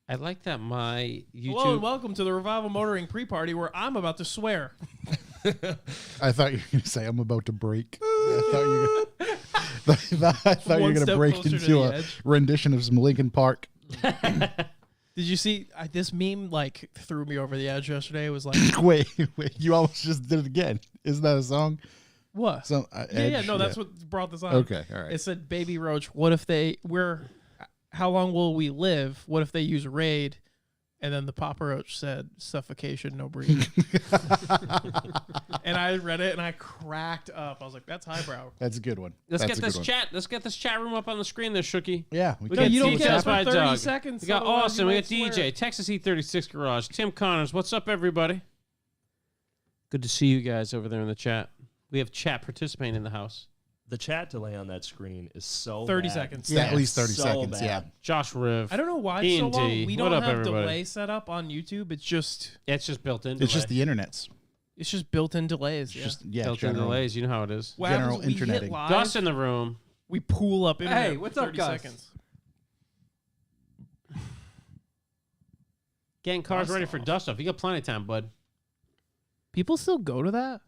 I like that my YouTube. Hello and welcome to the Revival Motoring pre-party where I'm about to swear. I thought you were going to say I'm about to break. I thought you were going to break into a rendition of some Linkin Park. Did you see this meme? Like threw me over the edge yesterday. It was like, wait, you almost just did it again. Isn't that a song? what? So, No, that's what brought this on. Okay, all right. It said, "Baby Roach, what if how long will we live? What if they use Raid?" And then the Papa Roach said, "Suffocation, no breathing." And I read it and I cracked up. I was like, "That's highbrow." That's a good one. Let's That's get a this good one. chat. Let's get this chat room up on the screen there, Shooky. Yeah, We No, got you don't TJ get it by for 30 Doug. seconds. We got otherwise Austin. you We might got swear. DJ. Texas E36 Garage. Tim Connors. What's up, everybody? Good to see you guys over there in the chat. We have chat participating in the house. The chat delay on that screen is so 30 bad. seconds. Yeah, at least 30 So seconds. bad. Yeah. Josh Riv. I don't know why it's so E&D. long. We What don't up, have everybody? delay set up on YouTube. It's just It's built in. It's just the internet's. built-in delays. It's Yeah. just built-in general. delays. You know how it is. What general happens, we hit interneting. live, Gus in the room. we pool up internet Hey, what's for up, 30 Gus? seconds. Getting cars ready for dust off. You got plenty of time, bud. People still go to that?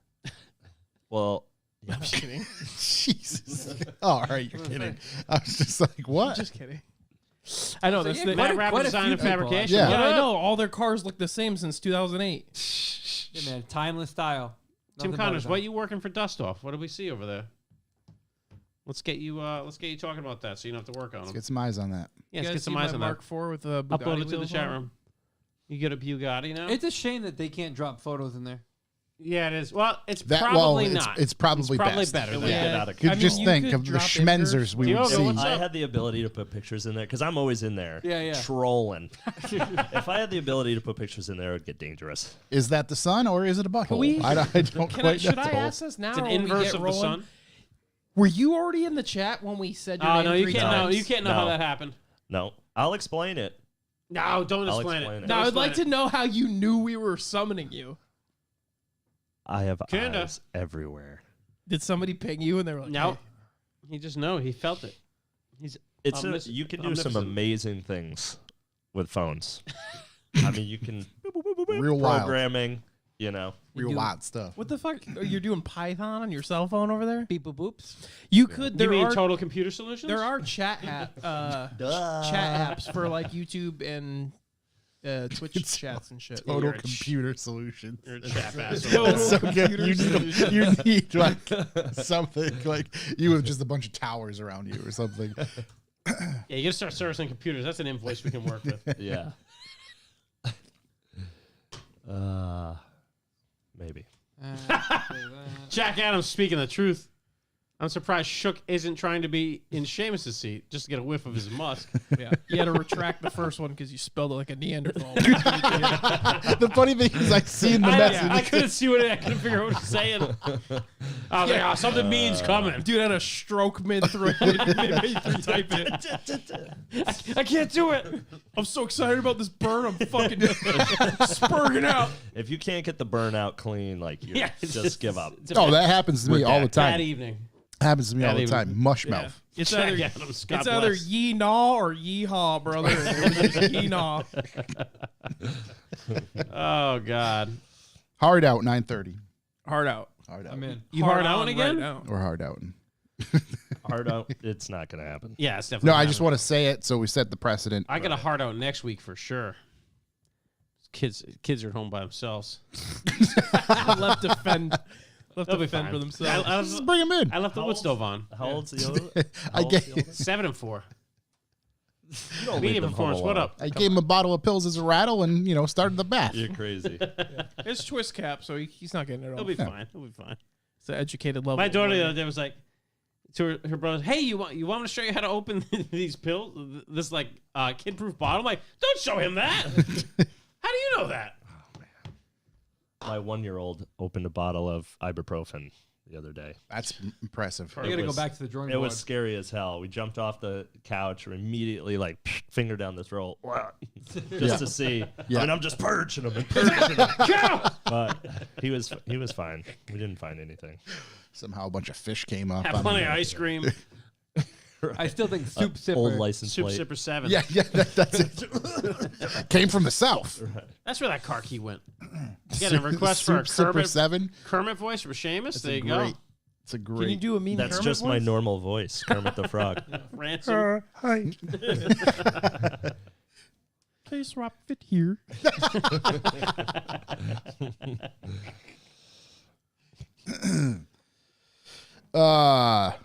Well, I'm just kidding. Jesus. Oh, all right, you're kidding. I was just like, what? I'm just kidding. I know that's yeah, the. quite Matt a- Rapid quite a Design few and people, Fabrication. Yeah. What Yeah, I up? know. All their cars look the same since 2008. Yeah, man, timeless style. Tim Nothing Connors, better what than- you working for dust off? What do we see over there? Let's get you talking about that so you don't have to work on Let's them. get some eyes on that. Yeah, You let's guys get some see eyes my on Mark that. IV with a Bugatti Upload it to the wheels chat on it? room. You get a Bugatti now? It's a shame that they can't drop photos in there. Yeah, it is. Well, it's That probably well, not. it's probably best. better it than would that. get out of Could I mean, just you think could of the drop schmenzers we would Diogo, see. what's I up? had the ability to put pictures in there because I'm always in there Yeah. trolling. If I had the ability to put pictures in there, it would get dangerous. Is that the sun or is it a butthole? we- I don't quite Should know. I ask this now? It's an or when we inverse get of the rolling? sun. Were you already in the chat when we said your Oh name no, you 3 can't know. times? You can't know how No. that happened. No, I'll explain it. No, don't I'll explain explain it. it. Now, Don't I'd like explain to know how you knew we were summoning you. I have Kinda. eyes everywhere. Did somebody ping you and they were like, it. No, hey, he just know. He felt it. He's You can do some omnipotent. amazing things with phones. I mean, you can Real wild. programming. You know, Real do- wild stuff. what the fuck? You're doing Python on your cell phone over there? Beep boop boops. You could. You There mean are Total Computer Solutions? there are chat chat apps for like YouTube and Twitch It's chats and shit. Total You're a computer solution. You're a chat ass. That's so good. You need like something like you with just a bunch of towers around you or something. Yeah, you gotta start servicing computers. That's an invoice we can work with. yeah. Maybe. Jack Adams speaking the truth. I'm surprised Shook isn't trying to be in Seamus's seat just to get a whiff of his musk. Yeah, you had to retract the first one because you spelled it like a Neanderthal. The funny thing is, I seen the message. I couldn't see what I couldn't figure out what he's saying. I was like, oh, something mean's coming. Dude had a stroke mid through type it. I can't do it. I'm so excited about this burn. I'm fucking spurting out. If you can't get the burnout clean, like you Yeah, just give up. It's a Oh, that happens to me all the bad time. evening. Happens to me all Bad the evening. time. Mush Yeah. mouth. It's Jack either Adams, God it's either bless. yee-naw or yee-haw, brother. It was just yee-naw. Oh God. Hard out 9:30. Hard out. Hard out. I'm in. You hard out on again? Right now. Or hard out. Hard out. It's not going to happen. Yeah, it's definitely. No, I happening. just want to say it so we set the precedent. I got a hard out next week for sure. Kids are at home by themselves. left to fend They'll be for fine. themselves. Just bring him in. I left the How wood old- stove on. How old's the other? I gave, 7 and 4. You don't leave Medium them and home Force, what alone. up? I gave him a bottle of pills as a rattle and, started the bath. You're crazy. It's twist cap, so he's not getting it He'll all. be fine. He'll be fine. It's an educated level. My daughter the other day was like to her brothers, "Hey, you want me to show you how to open these pills? This like kid-proof bottle?" I'm like, "Don't show him that." How do you know that? My 1-year-old opened a bottle of ibuprofen the other day. That's impressive. I gotta go back to the drawing It board. was scary as hell. We jumped off the couch and immediately like finger down the throat just to see. Yeah. I mean, I'm just purging him and purging him. But he was fine. We didn't find anything. Somehow a bunch of fish came up. Have on plenty him. of ice cream. I still think Soup Sipper. Old license Soup plate. Sipper 7. Yeah, that's it. Came from the south. That's where that car key went. You got a request for a Super Kermit, 7. Kermit voice from Seamus? There you go. It's a Can you great. do a mean That's Kermit just my voice? normal voice, Kermit the Frog. Ransom. Hi. Please swap fit here.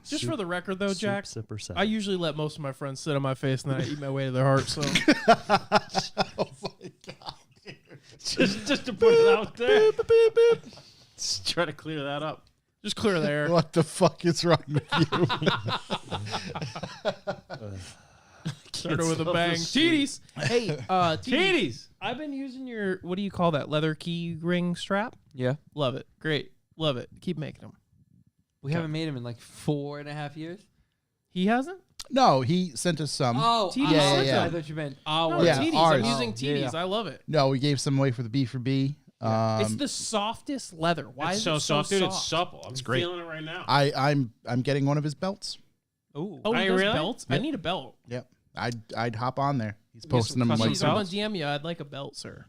Just for the record, though, Jack, Sipper 7. I usually let most of my friends sit on my face and then I eat my way to their heart. So just to put it out there. Just try to clear that up. just clear the air. What the fuck is wrong with you? Start with a bang. Teeties. Hey, Teeties. I've been using your, what do you call that, leather key ring strap? Yeah. Love it. Great. Love it. Keep making them. We haven't made him in like 4.5 years. He hasn't? No, he sent us some. Oh, TDs. Yeah. I thought you meant No, ours. Yeah, Teeties. ours. I'm using Oh, Teeties. yeah. I love it. No, we gave some away for the B for B. It's the softest leather. Why It's is so it so soft, dude. It's soft? supple. I'm great. feeling it right now. I'm getting one of his belts. Oh, Are he you does really? belts? I Yep. need a belt. Yep. I'd hop on there. He's some posting them custom like Please, I'm belts? gonna DM you. I'd like a belt, sir.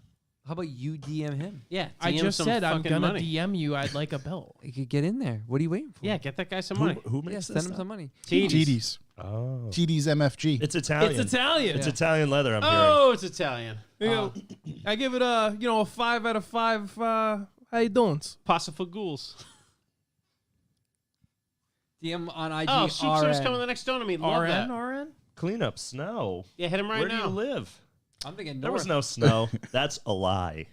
How about you DM him? Yeah, I DM just some said I'm fucking gonna money. DM you. I'd like a belt. You could get in there. What are you waiting for? Yeah, get that guy some money. Who Yeah, makes send this him stuff? some money. TD's. Oh. TD's MFG. It's Italian. It's Italian. It's Italian leather, I'm hearing. Oh, it's Italian. You know, I give it a 5 out of 5. How you doing? Pasta for ghouls. DM on IG. Oh, Soup Service RN. coming the next door to me. Love RN, that. RN. Cleanup snow. Yeah, hit him right Where now. do you live? I'm thinking There was north. no snow. That's a lie.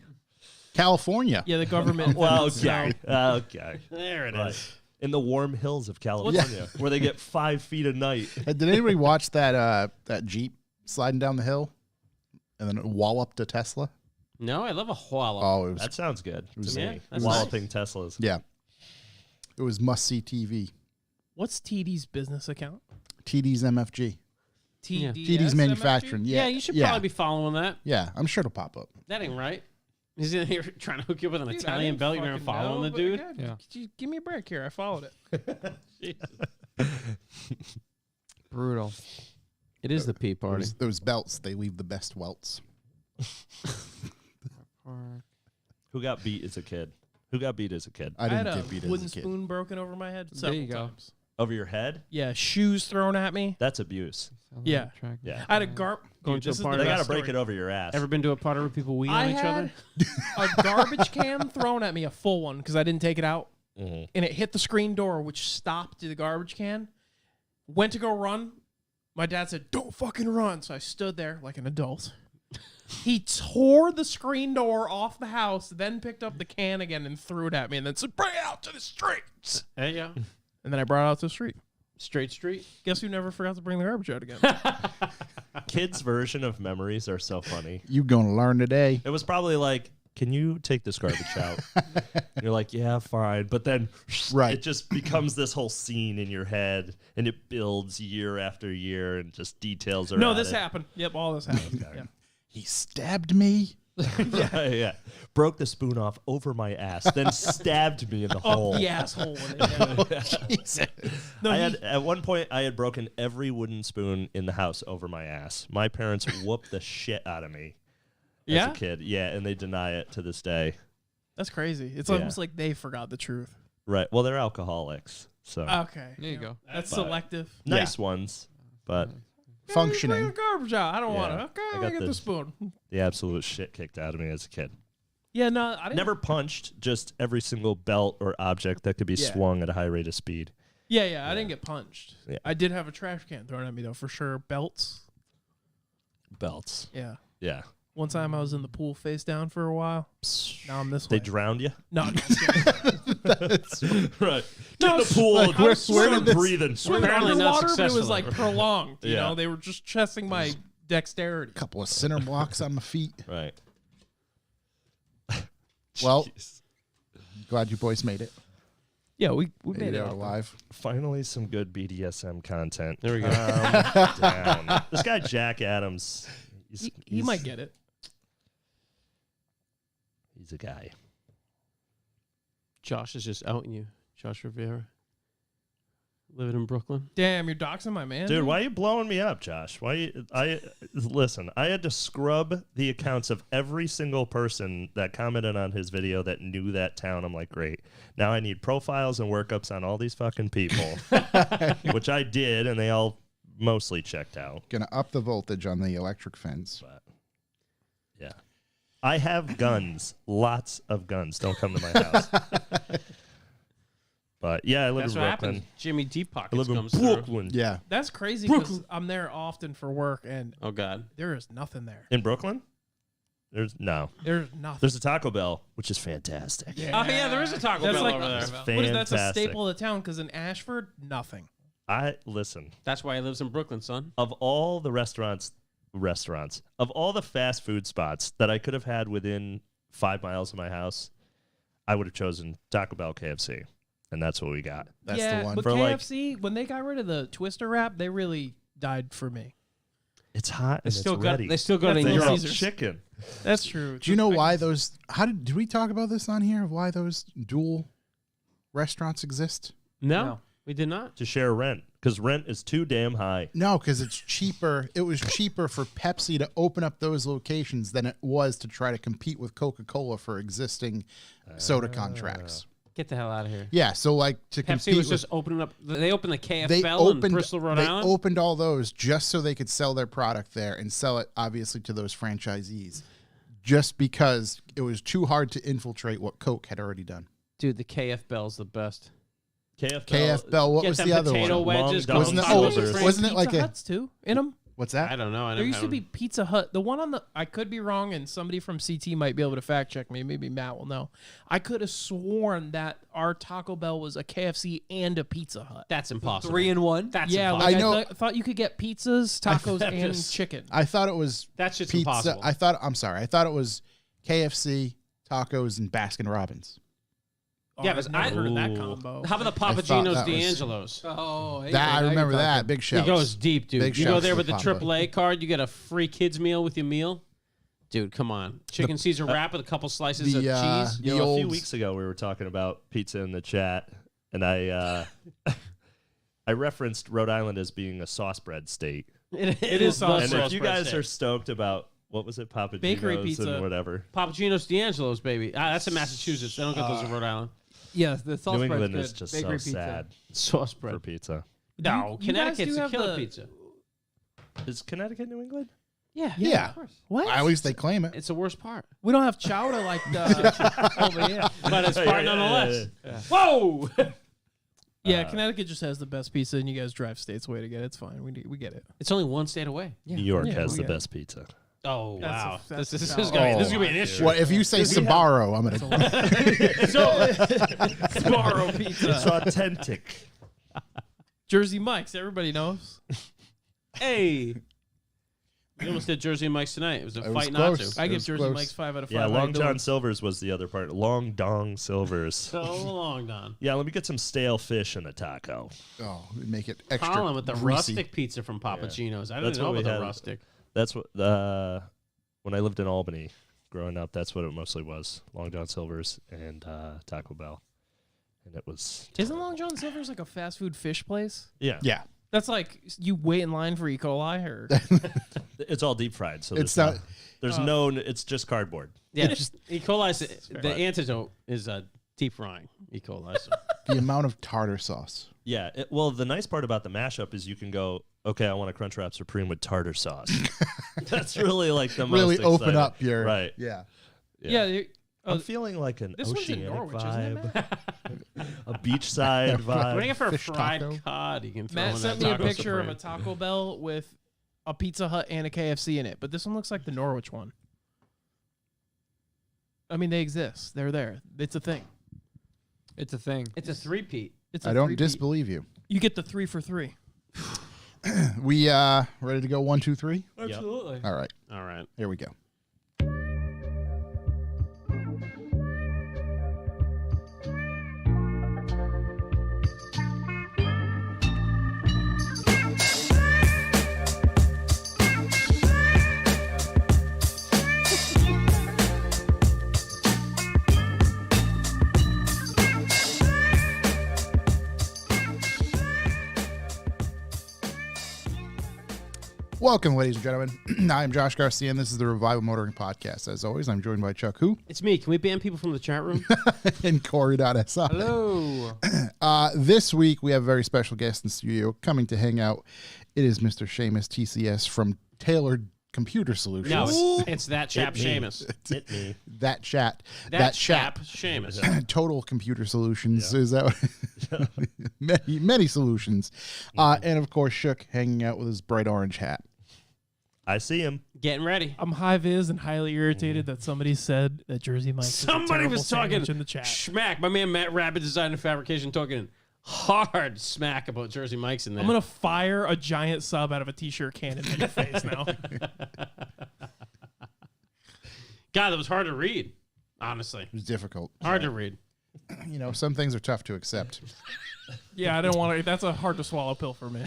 California. Yeah, the government. Well, invented okay. Okay. There it is. Right. In the warm hills of California, where they get 5 feet a night. Did anybody watch that Jeep sliding down the hill and then walloped a Tesla? No, I love a wallop. Oh, it was That sounds good to Yeah, me. that's Walloping Teslas. yeah. It was must see TV. What's TD's business account? TD's MFG. Yeah. TD's manufacturing. Yeah, Yeah, you should yeah. probably be following that. Yeah, I'm sure it'll pop up. That ain't right. He's in here trying to hook you up with an Dude, I Italian didn't belt. You're gonna fucking follow know, the but dude. again, Yeah. Give me a break here. I followed it. Brutal. It is the pee party. Those belts, they leave the best welts. Who got beat as a kid? Who got beat as a kid? I I had didn't a get beat as wooden a kid. spoon broken over my head There several you go. times. Over your head? Yeah, shoes thrown at me. That's abuse. Yeah. Yeah. I had a garb. Going Dude, to a this is party. the They got to best break story. it over your ass. Ever been to a party where people wee I on each had other? a garbage can thrown at me, a full one, because I didn't take it out, Mhm. and it hit the screen door, which stopped the garbage can. Went to go run. My dad said, "Don't fucking run." So I stood there like an adult. He tore the screen door off the house, then picked up the can again and threw it at me, and then said, "Bring it out to the streets." There you go. And then I brought it out to the street. Straight street. Guess who never forgot to bring the garbage out again? Kids' version of memories are so funny. You gonna learn today. It was probably like, can you take this garbage out? And you're like, yeah, fine. But then Right. it just becomes this whole scene in your head, and it builds year after year, and just details are No, added. this happened. Yep, all this happened. Okay. Yeah. He stabbed me. yeah. Broke the spoon off over my ass, then stabbed me in the hole. Up the asshole. When it Jesus. No, I he- had at one point I had broken every wooden spoon in the house over my ass. My parents whooped the shit out of me as Yeah? a kid. Yeah, and they deny it to this day. That's crazy. It's Yeah. almost like they forgot the truth. Right. Well, they're alcoholics, so Okay. There you go. That's But- selective. nice ones, but Bring Functioning. the garbage out. I don't Yeah. want it. Okay, I I got get the this. spoon. the absolute shit kicked out of me as a kid. Yeah, no, I didn't. Never punched, just every single belt or object that could be Yeah. swung at a high rate of speed. Yeah, I didn't get punched. Yeah. I did have a trash can thrown at me though, for sure. Belts. Belts. Yeah. Yeah. One time I was in the pool face down for a while. Now I'm this They way. drowned you? No, I'm just kidding. Right. Get in the pool. Like, where start did this- breathing. Swimming Apparently not underwater, but it was successful. like prolonged. You Yeah. know, they were just testing my dexterity. Couple of center blocks on my feet. Right. Well, Jeez. glad you boys made it. Yeah, we made Made it it out out alive. Finally, some good BDSM content. There we go. Down. This guy Jack Adams, He might get it. He's a guy. Josh is just outing you. Josh Rivera. living in Brooklyn. Damn, you're doxing my man. Dude, why are you blowing me up, Josh? Listen, I had to scrub the accounts of every single person that commented on his video that knew that town. I'm like, great. Now I need profiles and workups on all these fucking people, which I did, and they all mostly checked out. Gonna up the voltage on the electric fence. But yeah, I have guns, lots of guns. Don't come to my house. But yeah, I live That's in what Brooklyn. happens. Jimmy Deep I Pockets live in comes through. Brooklyn. Yeah. That's crazy because I'm there often for work, and Oh God. there is nothing there. In Brooklyn? There's nothing. There's a Taco Bell, which is fantastic. Oh yeah, there is a Taco That's Bell like- over there. It's What is that? That's a fantastic. staple of the town because in Ashford, nothing. Listen. That's why he lives in Brooklyn, son. Of all the restaurants, of all the fast food spots that I could have had within 5 miles of my house, I would have chosen Taco Bell, KFC, and that's what we got. That's yeah, the one. But For, like- KFC, when they got rid of the Twister wrap, they really died for me. It's hot They and still it's got. ready. They still got That's in the They're Europe. all Caesars. chicken. That's true. Do you know why those? Did we talk about this on here? Why those dual restaurants exist? No, No. we did not. To share rent, because rent is too damn high. No, because it's cheaper. It was cheaper for Pepsi to open up those locations than it was to try to compete with Coca-Cola for existing soda contracts. Get the hell out of here. Yeah, so like to Pepsi compete was with, just opening up. They opened the KF they Bell in opened Bristol, Rhode they Island. opened all those just so they could sell their product there and sell it obviously to those franchisees, just because it was too hard to infiltrate what Coke had already done. Dude, the KF Bell's the best. KF Bell. What Get was them the other potato one? wedges. Long Wasn't it? John Oh, Silver's. wasn't it like Pizza a? Huts too in them? What's I that? don't know. I There never used to had be them. Pizza Hut. The one on the I could be wrong, and somebody from CT might be able to fact check me. Maybe Matt will know. I could have sworn that our Taco Bell was a KFC and a Pizza Hut. That's impossible. 3 in 1. That's Yeah, impossible. like I know- thought you could get pizzas, tacos, and just- chicken. I thought it was That's just pizza. impossible. I'm sorry. I thought it was KFC, tacos, and Baskin Robbins. Yeah, I've but never I- heard of that Ooh. combo. How about the I Papa thought Gino's that was- D'Angelo's? Oh, hey, That I now you're remember that. talking. Big He shout. goes deep, dude. Big You go shouts there to with the the combo. AAA card, you get a free kids meal with your meal. Dude, come on. Chicken Caesar wrap with a couple slices of the, cheese. You know, a few old- weeks ago we were talking about pizza in the chat, and I I referenced Rhode Island as being a sauce bread state. It is the sauce And bread. if you guys are stoked about what was it, Papa Bakery Gino's pizza. and whatever, Papa Gino's D'Angelo's, baby. That's in Massachusetts. They don't get those in Rhode Island. Yes, the sauce New bread's England good. is just Bakery so pizza. sad Sauce for bread. pizza. No, You guys Connecticut's do a have killer the- pizza. Is Connecticut New England? Yeah. Yeah. Of course. What? At least they claim it. It's the worst part. We don't have chowder like over here. But it's Yeah, part yeah, nonetheless. yeah, Whoa! Yeah, Connecticut just has the best pizza, and you guys drive states away to get it. It's fine. We get it. It's only one state away. New York Yeah, has we the get it. best pizza. Oh, That's wow. that's This is valid. gonna be an issue. What if you say Sbarro? I'm gonna. Sbarro pizza. It's authentic. Jersey Mike's. Everybody knows. Hey. We almost did Jersey and Mike's tonight. It was a It was fight not close. to. I It give was Jersey close. Mike's 5 out of 5. Yeah, How you Long doing? John Silver's was the other part. Long Dong Silver's. So long, Don. Yeah, let me get some stale fish in a taco. Oh, make it extra Colin with the greasy. rustic pizza from Papa Yeah. Gino's. I That's didn't know what about we the had. rustic. That's what when I lived in Albany growing up, that's what it mostly was. Long John Silver's and Taco Bell. And it was Isn't Long John Silver's like a fast food fish place? yeah. Yeah, That's like you wait in line for E. coli, or It's all deep fried, so It's there's not- there's no it's just cardboard. Yeah, E. coli's the But- antidote is deep frying E. coli. So. the amount of tartar sauce. Yeah. Well, the nice part about the mashup is you can go, okay, I want a Crunchwrap Supreme with tartar sauce. That's really like the Really most open exciting. up your Right. Yeah, yeah. I'm feeling like an This one's in oceanic Norwich, isn't it, vibe, a beachside What do you vibe. get for a Fish fried taco? cod? You can throw Matt in sent that me a Taco picture of Supreme. a Taco Bell with a Pizza Hut and a KFC in it, but this one looks like the Norwich one. I mean, they exist. They're there. It's a thing. It's a thing. It's a three-peat. It's a I don't three-peat. disbelieve you. You get the 3 for 3. We ready to go 1, 2, 3? Absolutely. All right, All right. here we go. Welcome, ladies and gentlemen. I am Josh Garcia, and this is the Revival Motoring Podcast. As always, I'm joined by Chuck Who It's me. Can we ban people from the chat room? and Corey.si. Hello. This week, we have a very special guest in studio coming to hang out. It is Mr. Seamus TCS from Tailored Computer Solutions. No, it's that chap Hit me. Seamus. Hit me. That chat. That chap Seamus. Total Computer Solutions. Is that what? many solutions. And of course, Shook hanging out with his bright orange hat. I see him. Getting ready. I'm high vis and highly irritated that somebody said that Jersey Mike's Somebody was talking in the chat. smack. My man Matt Rabbit Design and Fabrication talking hard smack about Jersey Mike's in there. I'm gonna fire a giant sub out of a t-shirt cannon in your face now. God, that was hard to read. Honestly, It was difficult. hard to read. You know, some things are tough to accept. Yeah, I don't want to. That's a hard to swallow pill for me.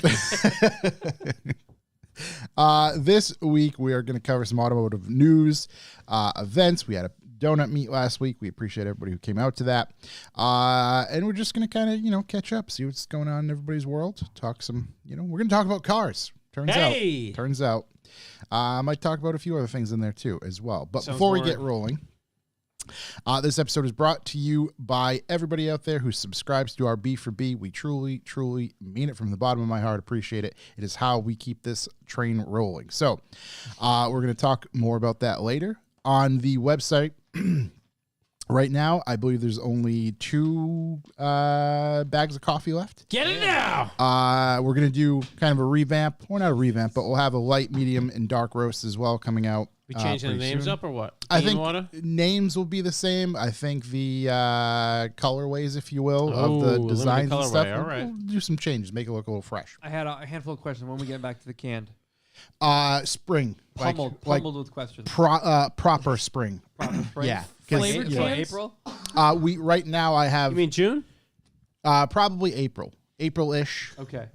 This week, we are going to cover some automotive news, events. We had a donut meet last week. We appreciate everybody who came out to that. And we're just going to kind of, catch up, see what's going on in everybody's world. Talk some, we're going to talk about cars. Turns out. I might talk about a few other things in there too, as well. But Sounds before we boring. get rolling, this episode is brought to you by everybody out there who subscribes to our B for B. We truly, truly mean it from the bottom of my heart. Appreciate it. It is how we keep this train rolling. So we're going to talk more about that later. On the website, right now, I believe there's only 2 bags of coffee left. Get it now. We're going to do kind of a revamp. Well, not a revamp, but we'll have a light, medium, and dark roast as well coming out. We changing the pretty names soon. up or what? I Bean think water? names will be the same. I think the colorways, if you will, of Oh, the limited designs and stuff. colorway, all right. We'll do some changes, make it look a little fresh. I had a handful of questions. When we get back to the canned, Spring, pummeled with questions. proper spring. Proper spring. Yeah, 'cause, Flavored you know, cans? April. we right now I have You mean June? probably April-ish. Okay.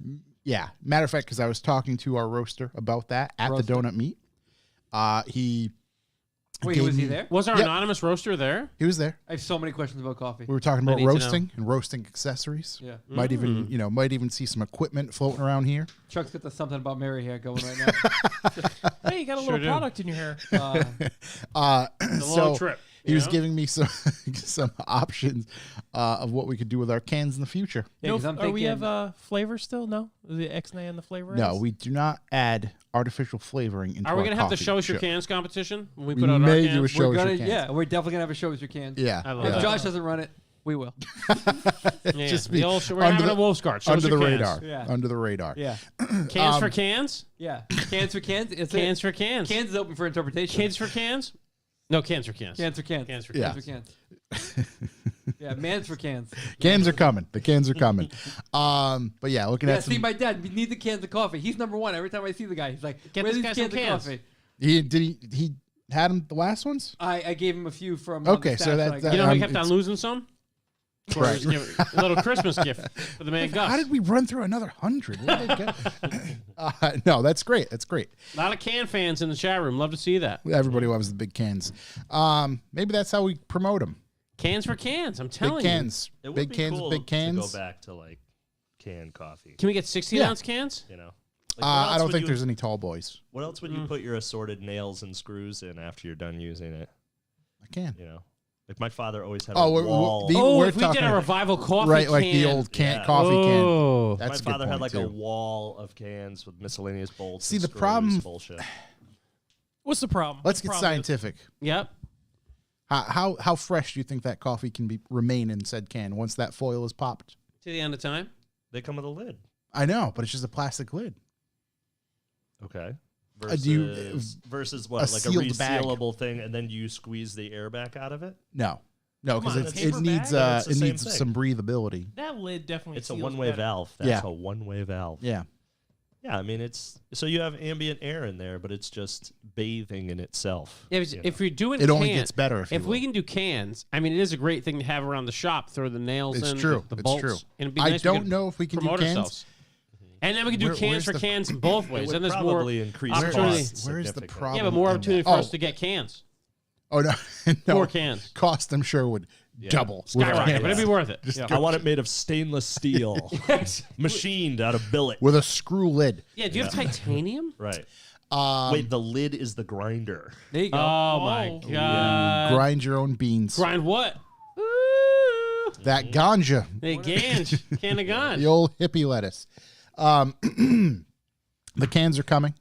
Yeah, matter of fact, because I was talking to our roaster about that at Roaster. the donut meet. He Wait, gave was he me- there? Was our Yep. anonymous roaster there? He was there. I have so many questions about coffee. We were talking I about need to know. roasting and roasting accessories. Yeah. Might even see some equipment floating around here. Chuck's got the something about Mary hair going right now. Hey, you got a Sure little do. product in your hair. The So little trip. he you was know? giving me some options of what we could do with our cans in the future. Yeah, 'cause I'm Are we thinking- have flavor still? No, the X-Nay and the flavor. No, is? we do not add artificial flavoring into Are our we going to have the coffee. show us your Sure. cans competition when we We put out our may do a cans? show. we're us your gonna, cans. yeah, we're definitely gonna have a show with your cans. Yeah, I love If that. Josh doesn't run it, we will. Yeah, just the be old show. We're under having the- a Wolf's Guard. Show us under the your cans. radar. Yeah. Under the radar. Yeah. Cans for cans? Yeah. Cans for cans. It's Cans for cans. Cans is open for interpretation. Kids for cans? No, cans for cans. Cans for cans. Cans for Yeah. Cans for cans. Yeah, mans for cans. Cans are coming. The cans are coming. But yeah, looking Yeah, at see, some. my dad, we need the cans of coffee. He's number one. Every time I see the guy, he's like, Get where's this these guy some cans of cans. coffee? He had them the last ones. I gave him a few from Okay, the so stash that- I that- got. You know, he Um, kept on it's- losing some? Or Right. just give a little Christmas gift for the man Gus. How did we run through another 100? Where did they get? No, that's great. That's great. A lot of can fans in the chat room. Love to see that. Everybody loves the big cans. Maybe that's how we promote them. Cans for cans. I'm telling Big cans. It would Big be cans cool with big cans. to go back to like canned coffee. you. Can we get 16-ounce cans? You know. Like, what I else don't would think you- there's any tall boys. What else would you put your assorted nails and screws in after you're done using it? I can. You know, like my father always had Oh, a we're- wall. Oh, We're if we did talking- a revival coffee Right, like can. the old Yeah. coffee can. Oh. That's my a good father had point, like too. a wall of cans with miscellaneous bolts. See, and the screws, problem- Bullshit. What's the problem? Let's What's the get problem is- scientific. Yep. How fresh do you think that coffee can remain in said can once that foil is popped? To the end of time. They come with a lid. I know, but it's just a plastic lid. Okay. do you- Versus a what? Like a sealed bag. resealable thing, and then you squeeze the air back out of it. No, Come because on, it paper needs bag? It's the it same needs thing. some breathability. That lid definitely. It's a seals one-way better. valve. That's Yeah. a one-way valve. Yeah, Yeah, I mean it's so you have ambient air in there, but it's just bathing in itself. Yeah, if you're doing it only cans, gets better if, if you we will. can do cans, I mean, it is a great thing to have around the shop. Throw the nails It's in, true. the It's bolts. true. And it'd be I nice we don't could know if we can do promote cans. ourselves. And then we can do Where- cans where's for the- cans in both ways. It And would there's more probably increase opportunity. costs Where's the significantly. problem? Yeah, but more in opportunity that? for us to get cans. Oh no, no. More cans. Cost, I'm sure, would double. with Skyrocket, cans. but it'd be worth it. Just I want it made of stainless steel, machined out of billet. with a screw lid. Yeah, do you have titanium? Right. Wait, the lid is the grinder. There you go. Oh my god! Grind your own beans. Grind what? Ooh. That ganja. Hey, ganj. Can of ganj. The old hippie lettuce. The cans are coming,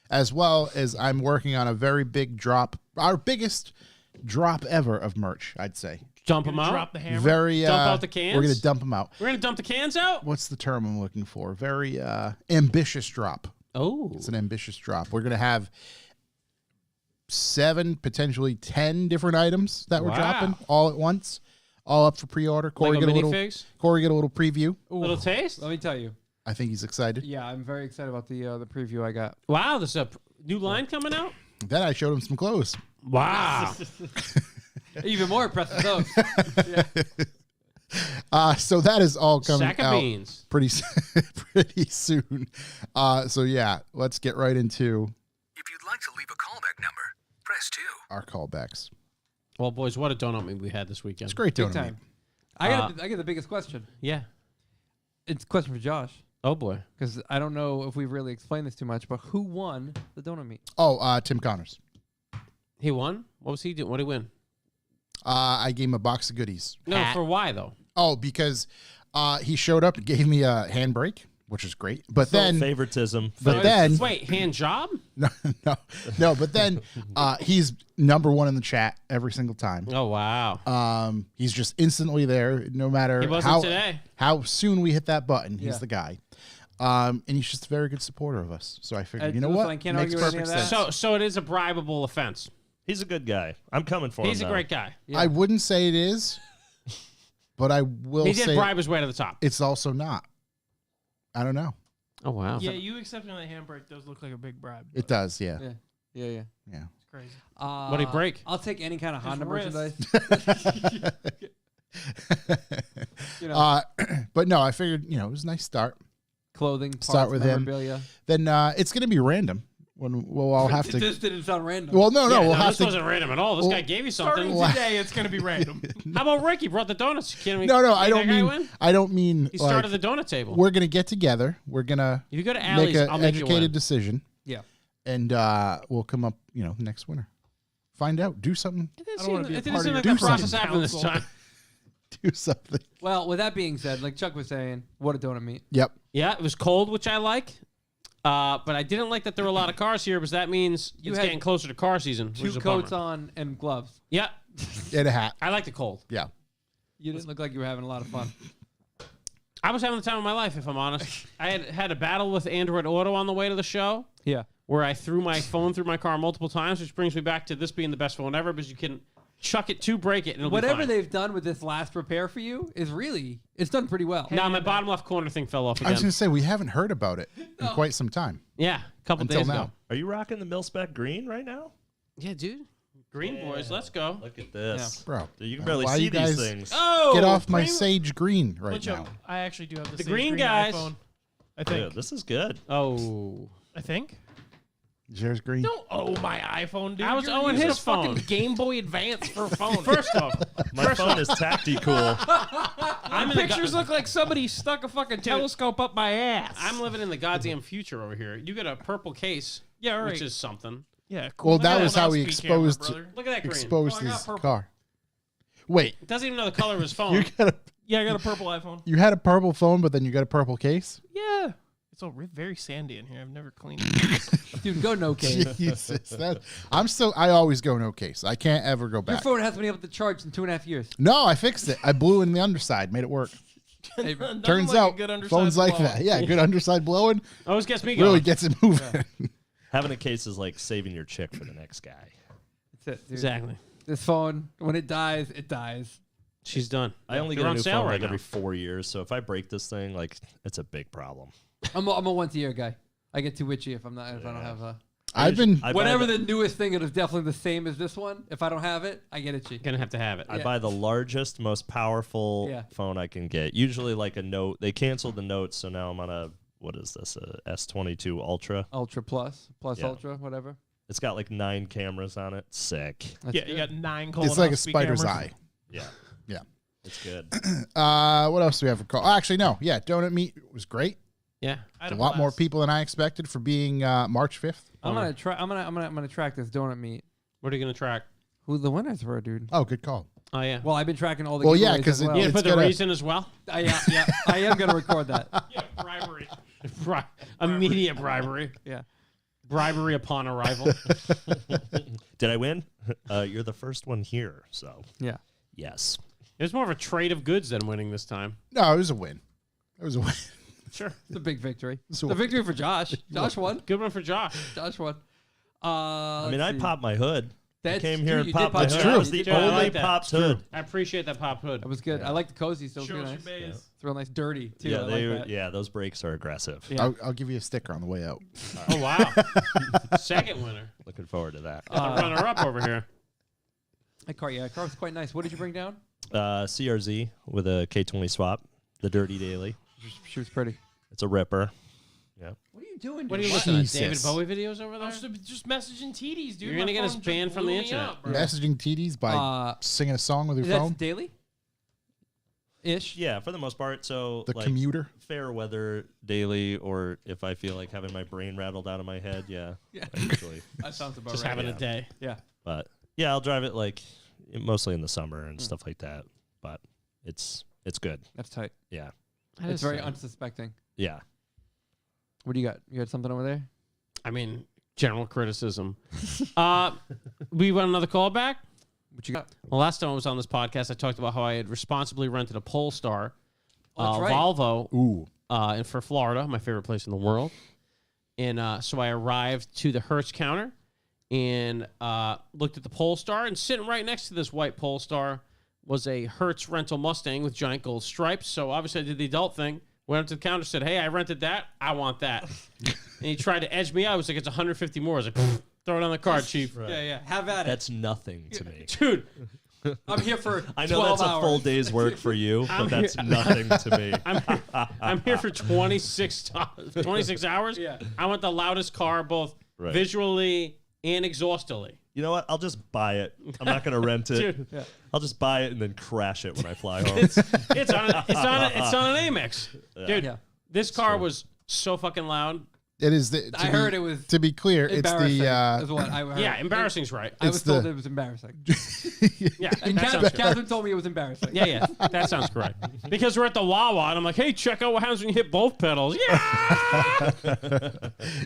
as well as I'm working on a very big drop, our biggest drop ever of merch, I'd say. Dump them out. Drop the hammer. Very Dump out the cans? We're gonna dump them out. We're gonna dump the cans out. What's the term I'm looking for? Very ambitious drop. Oh, It's an ambitious drop. We're gonna have 7, potentially 10 different items that we're Wow. dropping all at once, all up for pre-order. Corey, Lego get a little. minifigs. Corey, get a little preview. Little taste. Let me tell you. I think he's excited. Yeah, I'm very excited about the preview I got. Wow, there's a new line coming out. Then I showed him some clothes. Wow. Even more impressive those. So that is all coming Sack of out beans. pretty pretty soon. So yeah, let's get right into If you'd like to leave a callback number, press 2. our callbacks. Well, boys, what a donut meet we had this weekend. It's great Big doing time. it. I got the biggest question. Yeah. It's a question for Josh Oh boy. because I don't know if we've really explained this too much, but who won the donut meet? Oh, Tim Connors. He won. What was he doing? What did he win? I gave him a box of goodies. No, Hat. for why though? Oh, because he showed up and gave me a handbrake, which is great. But then, Favoritism. but then, Wait, hand job? no. But then, he's number 1 in the chat every single time. Oh wow. He's just instantly there, no matter He wasn't how today. how soon we hit that button. He's Yeah. the guy. And he's just a very good supporter of us. So I figured, you know listen, what? I can't Makes argue with any perfect of that. sense. So it is a bribable offense. He's a good guy. I'm coming for him. He's a now. great guy. Yeah. I wouldn't say it is, but I will He did say bribe his way to the top. it's also not. I don't know. Oh wow. Yeah, you accepting the handbrake does look like a big bribe. It does, yeah. Yeah. Yeah. It's crazy. What'd he break? I'll take any kind of Honda wrist. merchandise. You know, But no, I figured, it was a nice start. clothing, parts, Start with him. memorabilia. Then it's going to be random. When we'll all have to. This didn't sound random. Well, no, Yeah, we'll have this to. wasn't random at all. This Well, guy gave you something. Starting today, it's going to be random. How about Ricky brought the donuts? You kidding me? No, Did I don't that guy mean. win? I don't mean. He like, started the donut table. we're gonna get together. We're gonna If you go to make Allie's, an I'll make you educated win. decision, Yeah. and we'll come up. Next winner. Find out. Do something. It didn't I don't wanna seem, be a it didn't part seem of like your the process council. happened this time. Do something. Well, with that being said, like Chuck was saying, what a donut meet. Yep. Yeah, it was cold, which I like. But I didn't like that there were a lot of cars here because that means You it's had getting closer to car season. Which is Two a coats bummer. on and gloves. Yeah, And a hat. I like the cold. Yeah. You didn't look like you were having a lot of fun. I was having the time of my life, if I'm honest. I had a battle with Android Auto on the way to the show Yeah. where I threw my phone through my car multiple times, which brings me back to this being the best phone ever because you can chuck it to break it and it'll Whatever be fine. they've done with this last repair for you is really, it's done pretty well. Now my bottom left corner thing fell off I was again. gonna say we haven't heard about it in quite some time. Yeah, a couple Until days now. ago. Are you rocking the Mil-Spec green right now? Yeah, dude. Green boys, let's go. Look at this. Bro. You can barely Why see you guys these things. Oh, Get off my green- sage green right now. I actually do have the The same green guys. iPhone. I Dude, think. this is good. Oh. I think. Is yours green? Don't owe my iPhone, dude. I was You're owing using his a fucking phone. Game Boy Advance for a phone. First off, My phone is tacti-cool. I'm in the Pictures look like somebody stuck a fucking telescope up my ass. I'm living in the goddamn future over here. You got a purple case, yeah, right. which is something. yeah, cool. Well, that Look at was how we mouse camera, exposed brother. Look at that green. exposed Oh, I got his purple. car. Wait, It doesn't even know the color of his phone. you got a Yeah, I got a purple iPhone. you had a purple phone, but then you got a purple case. Yeah. It's all very sandy in here. I've never cleaned it. Dude, go no case. Jesus, I always go no case. I can't ever go Your back. phone hasn't been able to charge in 2.5 years. No, I fixed it. I blew in the underside, made it work. Hey, Nothing Turns like a out, good underside phones like blow. that. Yeah, good underside blowing Always gets me going. really gets it moving. Having a case is like saving your chick for the next guy. That's it, dude. Exactly. This phone, when it dies, it dies. She's done. I only They're get a on new sale phone right like now. every 4 years, so if I break this thing, like it's a big problem. I'm a once-a-year guy. I get too witchy if I don't have a. I've been I buy Whatever the newest thing that is definitely the same as this one. If I don't have it, I get itchy. Gonna have to have it. I Yeah. buy the largest, most powerful Yeah. phone I can get. Usually like a Note. They canceled the Note, so now I'm on a what is this? A S22 Ultra. Ultra plus Yeah. ultra, whatever. It's got like 9 cameras on it. Sick. That's Yeah, you good. got 9 it's like a colonoscopy spider's cameras. eye. Yeah, Yeah. it's good. What else do we have for call? Actually, no. Yeah, donut meet was great. Yeah. I had A lot more blast. people than I expected for being March 5th. I'm gonna try. I'm gonna track this donut meet. What are you gonna track? Who the winners were, dude? Oh, good call. Oh yeah. Well, I've been tracking all the. Well, yeah, giveaways 'cause as well. You gonna it's put the gotta- reason as well? Yeah, I am gonna record that. Yeah, bribery. Immediate bribery. Yeah. Bribery upon arrival. Did I win? You're the first one here, so Yeah. yes. It was more of a trade of goods than winning this time. No, it was a win. It was a win. Sure. It's a big victory. So- The victory for Josh. Josh won. Good one for Josh. Josh won. I mean, I let's see. popped my hood. I That's came true, here and you popped did my pop hood. your I hood. was the You did. I only like that. popped hood. I appreciate that pop hood. That was good. I like the cozy. Still good. Nice. It's real nice, dirty too. Yeah, I like that. yeah, those brakes are aggressive. Yeah. I'll give you a sticker on the way out. Oh wow. Second winner. Looking forward to that. The runner up over here. That car, yeah, that car was quite nice. What did you bring down? CRZ with a K20 swap, the Dirty Daily. She was pretty. It's a ripper. What are you doing? What are dude? you looking at? Jesus. David Bowie videos over I there? was just messaging TDs, dude. You're gonna My get us phone just banned from blew the me internet. up, bro. Messaging TDs by singing a song with your That's phone. daily. Ish. Yeah, for the most part. So The like commuter. fair weather daily, or if I feel like having my brain rattled out of my head, yeah. Yeah. I usually. That sounds about Just right. having yeah. a day. Yeah. But yeah, I'll drive it like mostly in the summer and stuff like that. But it's good. That's tight. Yeah. It's very unsuspecting. Yeah. What do you got? You got something over there? I mean, general criticism. We want another callback? What you got? Well, last time I was on this podcast, I talked about how I had responsibly rented a Polestar Oh, that's right. Volvo Ooh. and for Florida, my favorite place in the world. And so I arrived to the Hertz counter and looked at the Polestar, and sitting right next to this white Polestar was a Hertz rental Mustang with giant gold stripes. So obviously I did the adult thing. Went up to the counter, said, "Hey, I rented that. I want that." And he tried to edge me out. I was like, "It's 150 more." I was like, "Throw it on the card, chief." Right. Yeah. Have at it. That's nothing to me. Dude, I'm here for I know 12 that's hours. a full day's work for you, but that's nothing to me. I'm here for 26 hours. Yeah. I want the loudest car, both Right. visually and exhaustily. You know what? I'll just buy it. I'm not going to rent it. Dude. Yeah. I'll just buy it and then crash it when I fly home. It's on an Amex, dude. Yeah. This car was so fucking loud. It is the. I heard it was To be clear, it's embarrassing. the. Is what I heard. Yeah, embarrassing's right. I was It's told the- it was embarrassing. Yeah, And that sounds good. Catherine told me it was embarrassing. Yeah, that sounds correct. Because we're at the Wawa, and I'm like, "Hey, check out what happens when you hit both pedals." Yeah,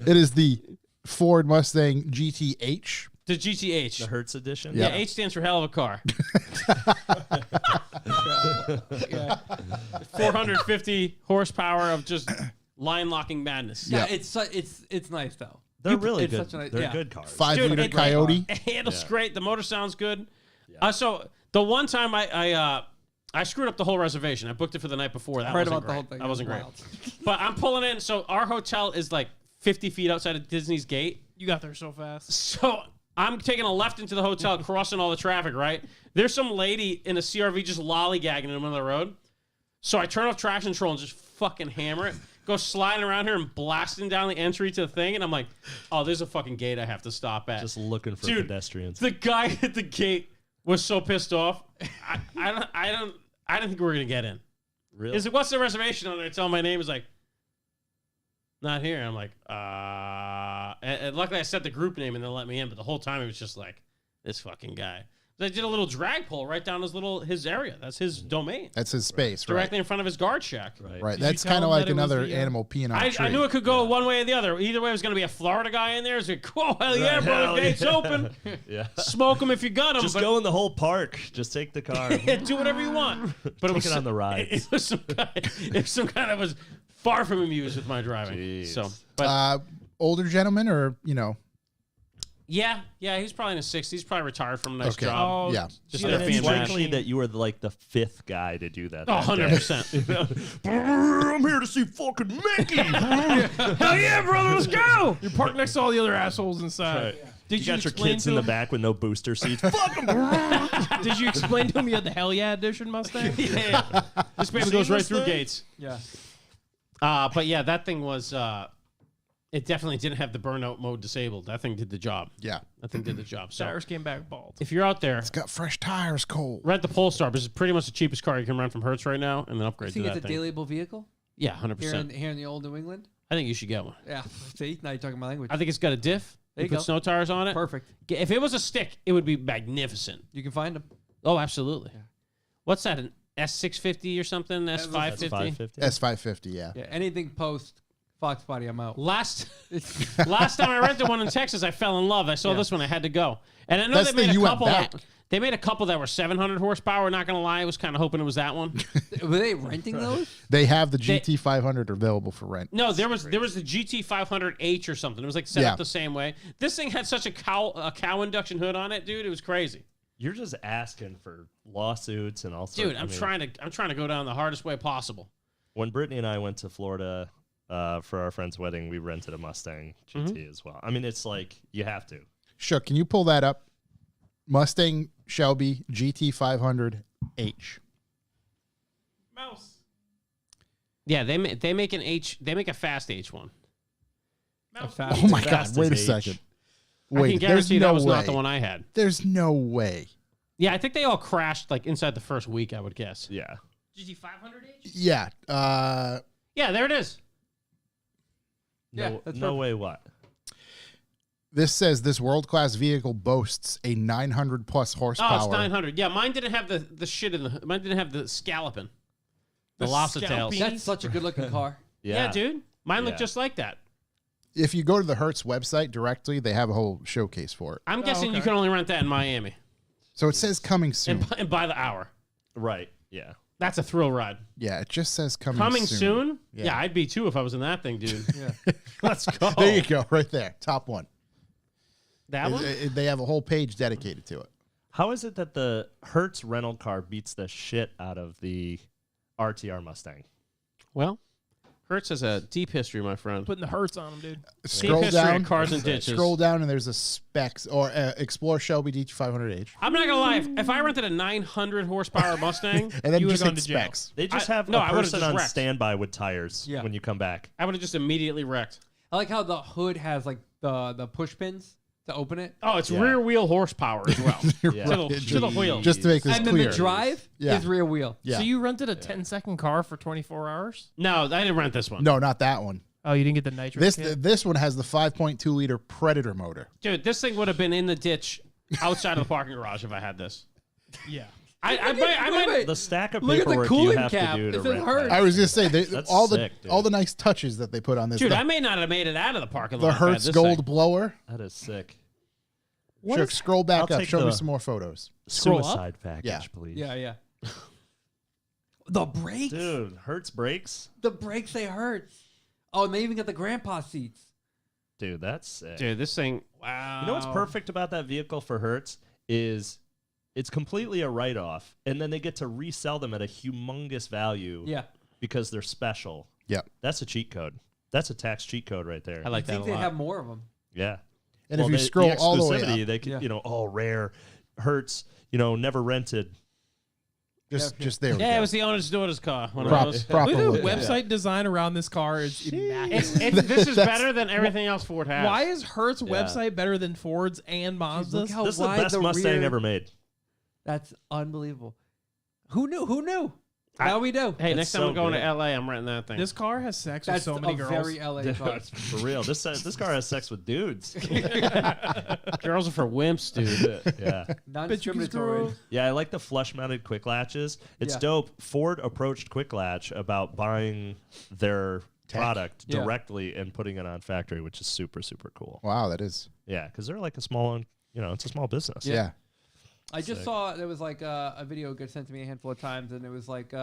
It is the Ford Mustang GTH. the GTH. The Hertz edition? Yeah, Yeah. H stands for hell of a car. Yeah. 450 horsepower of just line locking madness. Yeah, Yeah. it's nice though. They're really it's good. such a nice- They're yeah. good cars. 5 Dude, liter it- Coyote. It handles Yeah. great. The motor sounds good. So the one time I screwed up the whole reservation. I booked it for the night before. That I heard wasn't about the great. whole thing. That wasn't great. Wild. But I'm pulling in. So our hotel is like 50 feet outside of Disney's gate. You got there so fast. So I'm taking a left into the hotel, crossing all the traffic, right? There's some lady in a CRV just lollygagging in the middle of the road. So I turn off traction control and just fucking hammer it. Go sliding around here and blasting down the entry to the thing. And I'm like, oh, there's a fucking gate I have to stop at. Just looking for Dude, pedestrians. The guy at the gate was so pissed off. I didn't think we were gonna get in. Really? He's like, what's the reservation on there? I tell him my name. He's like, not here. I'm like, and luckily I set the group name and they let me in. But the whole time it was just like, this fucking guy. So I did a little drag pull right down his area. That's his domain. That's his space, right? Directly in front of his guard shack. Right. Right. Did That's you tell kind of him like that it was another the, animal peeing on a tree. I knew it could go one way or the other. Either way, it was going to be a Florida guy in there. It's like, oh, hell yeah, Right, bro, hell the gate's yeah. open. Yeah. Smoke him if you got him. Just but go in the whole park. Just take the car. do whatever you want. But Take it on the rides. It was some kind of was far from amused with my driving. Jeez. So, but Older gentleman, or yeah, he's probably in his 60s. He's probably retired from a nice Okay. job. Yeah. Just yeah, like that's being It's mad. likely that you were like the fifth guy to do that. Oh, that day. 100%. I'm here to see fucking Mickey. Hell yeah, brother, let's go. You're parked next to all the other assholes inside. Right. Did You you, got your explain kids to in the him? back with no booster seats. Fuck 'em. Did you explain to him you had the Hell Yeah Edition Mustang? Yeah. This baby goes right through gates. Yeah. But yeah, that thing was, it definitely didn't have the burnout mode disabled. That thing did the job. yeah, That thing did the job. So Cyrus came back bald. if you're out there, it's got fresh tires, Cole. rent the Polestar, because it's pretty much the cheapest car you can rent from Hertz right now, and then upgrade You to think that it's a thing. daily-able vehicle Yeah, 100%. here in the old New England? I think you should get one. Yeah. See, now you're talking my language. I think it's got a diff. There you put go. snow tires on it. Perfect. If it was a stick, it would be magnificent. You can find them. Oh, absolutely. What's that? An S650 or something? That's S550? 550. S550, yeah. Yeah, anything post Fox Body, I'm out. Last time I rented one in Texas, I fell in love. I saw this one. I had to go. And I know That's they made the a you went couple back. they made a couple that were 700 horsepower. Not going to lie. I was kind of hoping it was that one. Were they renting those? They have the GT500 available for rent. No, there was the GT500H or something. It was like set Yeah. up the same way. This thing had such a cow induction hood on it, dude. It was crazy. You're just asking for lawsuits and all sorts. Dude, I'm trying to go down the hardest way possible. When Brittany and I went to Florida for our friend's wedding, we rented a Mustang GT as well. I mean, it's like you have to. Shook, can you pull that up? Mustang Shelby GT500H. Mouse. Yeah, they make a fast H1. Mouse. Oh my God! Fast Wait a as H. second. I can Wait, there's guarantee no that was way. not the one I had. There's no way. Yeah, I think they all crashed like inside the first week, I would guess. Yeah. GT500H? Yeah. Yeah, there it is. Yeah, No, that's no perfect. way what? This says this world-class vehicle boasts a 900 plus horsepower. Oh, it's 900. Yeah, mine didn't have the shit in the. Mine didn't have the scalloping. The lobster tails. scalping? Yeah, That's such a good looking car. dude. Mine looked Yeah. just like that. If you go to the Hertz website directly, they have a whole showcase for it. I'm guessing you okay. can only rent that in Miami So it says coming soon. and by the hour. Right. Yeah. That's a thrill ride. Yeah, it just says coming Coming soon. soon? Yeah. Yeah, I'd be too if I was in that thing, dude. Yeah. Let's go. There you go, right there, top one. That one? They have a whole page dedicated to it. How is it that the Hertz rental car beats the shit out of the RTR Mustang? Well, Hertz has a deep history, my friend. Putting the Hertz on them, dude. Scroll deep history down. of cars and ditches. Scroll down, and there's a specs or Explore Shelby DT500H, I'm not gonna lie. If I rented a 900 horsepower Mustang, and then You just would've gone hit to jail. specs. They just I- have no, a I would've person just on wrecked. standby with tires Yeah. when you come back. I would have just immediately wrecked. I like how the hood has like the push pins to open it. Oh, it's Yeah. rear wheel horsepower as well. Yeah. to the wheel. Just to make this And then clear. the drive Yeah. is rear wheel. Yeah. So you rented a 10-second car for 24 hours? No, I didn't rent this one. No, not that one. Oh, you didn't get the nitro kit? This one has the 5.2 liter Predator motor. Dude, this thing would have been in the ditch outside of the parking garage if I had this. Yeah. I Wait, might. The stack of Look at the paperwork cooling you have cap. to do to It says rent Hertz. that. I was just saying That's all sick, dude. the nice touches that they put on this. Dude, the, I may not have made it out of the parking the lot. if I had Hertz this Gold thing. blower. That is sick. Sure, scroll back I'll up. take Show me the- some more photos. Scroll up? Suicide package, Yeah. please. Yeah, yeah. The brakes? Dude, Hertz brakes? The brakes, they hurt. Oh, and they even got the grandpa seats. Dude, that's sick. Dude, this thing. Wow. You know what's perfect about that vehicle for Hertz is it's completely a write-off, and then they get to resell them at a humongous value Yeah. because they're special. Yep. That's a cheat code. That's a tax cheat code right there. I like I that think a they'd lot. have more of them. Yeah. And if you scroll all the way exclusivity, up, they could, Yeah. rare Hertz, never rented. just there. We Yeah, go. it was the owner's daughter's car. One of Prop- those. proper Look at look. the website design around this car is immaculate. This is better than everything else Ford has. Why is Hertz website better than Ford's and Mazda's? look how This is the wide best the Mustang rear- ever made. That's unbelievable. Who knew? Now we do. Hey, It's next time so I'm going good. to LA, I'm renting that thing. This car has sex That's with so many a girls. very LA car. For real. This car has sex with dudes. Girls are for wimps, dude. Yeah. Non-discriminatory. Yeah, I like the flush-mounted quick latches. It's Yeah. dope. Ford approached Quick Latch about buying their product Yeah. directly and putting it on factory, which is super, super cool. Wow, that is. Yeah, because they're like a small, it's a small business. Yeah. I just Sick. saw there was like a video get sent to me a handful of times, and it was like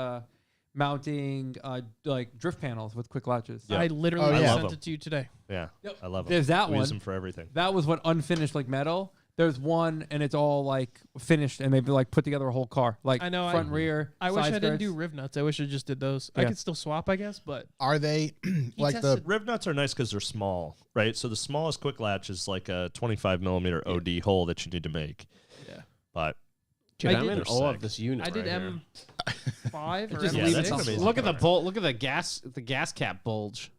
mounting like drift panels with quick latches. Yeah. I literally Oh, yeah. sent Love it to you today. Yeah, Yep. I love them. There's that we use one. them for everything. That was what unfinished like metal. There's one, and it's all like finished, and they've like put together a whole car, like I know, front, rear. I wish side I didn't skirts. do riv nuts. I wish I just did those. I Yeah. could still swap, I guess, but Are they like the? tested- Riv nuts are nice because they're small, right? So the smallest quick latch is like a 25 millimeter OD hole that you need to make. Yeah. But Dude, I I'm did- in awe of this unit. I did right here. M5 or Just Yeah, leave that's it. an amazing Look at the car. bolt. Look at the gas cap bulge.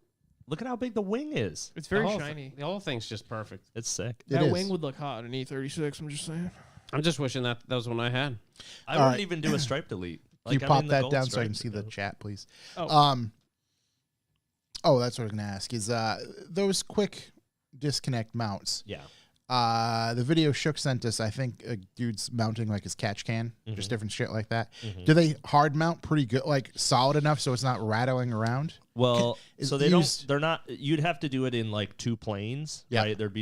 look at how big the wing is. It's very The whole shiny. The whole thing's just perfect. It's sick. It That is. wing would look hot in E36. I'm just saying. I'm just wishing that was one I had. I All wouldn't right. even do a stripe delete. Can you Like, I'm pop in the that gold down so I can stripes, see the dude. chat, please? Oh. Oh, that's what I was gonna ask. Is those quick disconnect mounts. Yeah. The video Shook sent us, I think a dude's mounting like his catch can, just Mhm. different shit like that. Mhm. Do they hard mount pretty good, like solid enough so it's not rattling around? Well, Is so they used- don't. They're not. You'd have to do it in like 2 planes. Yeah. Right. There'd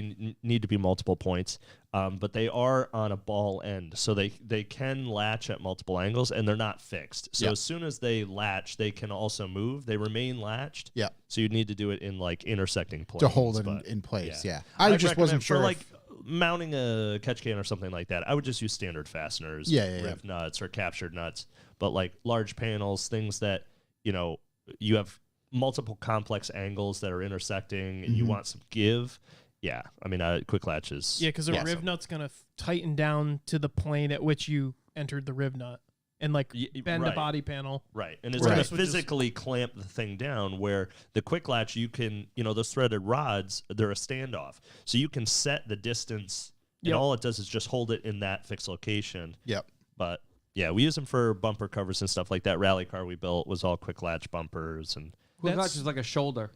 need to be multiple points. But they are on a ball end, so they can latch at multiple angles, and they're not fixed. So Yeah. as soon as they latch, they can also move. They remain latched. Yeah. So you'd need to do it in like intersecting planes To hold it but- in place, yeah. I'd I just wasn't recommend sure for if- like mounting a catch can or something like that. I would just use standard fasteners, Yeah. riv nuts or captured nuts. But like large panels, things that you have multiple complex angles that are intersecting, and you want some give. Yeah, I mean, quick latches. Yeah, because the Yeah, riv nut's gonna tighten down to the plane at which you entered the riv nut, and like bend the right. body panel. Right, and it's Right. going Which to is- physically clamp the thing down. Where the quick latch, you can, those threaded rods, they're a standoff, so you can set the distance, and Yep. all it does is just hold it in that fixed location. Yep. But yeah, we use them for bumper covers and stuff like that. Rally car we built was all quick latch bumpers, and Quick That's- latch is like a shoulder,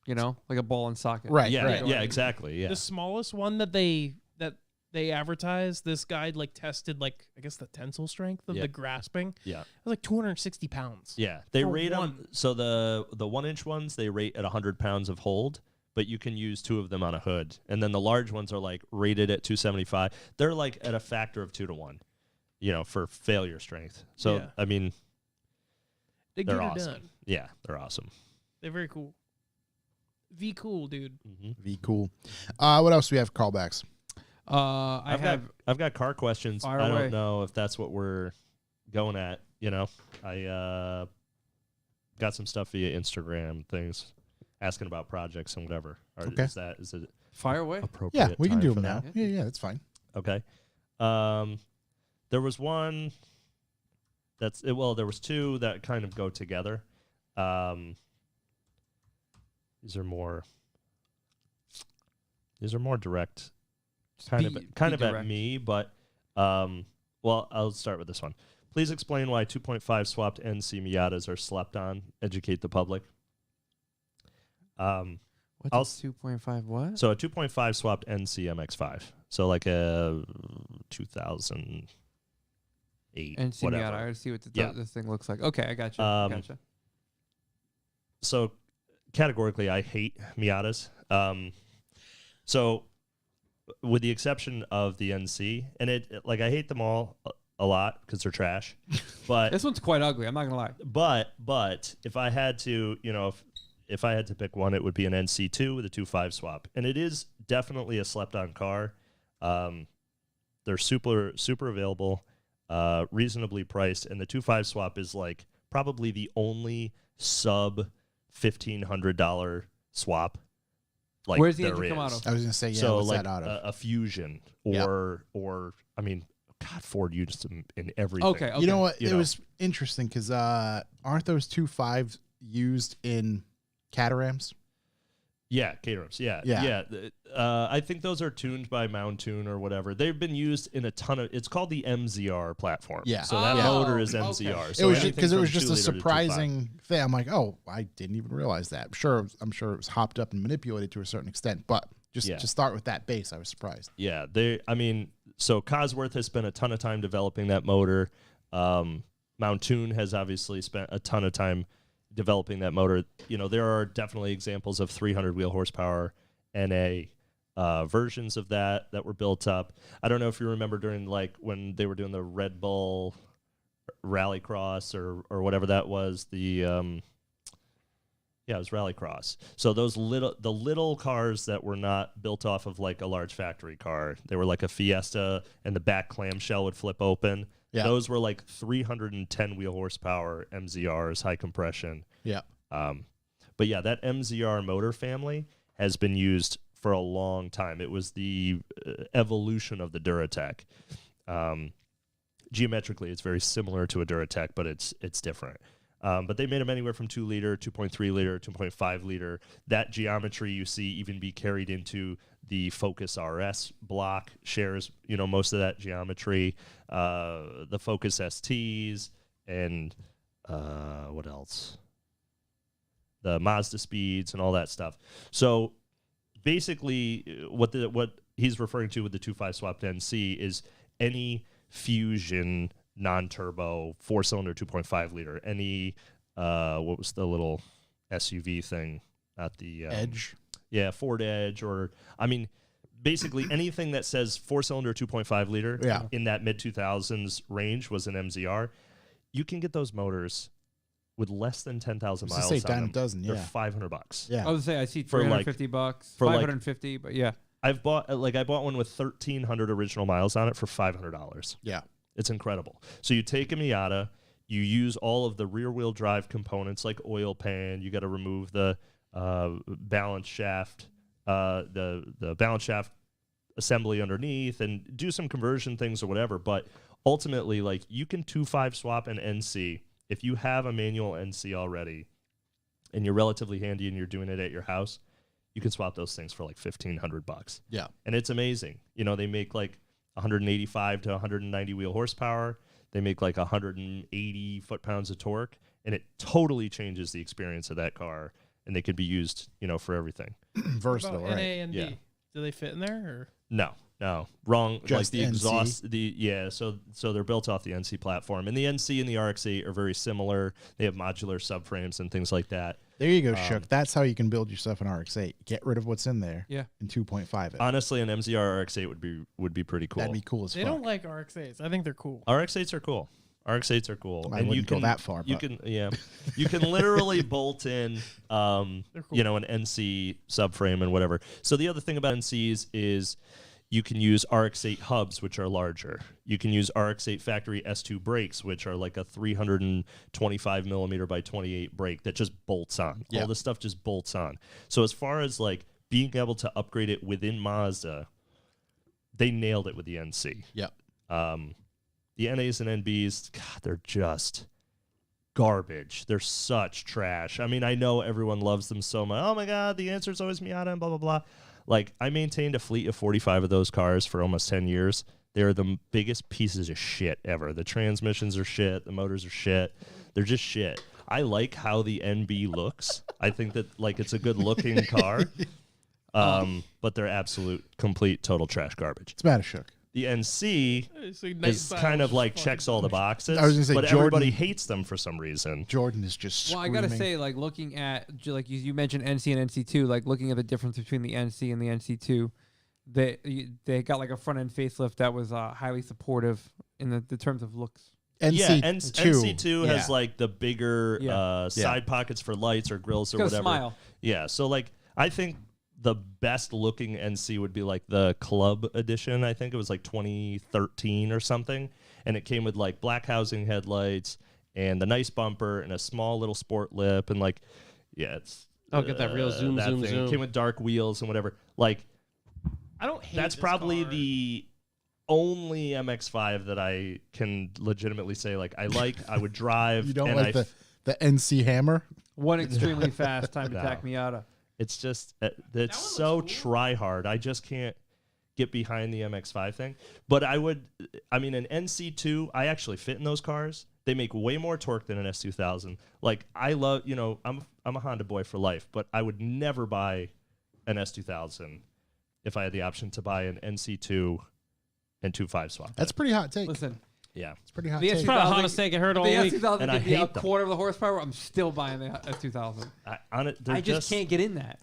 like a ball and socket. Right, yeah, right. yeah, exactly, yeah. The smallest one that they advertised, this guy like tested like I guess the tensile strength of Yeah. the grasping. Yeah. It was like 260 pounds. Yeah, they For rate them. one. So the 1-inch ones they rate at 100 pounds of hold, but you can use 2 of them on a hood, and then the large ones are like rated at 275. They're like at a factor of 2 to 1, for failure strength. So Yeah. I mean, They they're get it awesome. done. Yeah, they're awesome. They're very cool. V cool, dude. V cool. What else do we have for callbacks? I've got car questions. Fire I away. don't know if that's what we're going at. I got some stuff via Instagram things, asking about projects and whatever. Or Okay. is it Fire away. appropriate? Yeah, we can time do for them now. that? Yeah, that's fine. Okay. There was one there was 2 that kind of go together. These are more direct, kind of Be at direct. me, but well, I'll start with this one. Please explain why 2.5 swapped NC Miatas are slept on. Educate the public. What's I'll 2.5? What? So a 2.5 swapped NC MX5. So like a 2008, And see whatever. Miata. I gotta see what Yeah. this thing looks like. Okay, I gotcha. Gotcha. So categorically, I hate Miatas. So with the exception of the NC, and I hate them all a lot because they're trash. But This one's quite ugly. I'm not gonna lie. but if I had to, if I had to pick one, it would be an NC2 with a 2.5 swap, and it is definitely a slept-on car. They're super available, reasonably priced, and the 2.5 swap is like probably the only sub $1,500 swap. Like Where's the there engine come is. out of? I was gonna say, yeah, So what's like that out of? a Fusion Yeah. or I mean, God, Ford used them in everything. Okay. You know what? You it know. was interesting because aren't those 2.5s used in Caterhams? Yeah, Caterhams. Yeah. Yeah. I think those are tuned by Mountoon or whatever. They've been used in a ton of. It's called the MZR platform. Yeah. So that Yeah. motor is Okay. MZR. It So was anything because it from was just 2 a liter to 2.5. surprising thing. I'm like, oh, I didn't even realize that. I'm sure it was hopped up and manipulated to a certain extent, but just Yeah. to start with that base, I was surprised. Yeah, so Cosworth has spent a ton of time developing that motor. Mountoon has obviously spent a ton of time developing that motor. There are definitely examples of 300 wheel horsepower NA versions of that were built up. I don't know if you remember during when they were doing the Red Bull Rallycross or whatever that was, it was Rallycross. So the little cars that were not built off of like a large factory car, they were like a Fiesta, and the back clamshell would flip open. Yeah. Those were like 310 wheel horsepower MZRs, high compression. Yeah. But yeah, that MZR motor family has been used for a long time. It was the evolution of the Duratec. Geometrically, it's very similar to a Duratec, but it's different. But they made them anywhere from 2 liter, 2.3 liter, 2.5 liter. That geometry you see even be carried into the Focus RS block, shares most of that geometry. The Focus STs and what else? The Mazda Speeds and all that stuff. So basically what he's referring to with the 2.5 swapped NC is any Fusion non-turbo 4-cylinder 2.5 liter. Any what was the little SUV thing at the Edge. Yeah, Ford Edge, or I mean, basically anything that says 4-cylinder 2.5 liter Yeah. in that mid 2000s range was an MZR. You can get those motors with less than 10,000 I was miles gonna say on dime a them. dozen, They're yeah. $500. Yeah. I was gonna say I see For, like- $350, for, like- 550, but yeah. I've bought I bought one with 1,300 original miles on it for $500. Yeah. It's incredible. So you take a Miata, you use all of the rear wheel drive components like oil pan. You got to remove the balance shaft, the balance shaft assembly underneath, and do some conversion things or whatever. But ultimately, like, you can 2.5 swap an NC if you have a manual NC already, and you're relatively handy and you're doing it at your house. You can swap those things for like $1,500. Yeah. And it's amazing. You know, they make like 185 to 190 wheel horsepower. They make like 180 foot-pounds of torque, and it totally changes the experience of that car. And they could be used, you know, for everything. Versatile, About NA right? and Yeah. D. Do they fit in there? Or? No, wrong. Just like the NC? exhaust, so they're built off the NC platform, and the NC and the RX-8 are very similar. They have modular subframes and things like that. There you go, Shook. That's how you can build yourself an RX-8. Get rid of what's in there. Yeah. And 2.5 it. Honestly, an MZR RX-8 would be pretty cool. That'd be cool as They fuck. don't like RX-8s. I think they're cool. RX-8s are cool. RX-8s are cool. I and you wouldn't go can that far, You but- can, you can literally bolt in, cool. you know, an NC subframe and whatever. So the other thing about NCs is you can use RX-8 hubs, which are larger. You can use RX-8 factory S2 brakes, which are like a 325 millimeter by 28 brake that just bolts on. Yeah. All this stuff just bolts on. So as far as like being able to upgrade it within Mazda, they nailed it with the NC. Yep. The NAs and NBs, God, they're just garbage. They're such trash. I mean, I know everyone loves them so much. Oh my God, the answer is always Miata and blah, blah, blah. Like, I maintained a fleet of 45 of those cars for almost 10 years. They're the biggest pieces of shit ever. The transmissions are shit. The motors are shit. They're just shit. I like how the NB looks. I think that, like, it's a good looking car. But they're absolute, complete, total trash garbage. It's mad Shook. The NC It's like nice is style, kind of just like fucking checks all the boxes, I was gonna say, but Jordan- everybody hates them for some reason. Jordan is just Well, I screaming. gotta say, like looking at like you mentioned NC and NC2, like looking at the difference between the NC and the NC2, they got like a front end facelift that was highly supportive in the terms of looks. NC2, NC2 has yeah. like the bigger Yeah. side pockets for lights or grills or Gotta whatever. smile. Yeah, so like I think the best looking NC would be like the Club Edition. I think it was like 2013 or something, and it came with like black housing headlights and the nice bumper and a small little sport lip and like, yeah, it's Oh, get that real zoom, that zoom, thing. zoom. Came with dark wheels and whatever. Like, I don't hate that's this probably car. the only MX-5 that I can legitimately say like I would drive. You don't and like the NC Hammer? One extremely fast time No. attack Miata. It's just it's one so looks try hard. I just can't get behind the MX-5 thing. But I mean, an NC2, I actually fit in those cars. They make way more torque than an S2000. Like, I love, you know, I'm a Honda boy for life, but I would never buy an S2000 if I had the option to buy an NC2 and 2.5 swap. That's a pretty hot take. Listen, Yeah. It's pretty hot the take. It's probably the S2000 hottest take I heard all the week. S2000 And I could be a hate them. quarter of the horsepower. I'm still buying the S2000. They're I just can't get in that.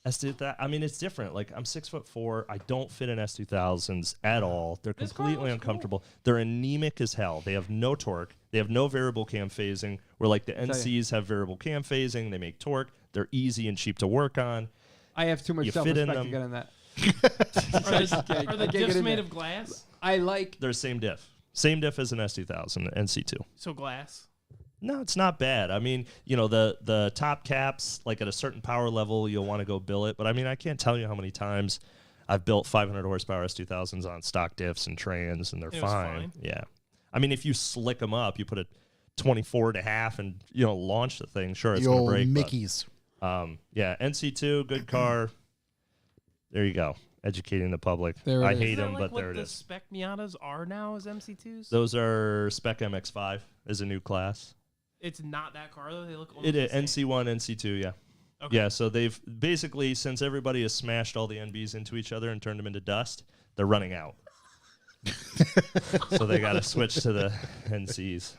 I mean, it's different. Like, I'm 6'4". I don't fit in S2000s at all. They're This car completely looks uncomfortable. They're anemic as hell. They have no torque. They have no variable cam phasing. Where like the NCs have variable cam phasing. They make torque. They're easy and cheap to work on. I have too much You fit in self-respect to them. get in that. Are the I can't get diffs in made there. of glass? I like They're same diff. Same diff as an S2000 NC2. So glass. No, it's not bad. I mean, you know, the top caps, like at a certain power level, you'll want to go bill it. But I mean, I can't tell you how many times I've built 500 horsepower S2000s on stock diffs and trans, and they're It was fine. fine. Yeah. I mean, if you slick them up, you put a 24.5 and, you know, launch the thing. Sure, it's The going to old break. Mickeys. But, yeah, NC2, good car. There you go. Educating the public. There it I is. hate Isn't that them, like but what there it the is. spec Miatas are now as MC2s? Those are Spec MX5 is a new class. It's not that car though. They look almost It the is same. NC1, NC2, yeah. Okay. Yeah, so they've basically, since everybody has smashed all the NBs into each other and turned them into dust, they're running out. So they got to switch to the NCs.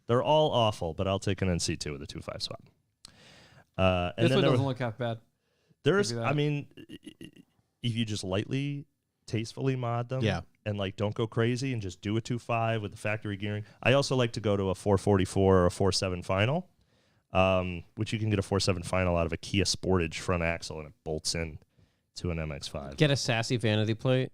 They're all awful, but I'll take an NC2 with a 2.5 swap. And This then one there doesn't was- look half bad. there's, Maybe that. I mean, if you just lightly, tastefully mod them, Yeah. and like don't go crazy and just do a 2.5 with the factory gearing. I also like to go to a 444 or a 4.7 final, which you can get a 4.7 final out of a Kia Sportage front axle, and it bolts in to an MX-5. Get a sassy vanity plate.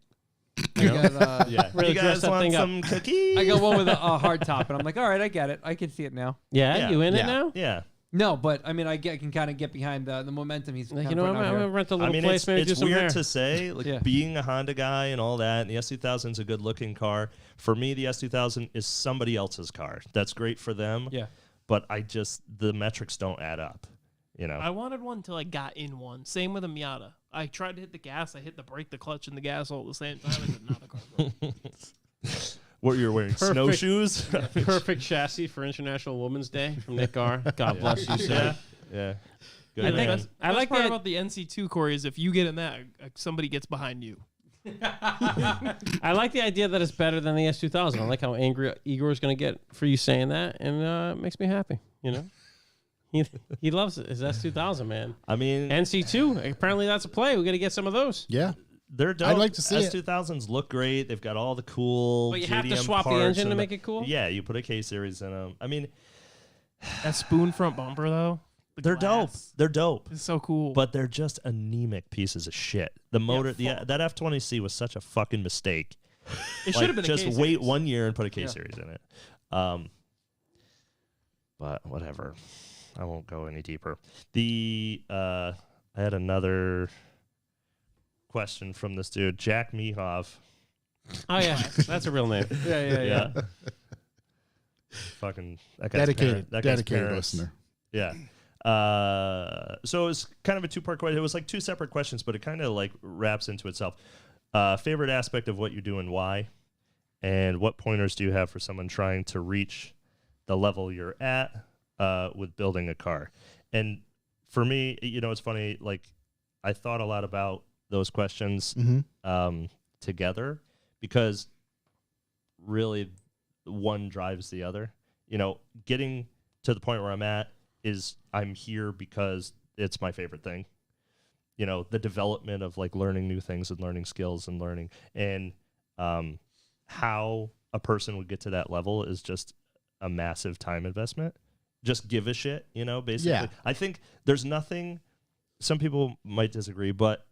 I got, Yeah, Really you dress guys that want thing up. some cookies? I got one with a hard top, and I'm like, all right, I get it. I can see it now. Yeah, Yeah. you in Yeah. it now? Yeah, No, but I mean, I can kind of get behind the momentum he's. Like, kinda you know, I'm putting out gonna here. rent a I little mean, place, maybe do it's some hair. weird to say, like Yeah. being a Honda guy and all that, and the S2000 is a good-looking car. For me, the S2000 is somebody else's car. That's great for them. Yeah. But the metrics don't add up. You know. I wanted one until I got in one. Same with a Miata. I tried to hit the gas. I hit the brake, the clutch, and the gas all at the same time. I said, "Not the car." Broke." What, you're wearing Perfect. snowshoes? Perfect chassis for International Women's Day from Nick Garr. God bless you, sir. Yeah. Good I man. think I Best like part that. about the NC2, Corey, is if you get in that, somebody gets behind you. I like the idea that it's better than the S2000. I like how angry Igor's going to get for you saying that, and it makes me happy. You know, he loves it. His S2000, man. I mean, NC2. Apparently, that's a play. We got to get some of those. Yeah. they're dope. I'd like to see it. S2000s look great. They've got all the cool. But you have to JDM swap the parts engine to and make it cool? Yeah, you put a K series in them. I mean, That spoon front bumper, though, the they're dope. glass, They're dope. It's so cool. But they're just anemic pieces of shit. The motor, fuck. that F20C was such a fucking mistake. it should have been just a K wait series. 1 year and put a K series in it. But whatever, I won't go any deeper. I had another question from this dude, Jack Mihov. Oh yeah, that's a real name. Yeah. Fucking that guy's Dedicated. That guy's Dedicated parents. listener. Yeah. So it's kind of a two-part question. It was like two separate questions, but it kind of like wraps into itself. Favorite aspect of what you do and why, and what pointers do you have for someone trying to reach the level you're at with building a car? And for me, you know, it's funny. Like I thought a lot about those questions together because really one drives the other. You know, getting to the point where I'm at is I'm here because it's my favorite thing. You know, the development of like learning new things and learning skills and learning and how a person would get to that level is just a massive time investment. Just give a shit, you know, basically. Yeah. I think there's nothing, some people might disagree, but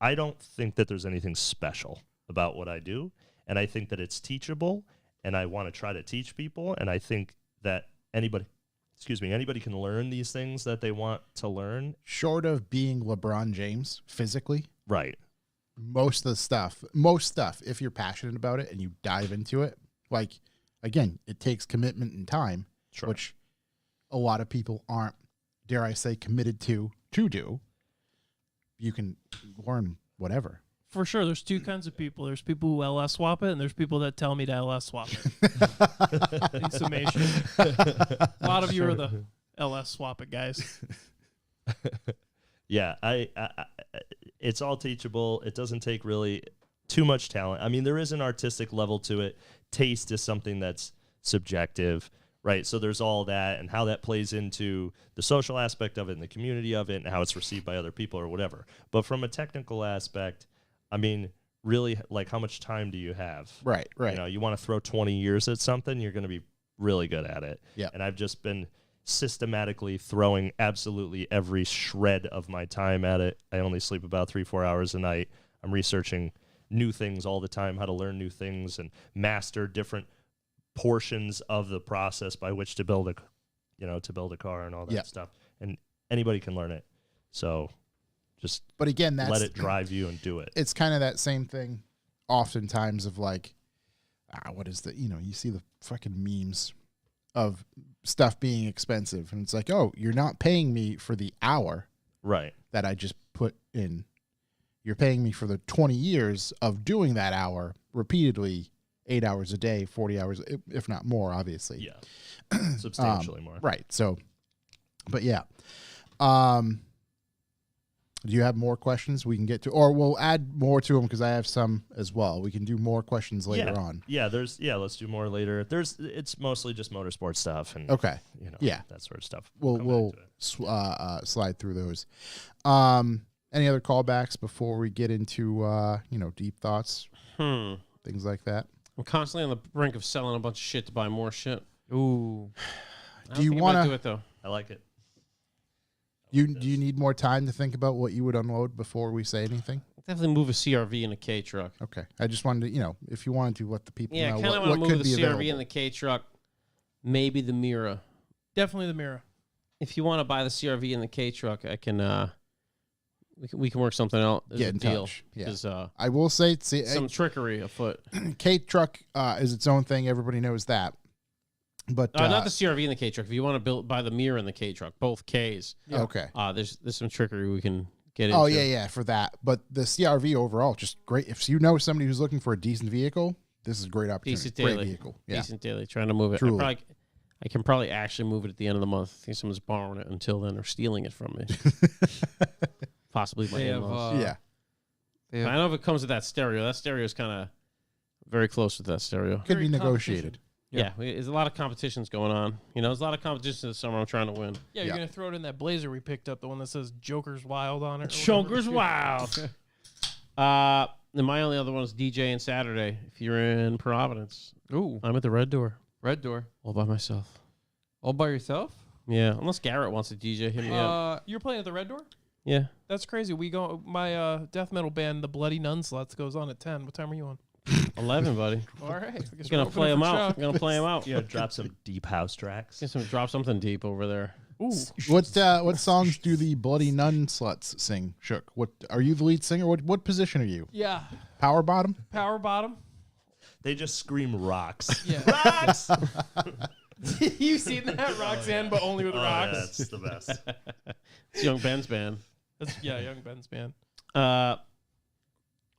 I don't think that there's anything special about what I do. And I think that it's teachable and I want to try to teach people. And I think that anybody can learn these things that they want to learn. Short of being LeBron James physically, Right. most stuff, if you're passionate about it and you dive into it, like, again, it takes commitment and time, Sure. which a lot of people aren't, dare I say, committed to do. You can learn whatever. For sure, there's two kinds of people. There's people who LS swap it, and there's people that tell me to LS swap it. In summation, a lot of you are the LS swap it guys. Yeah, I it's all teachable. It doesn't take really too much talent. I mean, there is an artistic level to it. Taste is something that's subjective, right? So there's all that and how that plays into the social aspect of it and the community of it and how it's received by other people or whatever. But from a technical aspect, I mean, really, like, how much time do you have? Right. You know, you want to throw 20 years at something, you're going to be really good at it. Yeah. And I've just been systematically throwing absolutely every shred of my time at it. I only sleep about 3-4 hours a night. I'm researching new things all the time, how to learn new things and master different portions of the process by which to build a car and all that Yeah. stuff. And anybody can learn it. So just But again, that's let it drive you and do it. it's kind of that same thing oftentimes of like, what is the, you see the fucking memes of stuff being expensive. And it's like, oh, you're not paying me for the hour Right. that I just put in. You're paying me for the 20 years of doing that hour repeatedly, 8 hours a day, 40 hours, if not more, obviously. Yeah. Substantially more. Right. So But yeah. Do you have more questions we can get to, or we'll add more to them because I have some as well. We can do more questions later on. Yeah, let's do more later. It's mostly just motorsport stuff and Okay. Yeah. that sort of stuff. We'll slide through those. Any other callbacks before we get into deep thoughts, things like that? I'm constantly on the brink of selling a bunch of shit to buy more shit. Ooh. Do you want want to do to? it though? I like it. Do you need more time to think about what you would unload before we say anything? Definitely move a CRV and a K truck. Okay. I just wanted to, if you wanted to let the people Yeah, know kind of what want to could move be the CRV available. and the K truck. Maybe the Mira. Definitely the Mira. If you want to buy the CRV and the K truck, I can. We can work something out. There's Get a in deal touch. Yeah. because I will say, some trickery afoot. K truck is its own thing. Everybody knows that. But Not the CRV and the K truck. If you want to buy the Mira and the K truck, both Ks. okay. There's some trickery we can get into. Oh yeah, for that. But the CRV overall, just great. If you know somebody who's looking for a decent vehicle, this is a great opportunity. Decent Great daily. vehicle. Yeah. Decent daily. Trying to move it. Truly. I can probably actually move it at the end of the month. I think someone's borrowing it until then or stealing it from me. Possibly my They have, in-laws. Yeah. They I have, don't know if it comes with that stereo. That stereo is kind of very close with that stereo. Could be Very negotiated. Yeah, there's a lot of competitions going on. There's a lot of competition this summer. I'm trying to win. Yeah, Yeah. you're gonna throw it in that Blazer we picked up, the one that says Joker's Wild on it. or Joker's whatever. wild. And my only other one is DJ and Saturday. If you're in Providence, ooh, I'm at the Red Door Red Door. all by myself. All by yourself? Yeah, unless Garrett wants to DJ, hit me up. You're playing at the Red Door? Yeah, That's crazy. We go. My death metal band, the Bloody Nun Sluts, goes on at 10. What time are you on? 11, buddy. All right. I guess I'm we're gonna opening play them for out. Chuck. I'm gonna play them out. Yeah, drop some deep house tracks. Drop something deep over there. Ooh. What songs do the Bloody Nun Sluts sing? Shook. What are you the lead singer? What position are you? Yeah. Power bottom? Power bottom. They just scream rocks. Yeah. Rocks! You've seen that Roxanne, but only with Oh, rocks. yeah, that's the best. It's Young Ben's band. Young Ben's band.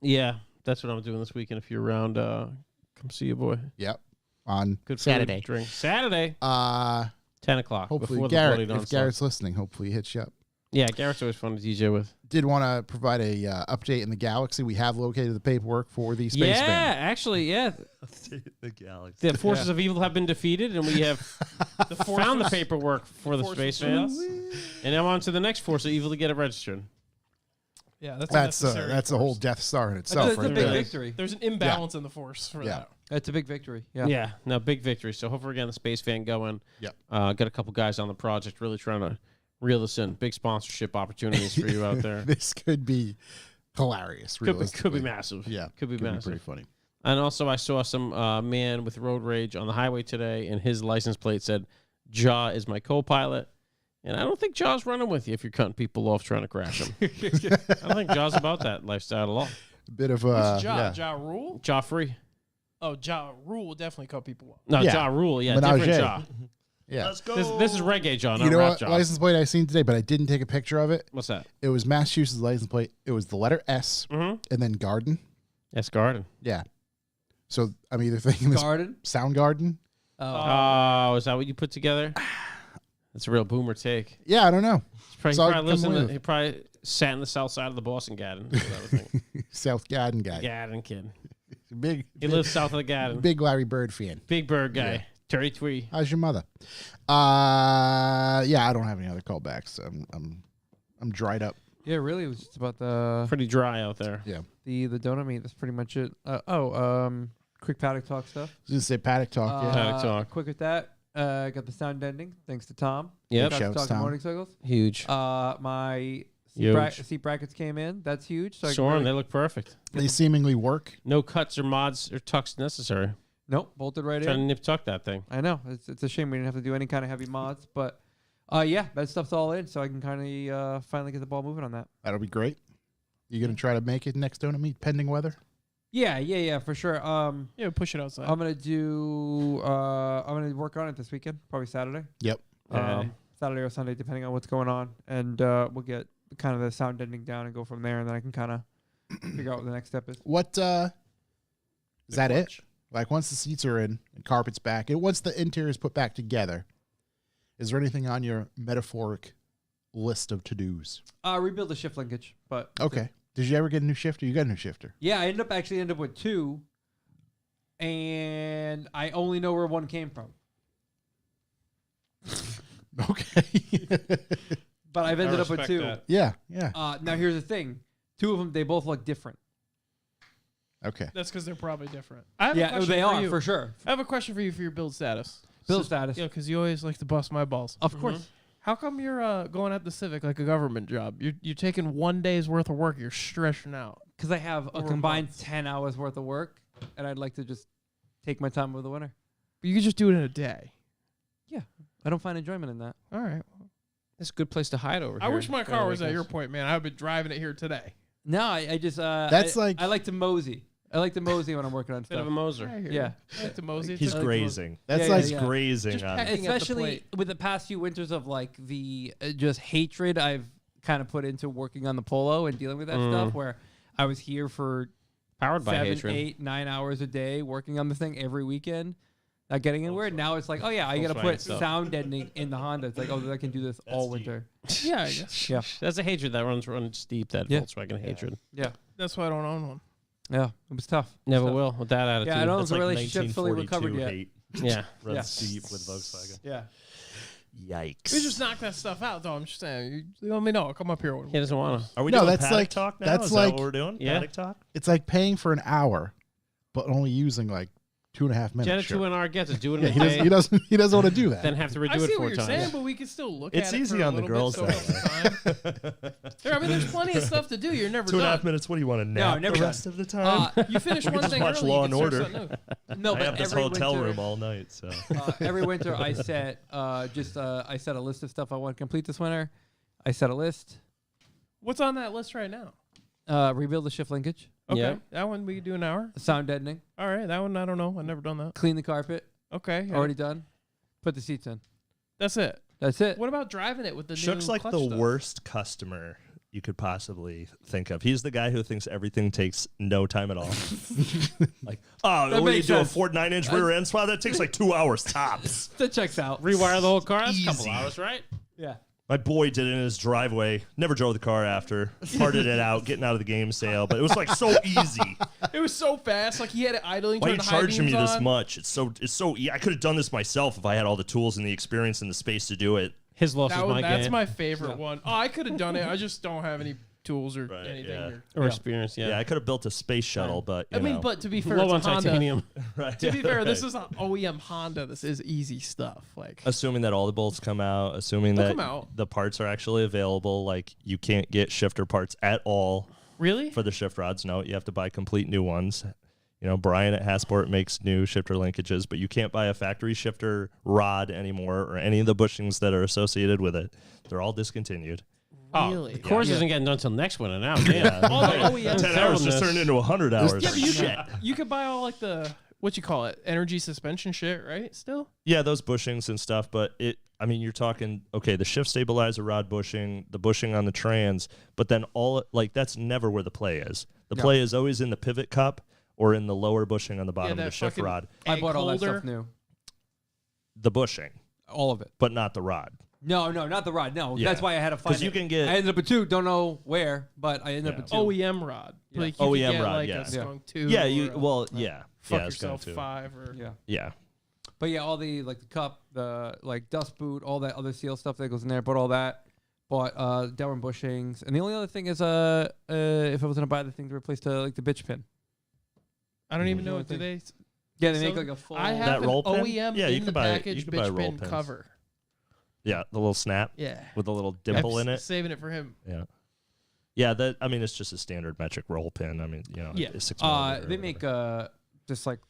Yeah, that's what I'm doing this weekend. If you're around, come see you, boy. Yep. On Good food, Saturday. drink. Saturday, 10 o'clock. Hopefully before Garrett, the bloody if Garrett's listening, hopefully he hits you up. Yeah, Garrett's always fun to DJ with. Did want to provide a update in the galaxy. We have located the paperwork for the space Yeah, van. actually, yeah. The galaxy. The forces of evil have been defeated, and we have found the paperwork for the force space was van. with us. And now on to the next force of evil to get it registered. Yeah, that's That's a whole Death Star in That's itself. a right big there. victory. There's an imbalance in the force for Yeah. that. That's a big victory. Yeah. Yeah, no, big victory. So hopefully we're getting the space van going. Yep. Got a couple guys on the project really trying to reel this in. Big sponsorship opportunities for you out there. This could be hilarious. Could be realistically. massive. Yeah, Could be massive. pretty funny. And also, I saw some man with road rage on the highway today, and his license plate said, "Jaw is my co-pilot." And I don't think Jaw's running with you if you're cutting people off trying to crash them. I don't think Jaw's about that lifestyle at all. A bit of Who's Ja? yeah. Ja Rule? Jaw free. Oh, Ja Rule will definitely cut people off. No, Yeah. Jaw rule. Yeah, Menage. different Jaw. Yeah. Let's go. This is reggae Jaw, not You know rap what Jaw. license plate I seen today, but I didn't take a picture of it. What's that? It was Massachusetts license plate. It was the letter S Mm-hmm. and then Garden. Yes, Garden. Yeah. So I'm either thinking this Garden. Soundgarden. Oh, is that what you put together? That's a real boomer take. Yeah, I don't know. He So I'll probably, lives come in with the, it. he probably sat in the south side of the Boston Garden. That's what I would think. South Garden guy. Garden kid. Big, He lives south of the Garden. big Larry Bird fan. Big bird guy. Yeah. Terry Twee. How's your mother? Yeah, I don't have any other callbacks. I'm dried up. Yeah, really, it was just about the Pretty dry out there. Yeah. the donut meat. That's pretty much it. Quick paddock talk stuff. I was gonna say paddock talk. Yeah. Paddock talk. Quick with that. Got the sound ending thanks to Tom. Yep. Got to Shouts, talk Tom. motorcycles. Huge. My Huge. seat brackets came in. That's huge. So I can Soren, really- they look perfect. They seemingly work. No cuts or mods or tucks necessary. Nope, bolted right Trying to in. nip tuck that thing. I know. It's a shame we didn't have to do any kind of heavy mods, but yeah, that stuff's all in, so I can kind of finally get the ball moving on that. That'll be great. You gonna try to make it next donut meet pending weather? Yeah, for sure. Yeah, push it outside. I'm gonna work on it this weekend, probably Saturday. Yep. Saturday or Sunday, depending on what's going on, and we'll get kind of the sound ending down and go from there, and then I can kind of figure out what the next step is. What is that it? Like once the seats are in and carpet's back, and once the interior is put back together, Is there anything on your metaphoric list of to-dos? Rebuild the shift linkage, but Okay. Did you ever get a new shifter? You got a new shifter. yeah, I ended up with 2, and I only know where one came from. Okay. But I've ended up with respect 2. that. Yeah. Now here's the thing: 2 of them, they both look different. Okay. That's because they're probably different. I have a Yeah, question they for are you. for sure. I have a question for you for your build status. Build status, Yeah, because you always like to bust my balls. of course. How come you're going at the Civic like a government job? You're taking 1 day's worth of work. You're stressing out. Because I have a Over combined months. 10 hours worth of work, and I'd like to just take my time over the winter. You could just do it in a day. I don't find enjoyment in that. All right. It's a good place to hide over I here. wish my car was at your point, man. I've been driving it here today. No, I just That's like- I like to mosey. I like to mosey when I'm working on Bit of stuff. a Moser. I hear Yeah. you. I like to mosey. He's It's like- grazing. That's Yeah, like yeah. He's grazing Just on peck- it. Picking at the Especially plate. with the past few winters of like the just hatred I've kind of put into working on the Polo and dealing with that stuff, where I was here for Powered by 7, hatred. 8, 9 hours a day working on the thing every weekend, not getting anywhere. Now it's like, oh yeah, I got to Volkswagen put stuff. sound deadening in the Honda. It's like, oh, I can do this all winter. Yeah, I guess. Yeah, That's a hatred that runs deep. That Yeah. Volkswagen hatred. yeah, That's why I don't own one. yeah. It was tough. Never Tough. will with that attitude. Yeah, I don't That's have the like relationship fully 1942 recovered yet. hate Yeah. runs Yeah. deep with Volkswagen. Yeah. Yikes. We just knock that stuff out, though. I'm just saying. You let me know. I'll come up here. He doesn't want to. Are we No, doing that's paddock like- talk now? that's Is like- that what we're doing? Yeah. Paddock talk? It's like paying for an hour, but only using like 2.5 minutes. Get it Sure. to an hour gets it. Do it in Yeah, a he day. doesn't. He doesn't. He doesn't want to do that. Then have to I redo see it what 4 you're times. saying, but we can still look It's at it. easy for a on the little girls, bit, so I mean, there's plenty of stuff to do. You're never 2.5 done. minutes. What do you want to nap never the done. rest of the time? You finish one just thing watch early, Law you and can start Order. something new. No, I but have this every hotel winter, room all night. So every winter I set I set a list of stuff I want to complete this winter. I set a list. What's on that list right now? Rebuild the shift linkage, Okay, Yeah. that one we could do an hour. sound deadening, All right, that one I don't know. I've never done that. clean the carpet, Okay, yeah. already done. Put the seats in. That's it. That's it. What about driving it with the Shook's new like clutch the stuff? worst customer you could possibly think of. He's the guy who thinks everything takes no time at all. Like, oh, That when you makes do a sense. 4 9-inch rear end swap, that takes like 2 hours tops. That checks out. Rewire the whole car. That's a couple Easy. hours, right? Yeah. My boy did it in his driveway. Never drove the car after. Parted it out, getting out of the game sale. But it was like so easy. It was so fast. Like he had it idling. Why are you turned the high charging me beams this on. much? It's so I could have done this myself if I had all the tools and the experience and the space to do it. His loss is my That's game. my favorite one. Oh, I could have done it. I just don't have any tools or Right, anything. yeah. Here. or experience, Yeah, yeah. I could have built a space shuttle, but you I mean, know. but to be fair, Low it's on a Honda. titanium. Right, To be fair, this right. is an OEM Honda. This is easy stuff. Like Assuming that all the bolts come out, assuming They'll that come out. the parts are actually available, like you can't get shifter parts at all really, for the shift rods. No, you have to buy complete new ones. You know, Brian at Hasport makes new shifter linkages, but you can't buy a factory shifter rod anymore or any of the bushings that are associated with it. They're all discontinued. really. The course isn't getting done until next winter now. Damn. Yeah. All the OEM 10 stuff. hours just turned into 100 hours. Yeah, but you Shit. could, you could buy all like the what you call it, energy suspension shit, right? Still, Yeah, those bushings and stuff, but I mean, you're talking, okay, the shift stabilizer rod bushing, the bushing on the trans, but then that's never where the play is. The play is always in the pivot cup or in the lower bushing on the bottom of that the shift fucking rod. I egg bought all that holder. stuff new. The bushing, All of it. but not the rod. No, not the rod. No, Yeah. that's why I had to find 'Cause you it. can get- I ended up with 2. Don't know where, but I ended up with 2. OEM rod. Yeah. Like you OEM could get rod, like yeah. a Skunk 2. Yeah, or you a well, yeah. fuck yeah, it's going yourself to. 5 or Yeah. Yeah. But yeah, all the like the cup, the like dust boot, all that other seal stuff that goes in there. Bought all that. Bought Delrin bushings, and the only other thing is if I was gonna buy the thing to replace the bitch pin. I don't even know. I Do think- they? Yeah, they So make like a full. I That have an roll pin? OEM Yeah, you in could the buy- you package could buy bitch roll pin pins. cover. Yeah, the little snap Yeah, with the little dimple in it. Saving it for him. Yeah. Yeah, that I mean it's just a standard metric roll pin. I mean, you know, Yeah. it's 6 millimeter or they make whatever. just like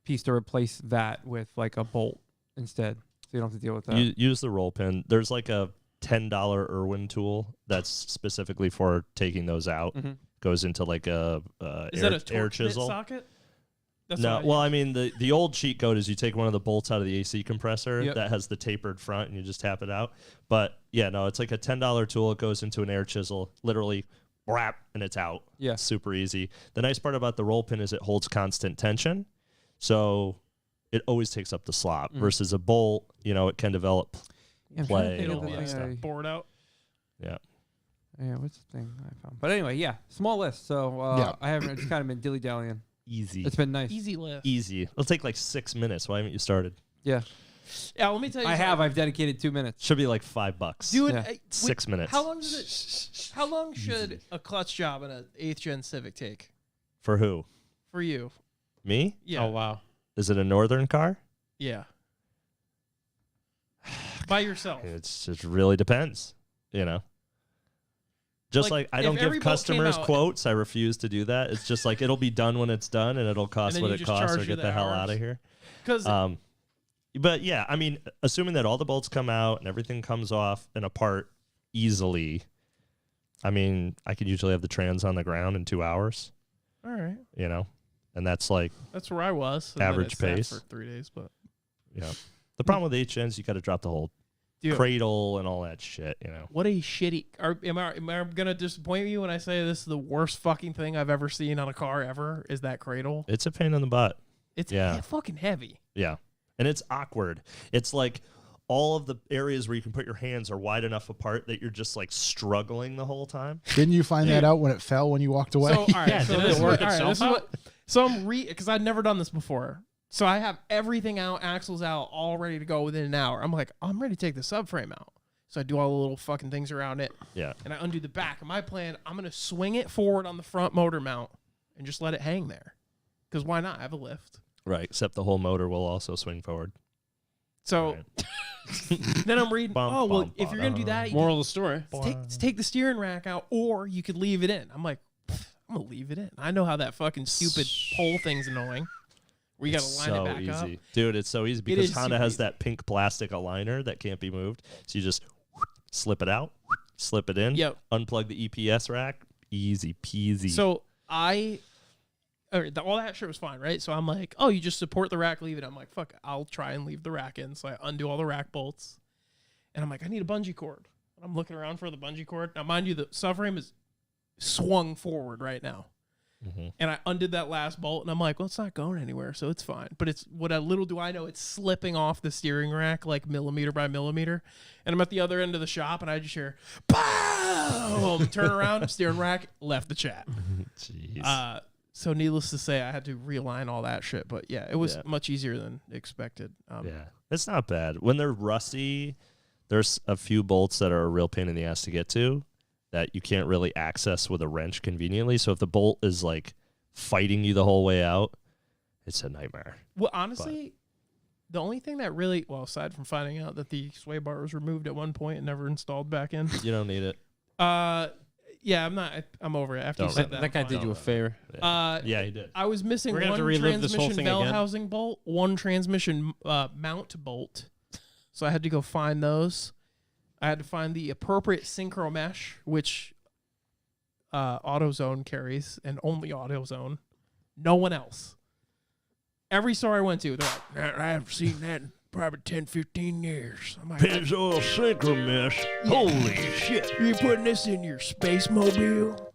piece to replace that with like a bolt instead, so you don't have to deal with that. Use the roll pin. There's like a $10 Irwin tool that's specifically for taking those out. Mhm. Goes into like a Is air, that a air torque bit chisel. socket? That's No, what well, I mean the old cheat code is you take one of the bolts out of the AC compressor Yep. that has the tapered front and you just tap it out. But yeah, no, it's like a $10 tool. It goes into an air chisel, literally, wrap, and it's out. Yeah. Super easy. The nice part about the roll pin is it holds constant tension, so it always takes up the slot. Versus a bolt, you know, it can develop I'm trying to play. think of It'll the be thing bored out. Yeah. Yeah, what's the thing I found? But anyway, yeah, small list. So Yeah. I haven't. It's kind of been dilly dallying. Easy. It's been nice. Easy lift. Easy. It'll take like 6 minutes. Why haven't you started? Yeah, Yeah, let me tell you. I something. have. I've dedicated 2 minutes. Should be like $5. Do it. Yeah. 6 minutes. How long does it? How long should a clutch job in an 8th gen Civic take For who? for you? Me? Yeah. Oh wow. Is it a northern car? Yeah. By yourself. It really depends, you know. Just like I if don't every give bolt customers came out- quotes, I refuse to do that. It's just like it'll be done when it's done, and it'll cost then what you it just costs, charge or you get the the hell out hours. of here. Because But yeah, I mean, assuming that all the bolts come out and everything comes off and apart easily, I mean, I could usually have the trans on the ground in 2 hours, all right, you know, and that's like, that's where I was. and then Average it sat pace. for 3 days, but you know, the problem with HNs, you got to drop the whole dude, cradle and all that shit, you know. what a shitty. Am I gonna disappoint you when I say this is the worst fucking thing I've ever seen on a car ever? Is that cradle? It's a pain in the butt. It's Yeah. fucking heavy. Yeah. And it's awkward. It's like all of the areas where you can put your hands are wide enough apart that you're just like struggling the whole time. Didn't you find that out when it fell when you walked away? So all right, Yeah, so didn't this it is work what, all right, itself this is what. So I'm because I'd never done this before. So I have everything out, axles out, all ready to go within an hour. I'm like, I'm ready to take the subframe out. So I do all the little fucking things around it, Yeah. and I undo the back. And my plan, I'm gonna swing it forward on the front motor mount and just let it hang there. Because why not? I have a lift. Right. Except the whole motor will also swing forward. So Right. then I'm reading. Bum, Oh well, bum, if you're gonna do that, you Moral of the story. take the steering rack out, or you could leave it in. I'm like, I'm gonna leave it in. I know how that fucking stupid pole thing's annoying. Where you gotta It's line so it back easy. up. Dude, it's so easy because is Honda super has easy. that pink plastic aligner that can't be moved. So you just slip it out, slip it in, Yep. unplug the EPS rack. Easy peasy. So all that shit was fine, right? So I'm like, oh, you just support the rack, leave it. I'm like, fuck, I'll try and leave the rack in. So I undo all the rack bolts, and I'm like, I need a bungee cord. And I'm looking around for the bungee cord. Now, mind you, the subframe is swung forward right now. Mhm. And I undid that last bolt, and I'm like, well, it's not going anywhere, so it's fine. But it's what a little do I know, it's slipping off the steering rack like millimeter by millimeter. And I'm at the other end of the shop, and I just hear, boom! Turn around, steering rack, left the chat. Jeez. So needless to say, I had to realign all that shit. But yeah, it was Yeah. much easier than expected. Yeah, it's not bad. When they're rusty, there's a few bolts that are a real pain in the ass to get to that you can't really access with a wrench conveniently. So if the bolt is like fighting you the whole way out, it's a nightmare. Well, honestly, the only thing that really, well, aside from finding out that the sway bar was removed at one point and never installed back in, You don't need it. yeah, I'm over it. After you Don't said That that, guy I'm did fine. you a favor. Yeah, he did. I was missing We're gonna have one to relive this whole transmission thing bell again. housing bolt, one transmission mount bolt. So I had to go find those. I had to find the appropriate synchro mesh, which AutoZone carries, and only AutoZone. No one else. Every store I went to, they're like, I haven't seen that in probably 10, 15 years. I'm like, Pennzoil synchro mesh. Holy shit. you putting this in your Space Mobile?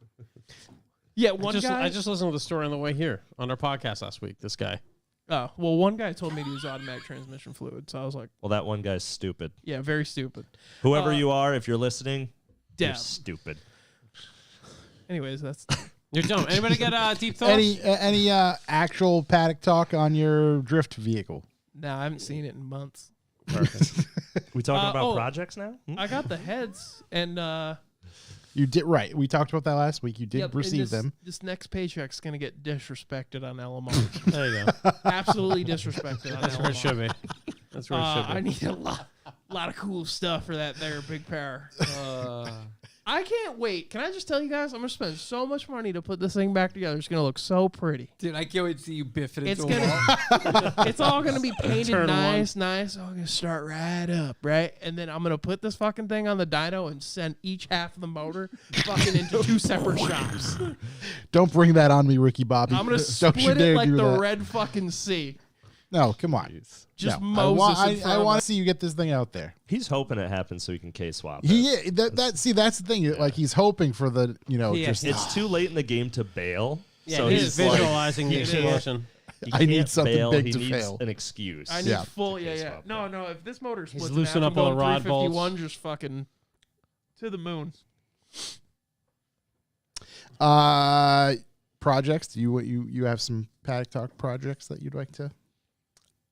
Yeah, one guy. I just listened to the story on the way here on our podcast last week. This guy. Oh, well, one guy told me to use automatic transmission fluid, so I was like, Well, that one guy's stupid. yeah, very stupid. Whoever you are, if you're listening, you're Deb. stupid. Anyways, that's You're dumb. Anybody got deep thoughts? Any actual paddock talk on your drift vehicle? no, I haven't seen it in months. We talking about oh. projects now? I got the heads, and You did right. We talked about that last week. You did yep, and receive them. This next paycheck's gonna get disrespected on LMR. There you go. Absolutely disrespected on That's where it LMR. should be. That's where it should be. I need a lot of cool stuff for that there big power. I can't wait. Can I just tell you guys? I'm gonna spend so much money to put this thing back together. It's gonna look so pretty. Dude, I can't wait to see you biff it It's into a wall. gonna, it's all gonna be painted Turn nice. I'm gonna start right up, right, and then I'm gonna put this fucking thing on the dyno and send each half of the motor fucking into two separate shops. Don't bring that on me, Ricky Bobby. I'm gonna Don't you split dare it like do the that. red fucking sea. No, come on. Just No. Moses. in I front of want my- to see you get this thing out there. He's hoping it happens so he can K-swap it. That's the thing. Like he's hoping for the Yeah, just It's too late in the game to bail. Yeah, so he's he's like, visualizing the It is. explosion. I need can't something bail, big he to needs fail. an excuse. I need Yeah. full, To yeah, case yeah. swap, No, yeah. no. If this motor splits loosen in up half, I'm all the going rod bolts. 351, just fucking to the moon. Projects? You have some Paddock Talk projects that you'd like to?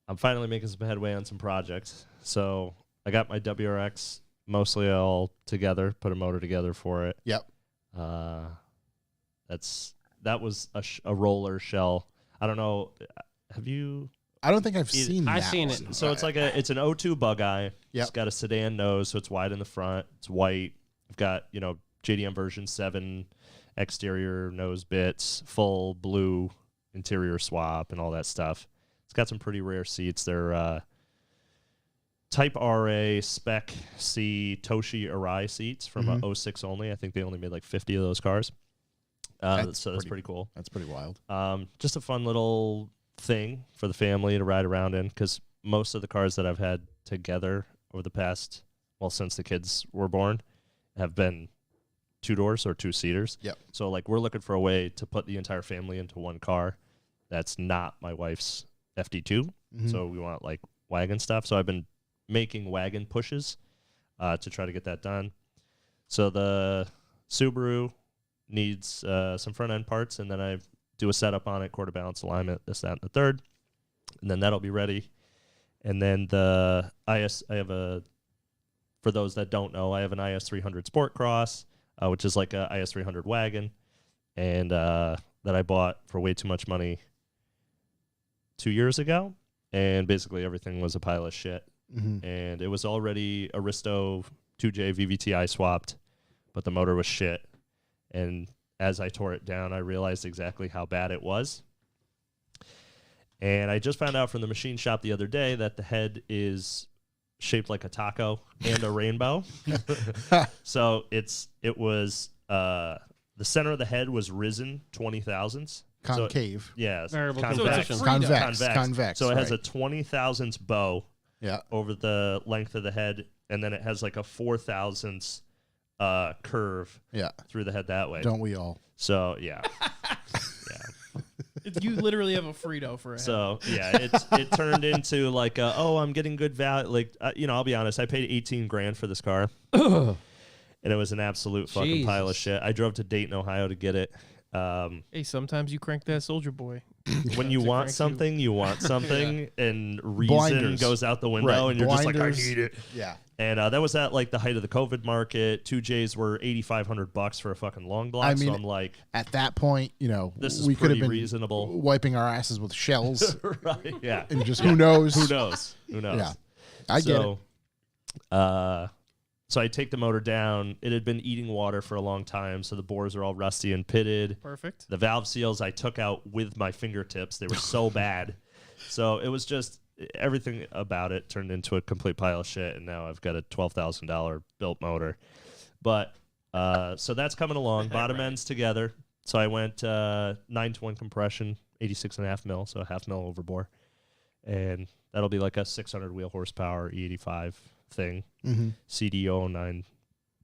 I'm finally making some headway on some projects. So I got my WRX mostly all together, put a motor together for it. Yep. That was a roller shell. I don't know. Have you? I don't think I've seen I've that seen one. it. So it's like it's an O2 Bug-Eye. Yep. It's got a sedan nose, so it's wide in the front. It's white. I've got JDM version 7 exterior nose bits, full blue interior swap, and all that stuff. It's got some pretty rare seats. They're Type RA Spec C Toshi Arai seats from 06 only. I think they only made like 50 of those cars. That's So that's pretty cool. That's pretty wild. Just a fun little thing for the family to ride around in, because most of the cars that I've had together over the past, since the kids were born, have been 2-doors or 2-seaters. Yep. So like we're looking for a way to put the entire family into one car that's not my wife's FD2. So we want like wagon stuff. So I've been making wagon pushes to try to get that done. So the Subaru needs some front end parts, and then I do a setup on it, quarter balance alignment, this, that, and the third, and then that'll be ready. And then the for those that don't know, I have an IS 300 Sport Cross, which is like a IS 300 wagon, and that I bought for way too much money 2 years ago, and basically everything was a pile of shit. And it was already Aristo 2J VVTi swapped, but the motor was shit. And as I tore it down, I realized exactly how bad it was. And I just found out from the machine shop the other day that the head is shaped like a taco and a rainbow. So it was the center of the head was risen 20 thousandths. Concave. Yeah, Variable convex. convection. Convex. So it has right. a 20 thousandths bow Yeah. over the length of the head, and then it has like a 4 thousandths curve Yeah. through the head that way. Don't we all? So yeah, You literally have a Frito for a head. so yeah, it turned into like I'm getting good value. Like I'll be honest, I paid $18,000 for this car, and it was an absolute fucking pile of Jesus. shit. I drove to Dayton, Ohio to get it. Hey, sometimes you crank that Soldier Boy. When you It want cranks you. something, you want something, and reason Blinders. goes out the window, Right. and you're just like, I Blinders. need it. Yeah. And that was at like the height of the COVID market. 2Js were $8,500 for a fucking long block. I mean, so I'm like, At that point, this is we could have pretty been reasonable. wiping our asses with shells, Right? Yeah. and just who knows? Who knows? Who knows? Yeah. I get it. So I take the motor down. It had been eating water for a long time, so the bores are all rusty and pitted. Perfect. The valve seals I took out with my fingertips. They were so bad. So it was just everything about it turned into a complete pile of shit, and now I've got a $12,000 built motor. But so that's coming along. Bottom ends together. So I went 9-to-1 compression, 86.5 mil, so a half mil overbore. And that'll be like a 600 wheel horsepower E85 thing. CDO 09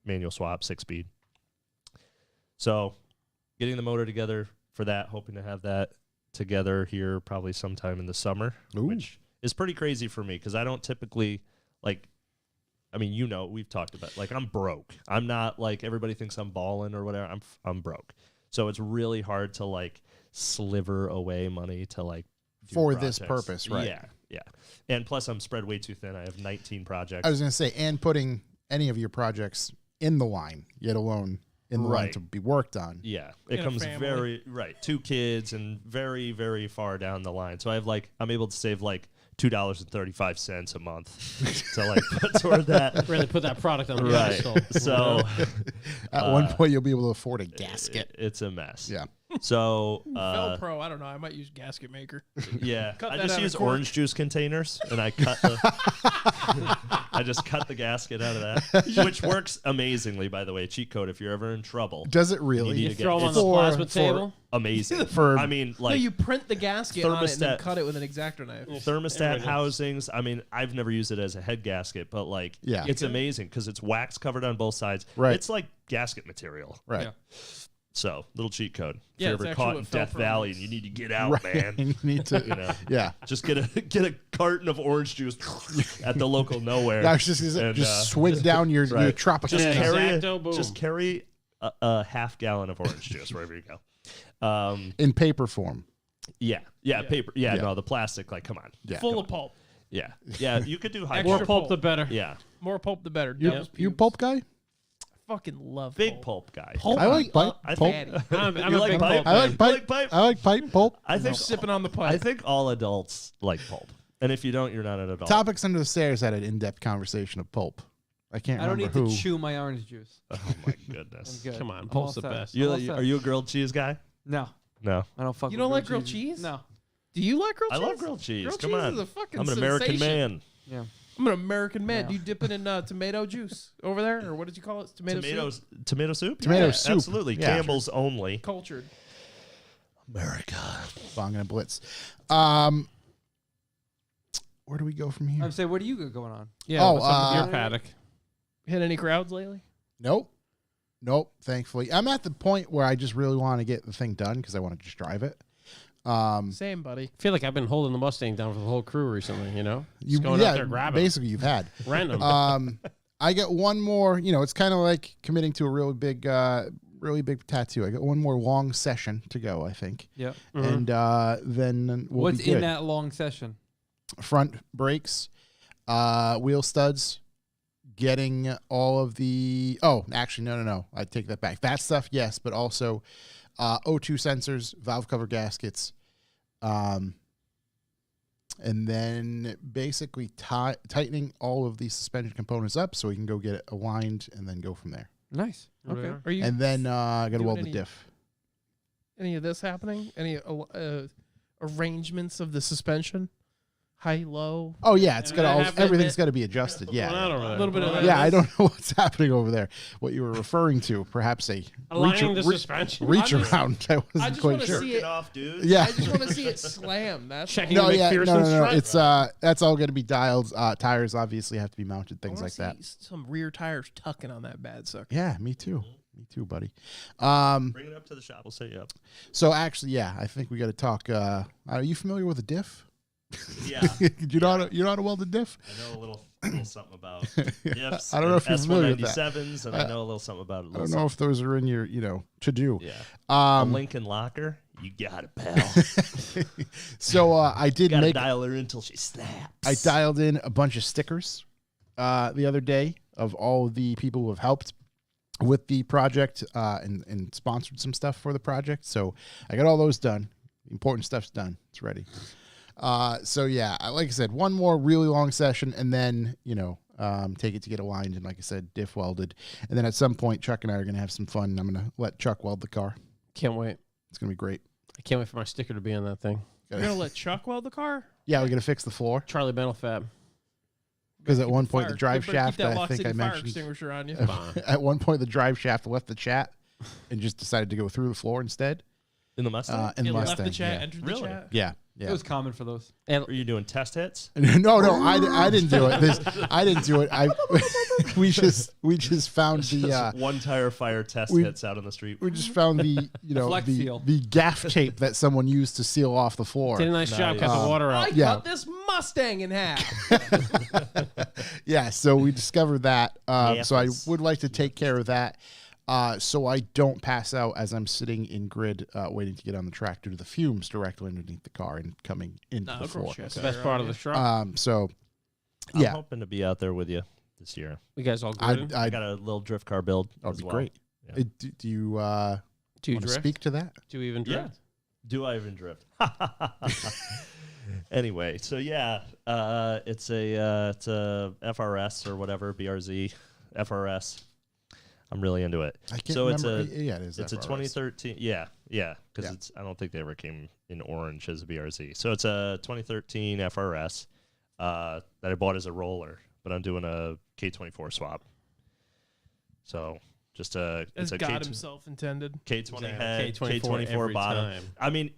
manual swap, 6-speed. So getting the motor together for that, hoping to have that together here probably sometime in the summer, Ooh. which is pretty crazy for me because I don't typically we've talked about, like, I'm broke. I'm not like everybody thinks I'm balling or whatever. I'm broke. So it's really hard to like sliver away money to like do For this projects. purpose, right. Yeah. And plus I'm spread way too thin. I have 19 projects. I was going to say, and putting any of your projects in the line, yet alone in the line Right. to be worked on. Yeah, In it a comes family. very right. 2 kids and very, very far down the line. So I'm able to save like $2.35 a month to like put toward that. Really put that product on the Right. pedestal. So At one point, you'll be able to afford a gasket. it's a mess. Yeah. So Velcro, I don't know. I might use gasket maker. yeah, Cut I that just out of use cork. orange juice containers and I cut I just cut the gasket out of that, which works amazingly, by the way. Cheat code if you're ever in trouble. Does it You really? need You to get throw them on the For- plasma for- table. amazing. For- I mean, No, like you print the gasket on it and then thermostat- cut it with an X-Acto knife. thermostat Everybody knows. housings. I mean, I've never used it as a head gasket, but like, Yeah. it's amazing because it's wax covered on both sides. Right. It's like gasket material. Right. Yeah. So, little cheat code. If Yeah, you're it's ever actually caught what in Felper Death Valley means. and you need to get out, Right. man. You need to, You know, yeah. just get a carton of orange juice at the local nowhere. I was just gonna say, And, just swig down your right. Tropicana. Just Exacto, boom. just carry a half gallon of orange juice wherever you go. in paper form. Yeah, paper. Yeah, no, the plastic. Like, come on. Yeah. Full of pulp. Yeah, you could do high Extra More pulp. pulp, the pulp. better. Yeah, More pulp, the better. You, Devil's you pubes. pulp guy? Fucking love big pulp guy. Pulp. I like pipe. I Pulp. think Daddy. I'm You a like big pipe? pulp I man. like pipe. like pipe? I like pipe. Pulp. I think Sipping on the pipe. I think all adults like pulp, and if you don't, you're not an adult. Topics Under the Stairs had an in-depth conversation of pulp. I can't I don't remember need who. to chew my orange juice. Oh my goodness. I'm good. Come on, I'm pulp's all the set. best. You, I'm all set. are you a grilled cheese guy? No, No. I don't fuck. You with don't like grilled cheese? No. Do you like grilled I cheese? love grilled cheese. Grilled Come cheese on. is a fucking I'm an American sensation. man. Yeah. I'm an American man. Yeah. Do you dip it in tomato juice over there, or what did you call it? Tomato soup? Tomato soup? Tomato Yeah, soup. Absolutely. Yeah. Campbell's only. Cultured. America. Bong and a Blitz. Where do we go from here? I'm saying, what do you got going on? Yeah, Oh, what's up with your uh, paddock? Hit any crowds lately? Nope. Thankfully, I'm at the point where I just really want to get the thing done because I want to just drive it. Same, buddy. I feel like I've been holding the Mustang down for the whole crew recently, you know? You, Just going out there grabbing basically, you've had. random. I get one more. You know, it's kind of like committing to a really big tattoo. I got one more long session to go. I think, Yep. and then we'll What's be good. in that long session? Front brakes, wheel studs, getting all of the. Oh, actually, no. I take that back. That stuff, yes, but also O2 sensors, valve cover gaskets, and then basically tightening all of the suspension components up so we can go get it aligned and then go from there. Nice. Okay. Yeah. Are you And then I got to doing weld the any- diff. any of this happening? Any arrangements of the suspension? High, low? Oh yeah, it's got I to have to everything's admit- got to be adjusted. What's going on Yeah. over there? A little bit of that. Yeah, I don't know what's happening over there. What you were referring to, perhaps a Aligning the reach suspension. reach I'm just- around. I wasn't I just quite wanna sure. see Get it. off, dude. Yeah. I just want to see it slam. That's Checking No, the yeah, McPherson no. stripe. It's that's all going to be dialed. Tires obviously have to be mounted, things like that. Some rear tires tucking on that bad sucker. Yeah, me too. Me too, buddy. Bring it up to the shop. We'll set you up. So actually, yeah, I think we got to talk. Are you familiar with a diff? Yeah. you know how to weld a diff? I know a little something about diffs. I don't know if you're familiar with that. S197s, and I know a little something about it. I don't know if those are in your, to do. Yeah. A Um, Lincoln Locker, you got it, pal. so I did Got to make. dial her in until she snaps. I dialed in a bunch of stickers the other day of all of the people who have helped with the project and sponsored some stuff for the project. So I got all those done. The important stuff's done. It's ready. So yeah, like I said, one more really long session, and then take it to get aligned, and like I said, diff welded, and then at some point, Chuck and I are gonna have some fun. I'm gonna let Chuck weld the car. Can't wait. It's gonna be great. I can't wait for my sticker to be on that thing. You're gonna let Chuck weld the car? Yeah, we're gonna fix the floor Charlie Metal Fab. because at Keep one the point fire- the drive you better keep shaft, that I Lock think City I fire mentioned, extinguisher on you. at one point the drive shaft left the chat and just decided to go through the floor instead. in the Mustang. In the It left Mustang, the chat, yeah. entered Really? the chat. Yeah, It yeah. was common for those. And Are you doing test hits? No, I didn't do it. I didn't do it. We just found the Just one tire fire test we- hits out on the street. we just found the Flex seal. the gaff tape that someone used to seal off the floor. did a nice job, Nice. cut the water I out. Yeah. cut this Mustang in half. Yeah, so we discovered that. So I Yes. would like to take care of that. So I don't pass out as I'm sitting in grid waiting to get on the track due to the fumes directly underneath the car and coming into the floor. It's the best part of the truck. So I'm yeah, hoping to be out there with you this year. you guys all I good? I got a little drift car build. that'd as be well. great. Yeah. Do you Do you want to drift? speak to that? Do you even Yeah. drift? Do I even drift? Anyway, so yeah, it's a FRS or whatever, BRZ, FRS. I'm really into it. I can't So remember. it's Yeah, it is. It's a FRS. 2013. Yeah, because Yeah. it's. I don't think they ever came in orange as a BRZ. So it's a 2013 FRS that I bought as a roller, but I'm doing a K24 swap. So just As it's a God himself intended. K20 Exactly. head, K24 K24 every bottom. time. I mean,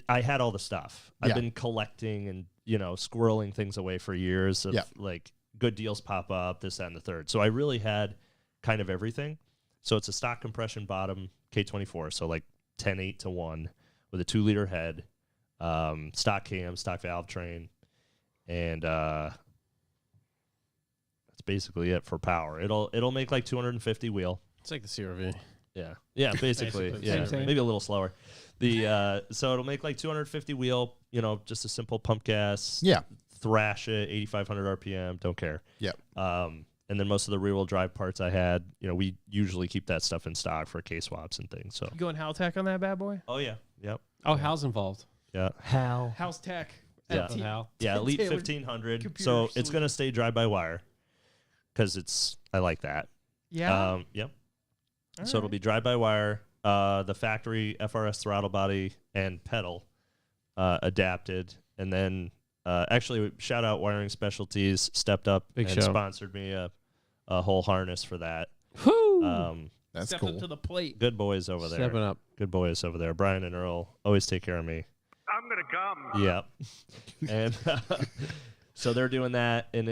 I had all the stuff. Yeah. I've been collecting and squirreling things away for years. Of Yeah. like good deals pop up, this, that, and the third. So I really had kind of everything. So it's a stock compression bottom K24, so like 10.8-1 with a 2-liter head, stock cam, stock valve train, and that's basically it for power. It'll make like 250 wheel. It's like the CRV. Yeah, basically. Basically, Yeah, same. maybe a little slower. So it'll make like 250 wheel, just a simple pump gas. Yeah. Thrash it, 8,500 RPM, don't care. Yep. And then most of the rear wheel drive parts I had, we usually keep that stuff in stock for K swaps and things. So. You going Haltech on that bad boy? Oh yeah. Yep. Oh, Hal's involved. Yeah. Hal. How's Tech? Yeah. Hal. Yeah, Elite Tailored 1500. computer So it's solution. going to stay drive by wire because I like that. Yeah. Yep. All So it'll right. be drive by wire, the factory FRS throttle body and pedal adapted. And then actually, shout out Wiring Specialties, stepped up Big and shout. sponsored me a whole harness for that. Woo! That's Stepped cool. up to the plate. Good boys over there. Stepping up. Good boys over there. Brian and Earl always take care of me. I'm going to come. Yep. And so they're doing that. And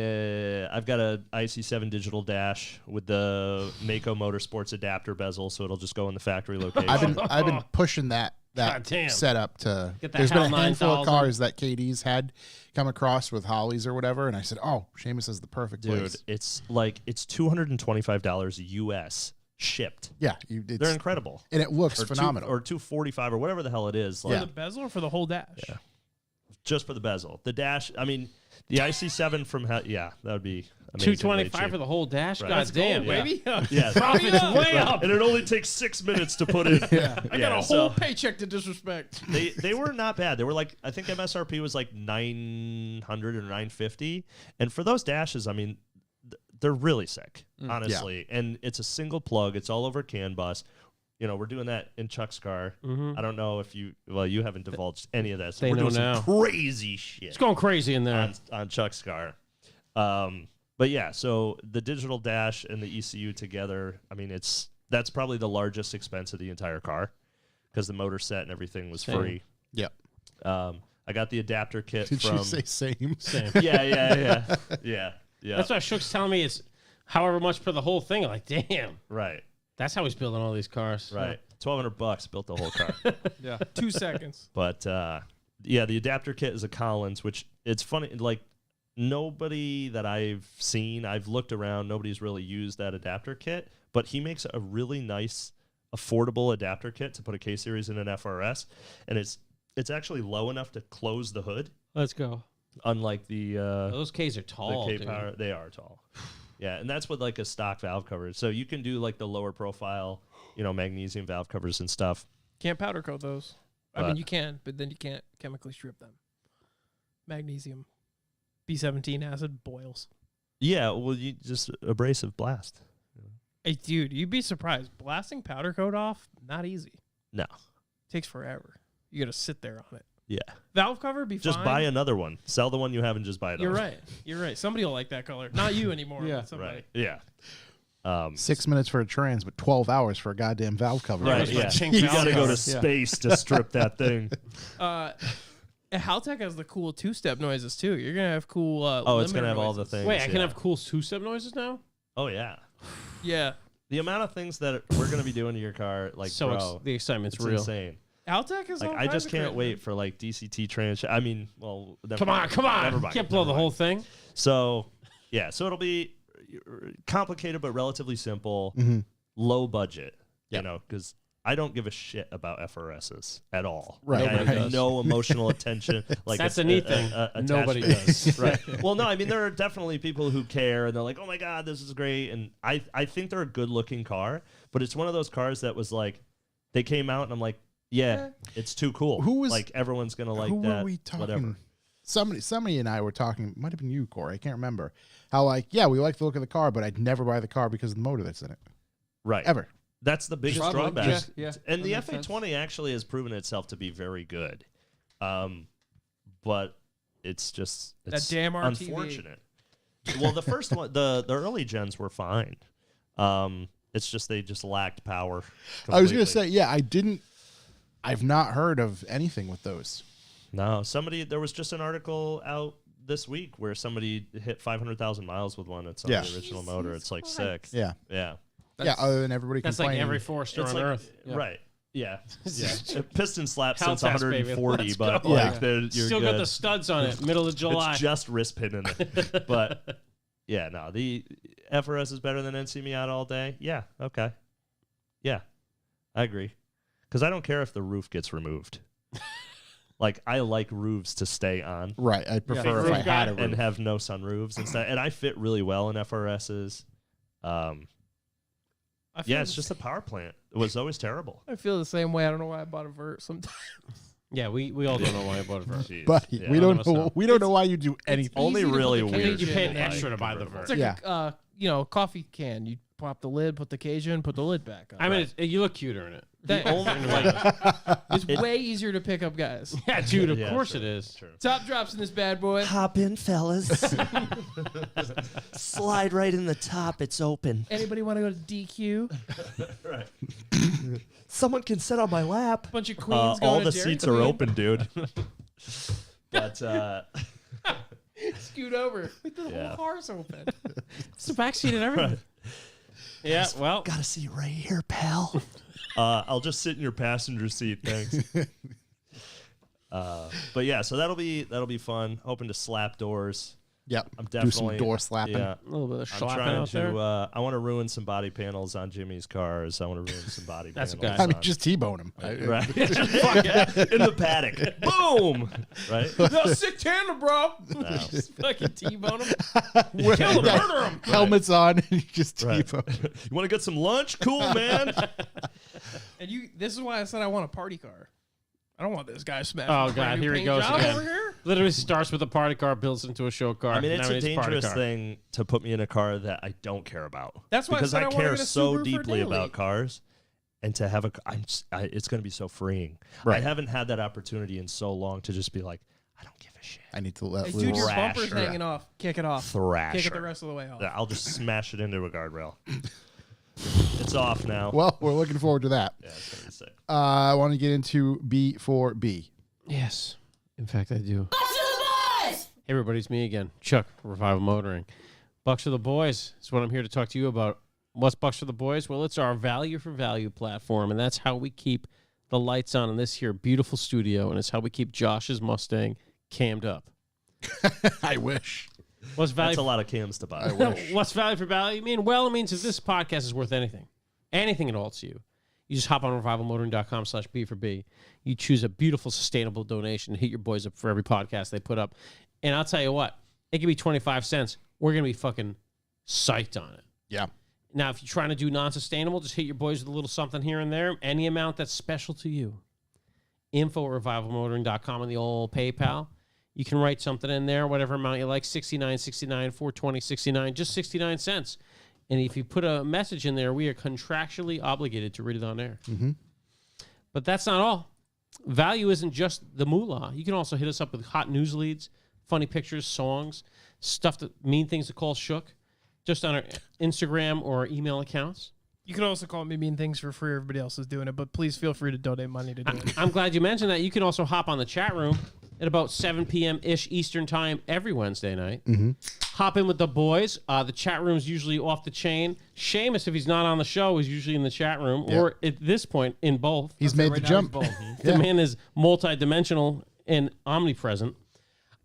I've got a IC7 digital dash with the Mako Motorsports adapter bezel, so it'll just go in the factory location. I've been pushing that Goddamn. setup to. Get that There's been a HAL handful of 9000. cars that KD's had come across with Hollies or whatever, and I said, "Oh, Seamus is the perfect Dude, place." it's $225 US shipped. Yeah, They're incredible. and it looks Or phenomenal. or $245 or whatever the hell it is. For Like, Yeah. the bezel or for the whole dash? Yeah. Just for the bezel. The dash, I mean, the IC7 from that would be amazing. $225 for the whole dash. Right. God Let's damn, Gold, baby. Yeah. Profits way up. And it only takes 6 minutes to put in. I got a whole paycheck to disrespect. They were not bad. They were like, I think MSRP was like 900 or 950. And for those dashes, I mean, they're really sick, honestly. And it's a single plug. It's all over CAN bus. We're doing that in Chuck's car. I don't know if you haven't divulged any of that. So They we're know doing some now. crazy shit It's going crazy in there. on Chuck's car. But yeah, so the digital dash and the ECU together, I mean, that's probably the largest expense of the entire car because the motor set and everything was Same. free. Yep. I got the adapter kit Did from. you say same? Same. Yeah. That's why Shook's telling me it's however much for the whole thing. I'm like, damn. Right. That's how he's building all these cars. Right. $1,200 built the whole car. Yeah. 2 seconds. But yeah, the adapter kit is a Collins, which it's funny. Like nobody that I've seen, I've looked around, nobody's really used that adapter kit. But he makes a really nice, affordable adapter kit to put a K series in an FRS, and it's actually low enough to close the hood, Let's go. unlike the Those Ks are tall, K dude. power. They are tall. Yeah, and that's with like a stock valve cover. So you can do like the lower profile, magnesium valve covers and stuff. Can't powder coat those. I But- mean, you can, but then you can't chemically strip them. Magnesium. B17 acid boils. Yeah, well, you just abrasive blast. Hey, dude, you'd be surprised. Blasting powder coat off, not easy. No. Takes forever. You got to sit there on it. Yeah. Valve cover, be Just fine. buy another one. Sell the one you have and just buy another You're one. right. You're right. Somebody will like that color. Not you anymore. Yeah. but somebody. Right. Yeah. 6 minutes for a trans, but 12 hours for a goddamn valve cover. Right. That's what Yeah. Chink You valve got to go to covers. space to strip that thing. Haltech has the cool 2-step noises too. You're gonna have cool. Oh, it's limiter gonna have all the noises. things. Wait, I can yeah. have cool two-step noises now? Oh yeah. Yeah, The amount of things that we're gonna be doing to your car, like, So bro, the excitement's it's real. insane. Haltech is. Like, all I kinds just of can't crazy. wait for like DCT trans. I mean, well, never Come on, mind. come on. Never mind. Can't blow Never the whole mind. thing. So yeah, so it'll be complicated but relatively simple, low budget. Yep. Because I don't give a shit about FRSs at all. Right, Like, I right. have no emotional attention. Like That's a a neat thing. Nobody does. Right. Well, no, I mean there are definitely people who care and they're like, "Oh my god, this is great." And I think they're a good-looking car, but it's one of those cars that was like they came out and I'm like, "Yeah, it's too cool." Who was- like everyone's going to like Who that. were we talking? Whatever. Somebody and I were talking. Might have been you, Corey. I can't remember. How we like the look of the car, but I'd never buy the car because of the motor that's in it. Right. Ever. That's the biggest Probably, drawback. yeah, And the that makes FA20 actually has proven itself to be very good. But it's just it's damn RTV. unfortunate. Well, the first one, the early gens were fine. It's just they just lacked power. I was completely. gonna say, yeah, I've not heard of anything with those. No, there was just an article out this week where somebody hit 500,000 miles with one. It's on Yeah. the original motor. It's like sick. Yeah. Yeah. Yeah, other than everybody That's like complaining. every four-star It's on like, Earth. right? Yeah, yeah. Piston slap Hell since test, baby. 140, Let's but go. like Yeah. you're Still good. got the studs on it. Middle of July. It's just wrist pinning it. But yeah, no, the FRS is better than NC Miata all day. Yeah, okay. Yeah, I agree. Because I don't care if the roof gets removed. Like, I like roofs to stay on Right. I'd prefer if Roof I guy had a and roof. have no sunroofs and stuff. And I fit really well in FRSs. I feel Yeah, it's just a power plant. It was always terrible. I feel the same way. I don't know why I bought a Vert sometimes. Yeah, we all don't know why I bought it first. Jeez. Buddy, Yeah. we none don't of us know. know. We don't know why you do anything. Only easy to put really the weird. cage You paid in. extra to buy the convertible. Vert. It's like Yeah. a coffee can. You pop the lid, put the cage in, put the lid back on. I mean, you look cuter in it. Thanks. It's way easier to pick up, guys. Yeah, dude, of Yeah, course true. it is. True. Top drops in this bad boy. Hop in, fellas. Slide right in the top. It's open. Anybody want to go to DQ? Someone can sit on my lap. Bunch of queens going All to the Dairy seats are Queen. open, dude. But Scoot over. The Yeah. whole car's open. It's the backseat and everything. Yeah, well, Got a seat right here, pal. I'll just sit in your passenger seat, thanks. But yeah, so that'll be fun. Hoping to slap doors. Yep. I'm Do definitely some door slapping. Yeah, a little bit of I'm slapping trying out there. to. I want to ruin some body panels on Jimmy's cars. I want to ruin some body That's panels. okay. I mean, on- just T-bone him. right. Fuck yeah. In the paddock. Boom. Right. No, sick tandem, bro. No. Just fucking T-bone him. Kill him, murder him. Helmets on, and you just Right. T-bone. You want to get some lunch? Cool, man. And this is why I said I want a party car. I don't want this guy smashing. Oh, a brand God, new here he paint goes job again. over here. Literally starts with a party car, builds into a show car. I mean, it's Now a it's party dangerous car. thing to put me in a car that I don't care about. That's why I because said I I wanna care get a so Subaru for deeply daily. about cars, and to have it's going to be so freeing. Right. I haven't had that opportunity in so long to just be like, I don't give a shit. I need to let Hey, loose. dude, your Thrasher. bumper's hanging off. Kick it off. Thrasher. Kick it the rest of the way off. I'll just smash it into a guardrail. It's off now. Well, we're looking forward to that. Yeah, it's gonna be sick. I want to get into B4B. Yes. In fact, I do. Bucks for the boys! Hey, everybody, it's me again, Chuck, Revival Motoring. Bucks for the boys is what I'm here to talk to you about. What's Bucks for the boys? Well, it's our value for value platform, and that's how we keep the lights on in this here beautiful studio, and it's how we keep Josh's Mustang cammed up. I wish. What's value? That's a lot of cams to buy. What's value for value mean? Well, it means if this podcast is worth anything at all to you, you just hop on revivalmotoring.com/B4B. You choose a beautiful, sustainable donation, hit your boys up for every podcast they put up. And I'll tell you what, it could be 25 cents. We're going to be fucking psyched on it. Yeah. Now, if you're trying to do non-sustainable, just hit your boys with a little something here and there. Any amount that's special to you. Info@revivalmotoring.com on the old PayPal. You can write something in there, whatever amount you like, $69.69, $420.69, just 69 cents. And if you put a message in there, we are contractually obligated to read it on air. Mm-hmm. But that's not all. Value isn't just the moolah. You can also hit us up with hot news leads, funny pictures, songs, stuff that mean things to call shook, just on our Instagram or our email accounts. You can also call me mean things for free. Everybody else is doing it, but please feel free to donate money to do it. I'm glad you mentioned that. You can also hop on the chat room at about 7 p.m.-ish Eastern time every Wednesday night. Mm-hmm. Hop in with the boys. The chat room's usually off the chain. Seamus, if he's not on the show, is usually in the chat room, Yeah. or at this point, in both. He's made the jump. The Yeah. man is multi-dimensional and omnipresent.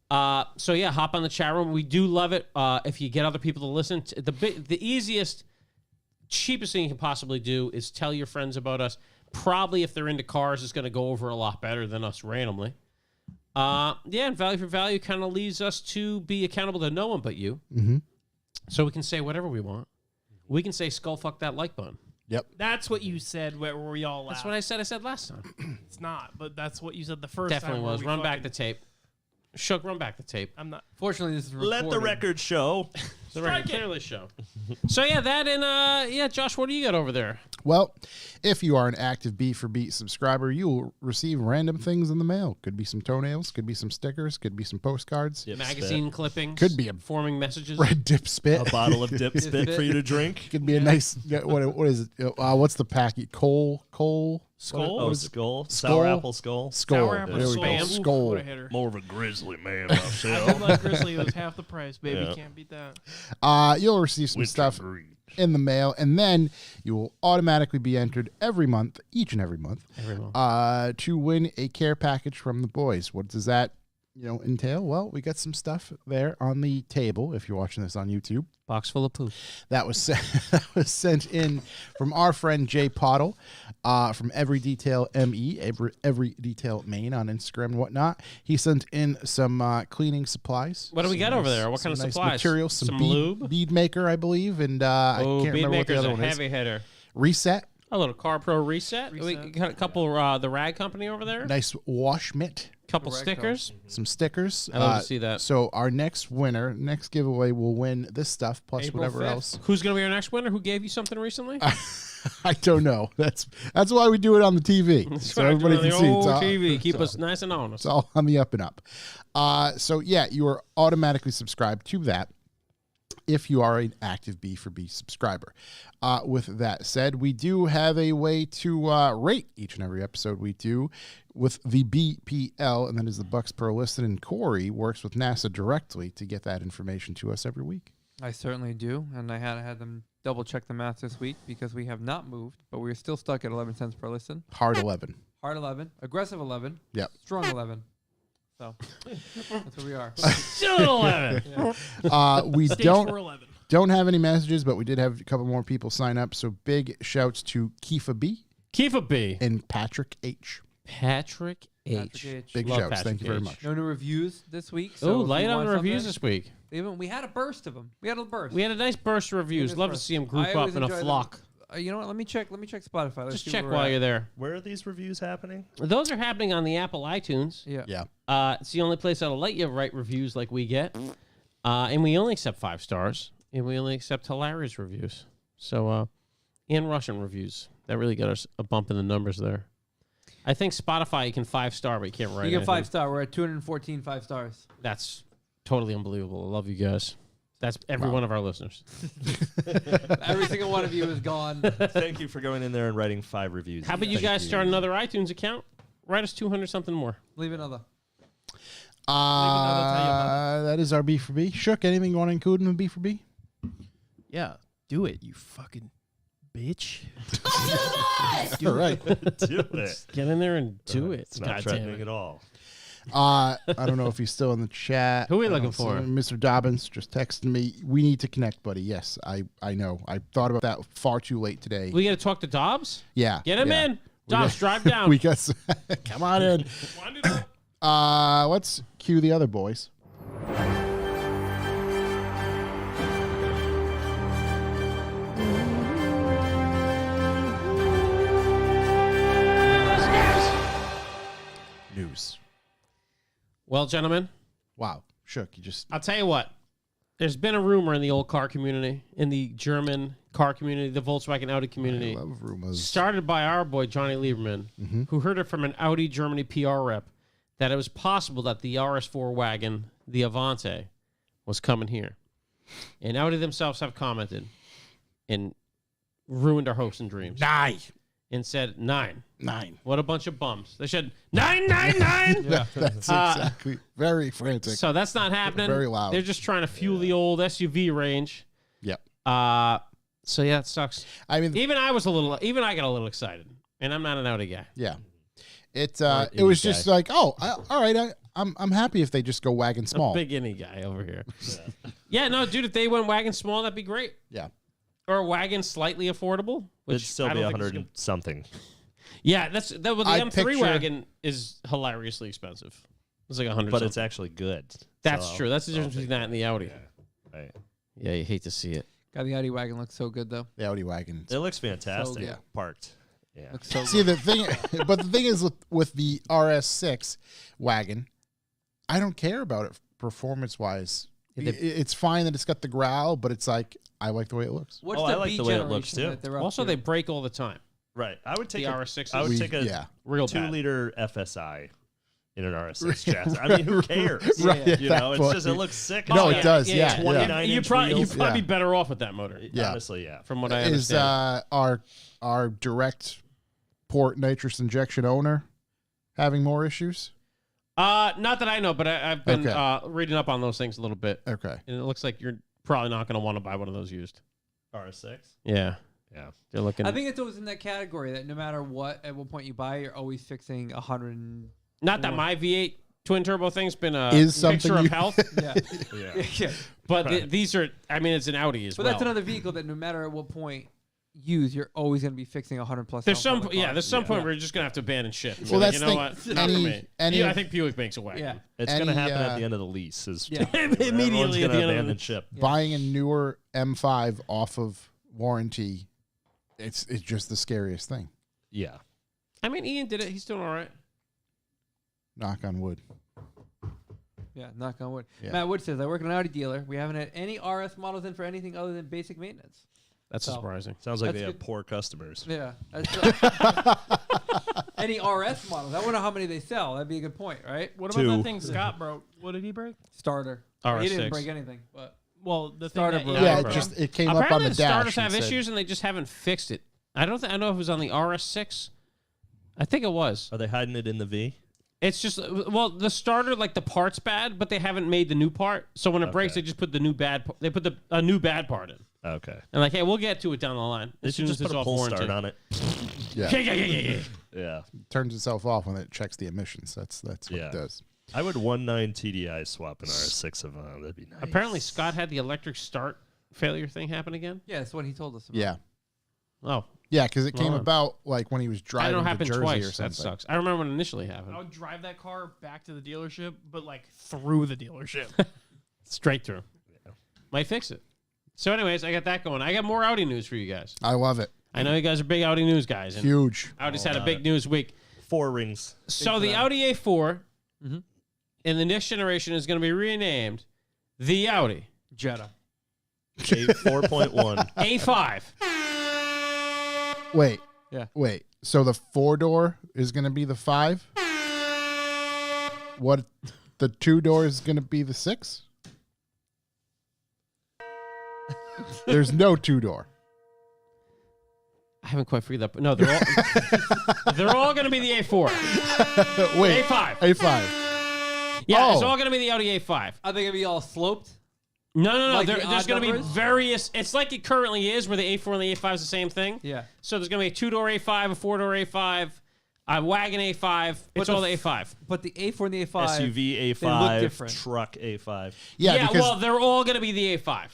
So yeah, hop on the chat room. We do love it. If you get other people to listen, the easiest, cheapest thing you can possibly do is tell your friends about us. Probably if they're into cars, it's going to go over a lot better than us randomly. Yeah, and value for value kind of leads us to be accountable to no one but you. Mm-hmm. So we can say whatever we want. We can say skull fuck that like button. Yep. That's what you said where we all laughed. That's what I said. I said last time. It's not, but that's what you said the first Definitely time. where was. we Run back fucking- the tape. Shook, run back the tape. I'm not. Fortunately, this is recorded. Let the record show. The record clearly show. So yeah, that and yeah, Josh, what do you got over there? Well, if you are an active B4B subscriber, you will receive random things in the mail. Could be some toenails, could be some stickers, could be some postcards, Dip Magazine clippings. Could be a- forming messages. red dip spit. spit. A bottle of dip spit for you to drink. Could be a nice. What is it? What's the packet? Coal. Skull? Oh, What is it? skull. Skull? Sour apple skull. Skull. Sour apple There we skull. go. Oof, Skull. what a hitter. More of a grizzly man I myself. did like Grizzly. It was half the price, baby. Yeah. Can't beat that. You'll receive some stuff in the mail, and then you will automatically be entered every month, each and every month, to win a care package from the boys. What does that, entail? Well, we got some stuff there on the table. If you're watching this on YouTube, Box full of poop. that was sent in from our friend Jay Pottle, from Every Detail ME, Every Detail Maine on Instagram and whatnot. He sent in some cleaning supplies. What do we Some got over there? What some kind of nice supplies? Materials, some bead, lube? bead maker, I believe, and I can't Bead remember what the Maker's other a one is. heavy hitter. Reset, A little Car Pro reset. We got a couple the rag company over there. nice wash mitt, Couple stickers. some stickers. I love to see that. So our next winner, next giveaway, will win this stuff plus April whatever 5th. else. Who's gonna be our next winner? Who gave you something recently? I don't know. That's why we do it on the TV, so everybody can see. It's all, TV. Keep us nice and honest. it's all on the up and up. So yeah, you are automatically subscribed to that if you are an active B4B subscriber. With that said, we do have a way to rate each and every episode we do with the BPL, and that is the bucks per listen. And Corey works with NASA directly to get that information to us every week. I certainly do, and I had them double check the math this week because we have not moved, but we're still stuck at 11 cents per listen. Hard 11. Hard 11, aggressive 11, Yep. strong 11. So that's where we are. Still 11. We Stage don't 411. don't have any messages, but we did have a couple more people sign up. So big shouts to Kifa B Kifa B. and Patrick H. Patrick H. Patrick H. Big Love shouts. Patrick Thank you very H. much. No new reviews this week. Oh, So if light you on want the reviews something- this week. We had a burst of them. We had a burst. We had a nice burst of reviews. Nice Love to burst. see them group I up always in a enjoy them. flock. You know what? Let me check Spotify. Let's Just see check where we're while at. you're there. Where are these reviews happening? Those are happening on the Apple iTunes. Yeah. Yeah. It's the only place that'll let you write reviews like we get. And we only accept 5 stars. And we only accept hilarious reviews. So, and Russian reviews. That really got us a bump in the numbers there. I think Spotify you can 5-star, but you can't write You get anything. 5-star. We're at 214 5 stars. That's totally unbelievable. I love you guys. That's every one of our listeners. Every single one of you is gone. Thank you for going in there and writing 5 reviews. How about you guys start another iTunes account? Write us 200 something more. Leave another. That is our B4B. Shook, anything you want to include in the B4B? Yeah, do it, you fucking bitch. All right. Do it. Get in there and do it. It's not God damn threatening it. at all. I don't know if he's still in the chat. Who are we I looking don't see for? him. Mr. Dobbins just texted me. We need to connect, buddy. Yes, I know. I thought about that far too late today. We got to talk to Dobbs? Yeah. Get him yeah. in. Dobbs, drive down. We got come on in. Let's cue the other boys. News. Well, gentlemen, Wow. Shook. You just I'll tell you what. There's been a rumor in the old car community, in the German car community, the Volkswagen Audi community, I love rumors. started by our boy Johnny Lieberman, who heard it from an Audi Germany PR rep that it was possible that the RS4 wagon, the Avante, was coming here. And Audi themselves have commented and ruined our hopes and dreams. 9. And said 9. 9. What a bunch of bums. They said 999. Yeah, that's exactly very frantic. So that's not happening. Very loud. They're just trying to fuel the old SUV range. Yep. So yeah, it sucks. I mean, Even I got a little excited, and I'm not an Audi guy. yeah. It any was guy. just like, oh, all right. I'm happy if they just go wagon small. Big any guy over here. Yeah, no, dude. If they went wagon small, that'd be great. Yeah. Or a wagon slightly affordable, which It'd still I be don't think 100 is and something. Yeah, that's that. Well, the I M3 picture- wagon is hilariously expensive. It's like 100. But it's actually good. That's So true. That's the I'll difference between take that and the Audi. Right. Yeah, you hate to see it. God, the Audi wagon looks so good though. The Audi wagon. It looks fantastic. Yeah. Parked. Yeah. Looks so See, good. the thing, but the thing is with the RS6 wagon, I don't care about it performance wise. It's fine that it's got the growl, but it's like I like the way it looks. What's Oh, the I like B the way it looks, generation too. that they're up Also, to? they break all the time. Right. I would take The a RS6s? I would take a Yeah. Real bad. 2-liter FSI in an RS6 chassis. I mean, who cares? Right, You at know, that it's just it point. looks sick. No, It's it got does. Yeah, 29 You'd inch probably wheels. Yeah. be better off with that motor, Yeah. Honestly, yeah. from what I Is understand. our direct port nitrous injection owner having more issues? Not that I know, but I've been Okay. reading up on those things a little bit, Okay. and it looks like you're probably not going to want to buy one of those used. RS6. Yeah, Yeah. they're looking. I think it's always in that category that no matter what, at what point you buy, you're always fixing 100. not that my V8 twin turbo thing's been a Is something picture of you- health, Yeah. Yeah. Yeah. but these are. I mean, it's an Audi as But well. that's another vehicle that no matter at what point use, you're always going to be fixing 100 plus. There's thousand some, dollar yeah. car. There's some point where you're just gonna have to abandon shit. And be Well, like, that's you know the what? thing. Not for Any- me. any- Yeah, I think Buick makes a wagon. Yeah. It's going to Any, happen at uh, the end of the lease. Is Yeah. Immediately everyone's at going the to end of abandon the- ship. Buying a newer M5 off of warranty, it's just the scariest thing. Yeah. I mean, Ian did it. He's doing all right. Knock on wood. Yeah, knock on wood. Yeah. Matt Wood says, I work at an Audi dealer. We haven't had any RS models in for anything other than basic maintenance. That's So- surprising. Sounds like That's they have good. poor customers. Yeah. Any RS models. I wonder how many they sell. That'd be a good point, right? What about Two. that thing Scott broke? What did he break? Starter. RS6. He didn't break anything, but Well, the Starter thing broke. that, Yeah, bro. it came up on Apparently, the the dash. starters and have said- issues and they just haven't fixed it. I don't know if it was on the RS6. I think it was. Are they hiding it in the V? It's just the starter, like the part's bad, but they haven't made the new part. So when it breaks, Okay. they just put the new bad. They put a new bad part in, Okay. and like, hey, we'll get to it down the line They as should soon as just it's put a off pull warranty. start on it. Yeah, Yeah. Yeah. turns itself off when it checks the emissions. That's what Yeah. it does. I would 1.9 TDI swap an RS6 of that'd be nice. Apparently, Scott had the electric start failure thing happen again. yeah, that's what he told us about. Yeah, Oh, yeah, because it came Well, about like when he was I driving don't to happen Jersey twice. or That something. sucks. I remember when it initially I happened. would drive that car back to the dealership, but like through the dealership. Straight through. Might fix it. So, anyways, I got that going. I got more Audi news for you guys. I love it. I know you guys are big Audi news guys, and Huge. Audi's All had a about big it. news week. 4 rings. So the Audi A4 Mhm. in the next generation is going to be renamed the Audi Jetta. 4.1. A5. Wait. Yeah. Wait. So the 4-door is going to be the 5? What? The 2-door is going to be the 6? There's no 2-door. I haven't quite figured that. But no, they're all going to be the A4. Wait. A5. A5. Yeah, it's Oh. all going to be the Audi A5. Are they going to be all sloped? No. Like the There's odd going to be numbers? various. It's like it currently is, where the A4 and the A5 is the same thing. Yeah. So there's going to be a 2-door A5, a 4-door A5, a wagon A5. It's the all the f- A5. But the A4 and the A5. SUV They look A5. different. Truck A5. Yeah, because well, they're all going to be the A5.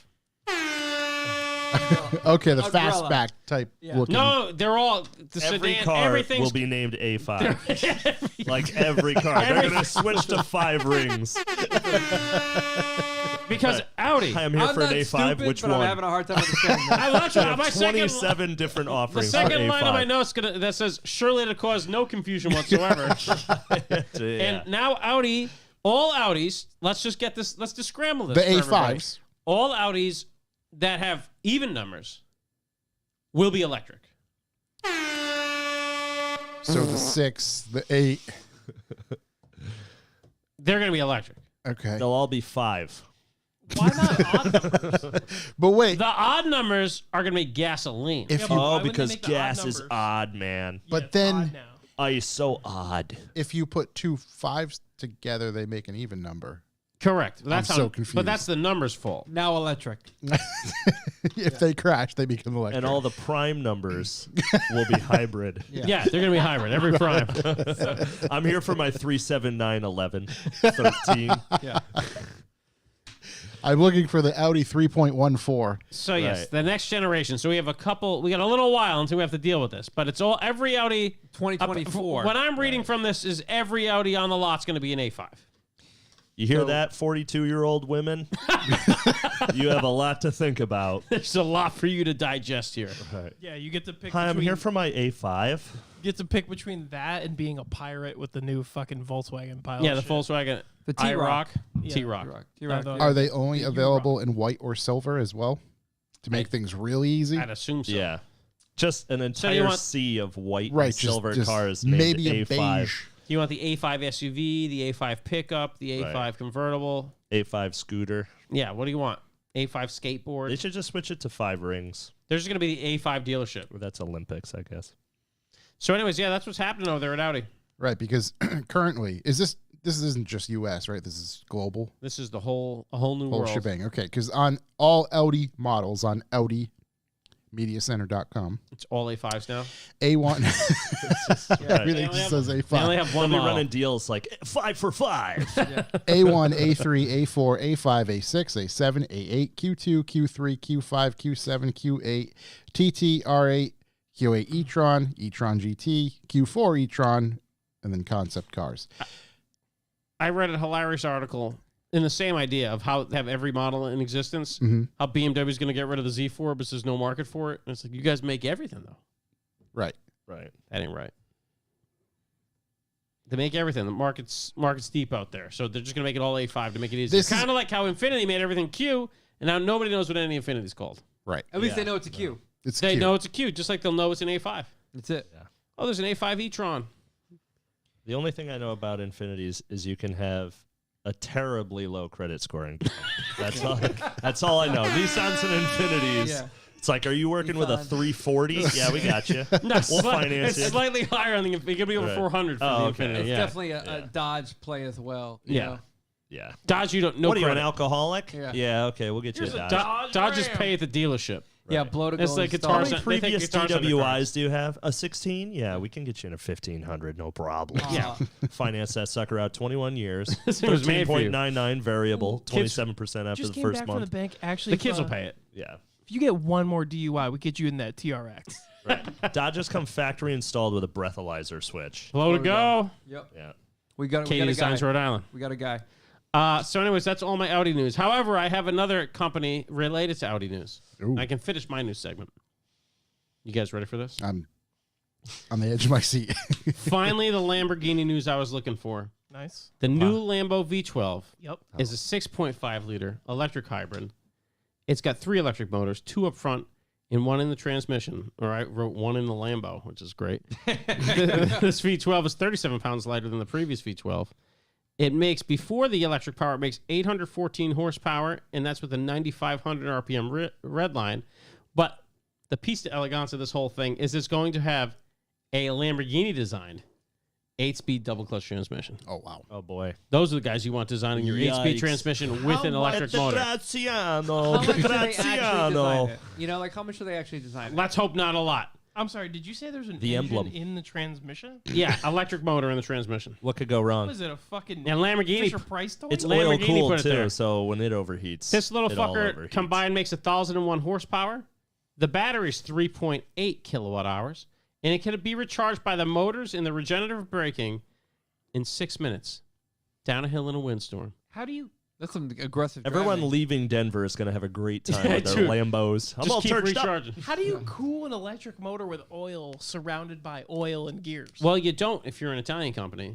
okay, the Umbrella. fastback type Yeah. looking. No, they're all the Every sedan. car Everything's will be named A5. Like every car. They're going to switch to 5 rings. because Audi. Hi, I'm here I'm for an not A5. stupid, Which but one? I'm having a hard time understanding that. I love you. I My have second, 27 different the offerings second for line of my A5. notes that says surely to cause no confusion whatsoever. Yeah. And now Audi, all Audis. Let's just get this. Let's just scramble this. The for everybody. A5s. All Audis that have even numbers will be electric. So the 6, the 8. They're going to be electric. Okay. They'll all be 5. Why not odd numbers? But wait, The odd numbers are going to be gasoline. if Yeah, you but why Oh, wouldn't they because make the odd gas is numbers? odd, man. But Yeah, it's then- odd now. Ice so odd. if you put 2 5s together, they make an even number. Correct. That's I'm how, so confused. But that's the numbers fault. Now electric. If they crash, they become electric. And all the prime numbers will be hybrid. Yeah, they're going to be hybrid. Every prime. I'm here for my 379 11 13. Yeah. I'm looking for the Audi 3.14. So yes, Right. the next generation. So we have a couple. We got a little while until we have to deal with this, but it's all every Audi. 2024. What I'm reading from this is every Audi on the lot's going to be an A5. You hear So- that, 42-year-old women? You have a lot to think about. There's a lot for you to digest here. Yeah, you get to pick. Hi, I'm between, here for my A5. You get to pick between that and being a pirate with the new fucking Volkswagen pile. Yeah, of the shit. Volkswagen The T-Rock. Yeah. T-Rock. T-Rock. No, Are they only You're available in white or silver as well? To make things really easy? I'd assume so. Yeah. Just an you entire want- sea of white Right, and silver just cars named maybe a A5. beige. You want the A5 SUV, the A5 pickup, the A5 Right. convertible. A5 scooter. Yeah, what do you want? A5 They skateboard. should just switch it to 5 rings. There's going to be the A5 dealership. That's Olympics, I guess. So, anyways, yeah, that's what's happening over there at Audi. Right, because currently, this isn't just US, right? This is global. This is a whole new Whole world. shebang. Okay, because on all Audi models on Audi, mediacenter.com. It's all A5s now. A1. Everything just says They only A5. have They'll one be model. running deals like 5 for 5. A1, A3, A4, A5, A6, A7, A8, Q2, Q3, Q5, Q7, Q8, TT, R8, Q8 e-tron, e-tron GT, Q4 e-tron, and then concept cars. I read a hilarious article in the same idea of how they have every model in existence. How BMW is going to get rid of the Z4 because there's no market for it. And it's like, you guys make everything, though. Right. Right. That ain't right. They make everything. The market's deep out there. So they're just going to make it all A5 to make it easy. This is- Kind of like how Infinity made everything Q, and now nobody knows what any Infinity is called. Right. At least they know it's a Q. It's They cute. know it's a Q, just like they'll know it's an A5. That's it. Oh, there's an A5 e-tron. The only thing I know about Infinities is you can have a terribly low credit scoring. That's all. That's all I know. Nissans and Infinities. Yeah. It's like, are you working with a Nissan. 340? Yeah, we got you. No, We'll finance it's it. slightly higher on the Infinity. It could be over Right. 400 for Oh, the okay. Infinity. It's Yeah. definitely a Dodge play as well. you Yeah. know? Yeah. Dodge, you don't know. What are you, an credit. alcoholic? Yeah. Okay, we'll get you a Dodge. Dodge just pay at the dealership. Yeah, Right. blow to It's go like install. How guitars. many They think previous guitars are their cars. DWIs do you have? A 16? Yeah, we can get you in a 1500, no problem. Yeah. Finance that sucker out 21 years. This thing was made for you. 13.99 variable, Kids- 27% after Just the came first back from the month. bank. Actually, The kids will pay it. Yeah. If you get one more DUI, we get you in that TRX. Right. Dodges come factory installed with a breathalyzer switch. Blow to to go. Yep. Yeah. We got Katie a Designs, guy. Rhode Island. We got a guy. So, anyways, that's all my Audi news. However, I have another company related to Audi news. Ooh. I can finish my news segment. You guys ready for this? I'm on the edge of my seat. Finally, the Lamborghini news I was looking for. Nice. The new Lambo V12 Yep. is a 6.5 liter electric hybrid. It's got 3 electric motors, 2 up front and 1 in the transmission. Or I wrote 1 in the Lambo, which is great. This V12 is 37 pounds lighter than the previous V12. It makes, before the electric power, it makes 814 horsepower, and that's with a 9,500 RPM red line. But the piece de elegance of this whole thing is it's going to have a Lamborghini designed 8-speed double clutch transmission. Oh, wow. Oh, boy. Those are the guys you want designing your 8-speed Yikes. transmission with an electric motor. Graziano. How much do they actually design Graziano. it? You know, like how much do they actually design it? Let's hope not a lot. I'm sorry. Did you say there's an The engine emblem. in the transmission? Yeah, electric motor in the transmission. What could go wrong? What is it? A fucking And Lamborghini, Fisher Price toy? It's Lamborghini oil cooled, put it too, there. so when it overheats, this little it all fucker overheats. combined makes 1,001 horsepower. The battery's 3.8 kilowatt hours, and it can be recharged by the motors and the regenerative braking in 6 minutes down a hill in a windstorm. How do you? That's some aggressive. Everyone driving. leaving Denver is going to have a great time Yeah, with their dude. Lambos. I'm Just all keep charged up. recharging. How do you cool an electric motor with oil surrounded by oil and gears? Well, you don't if you're an Italian company.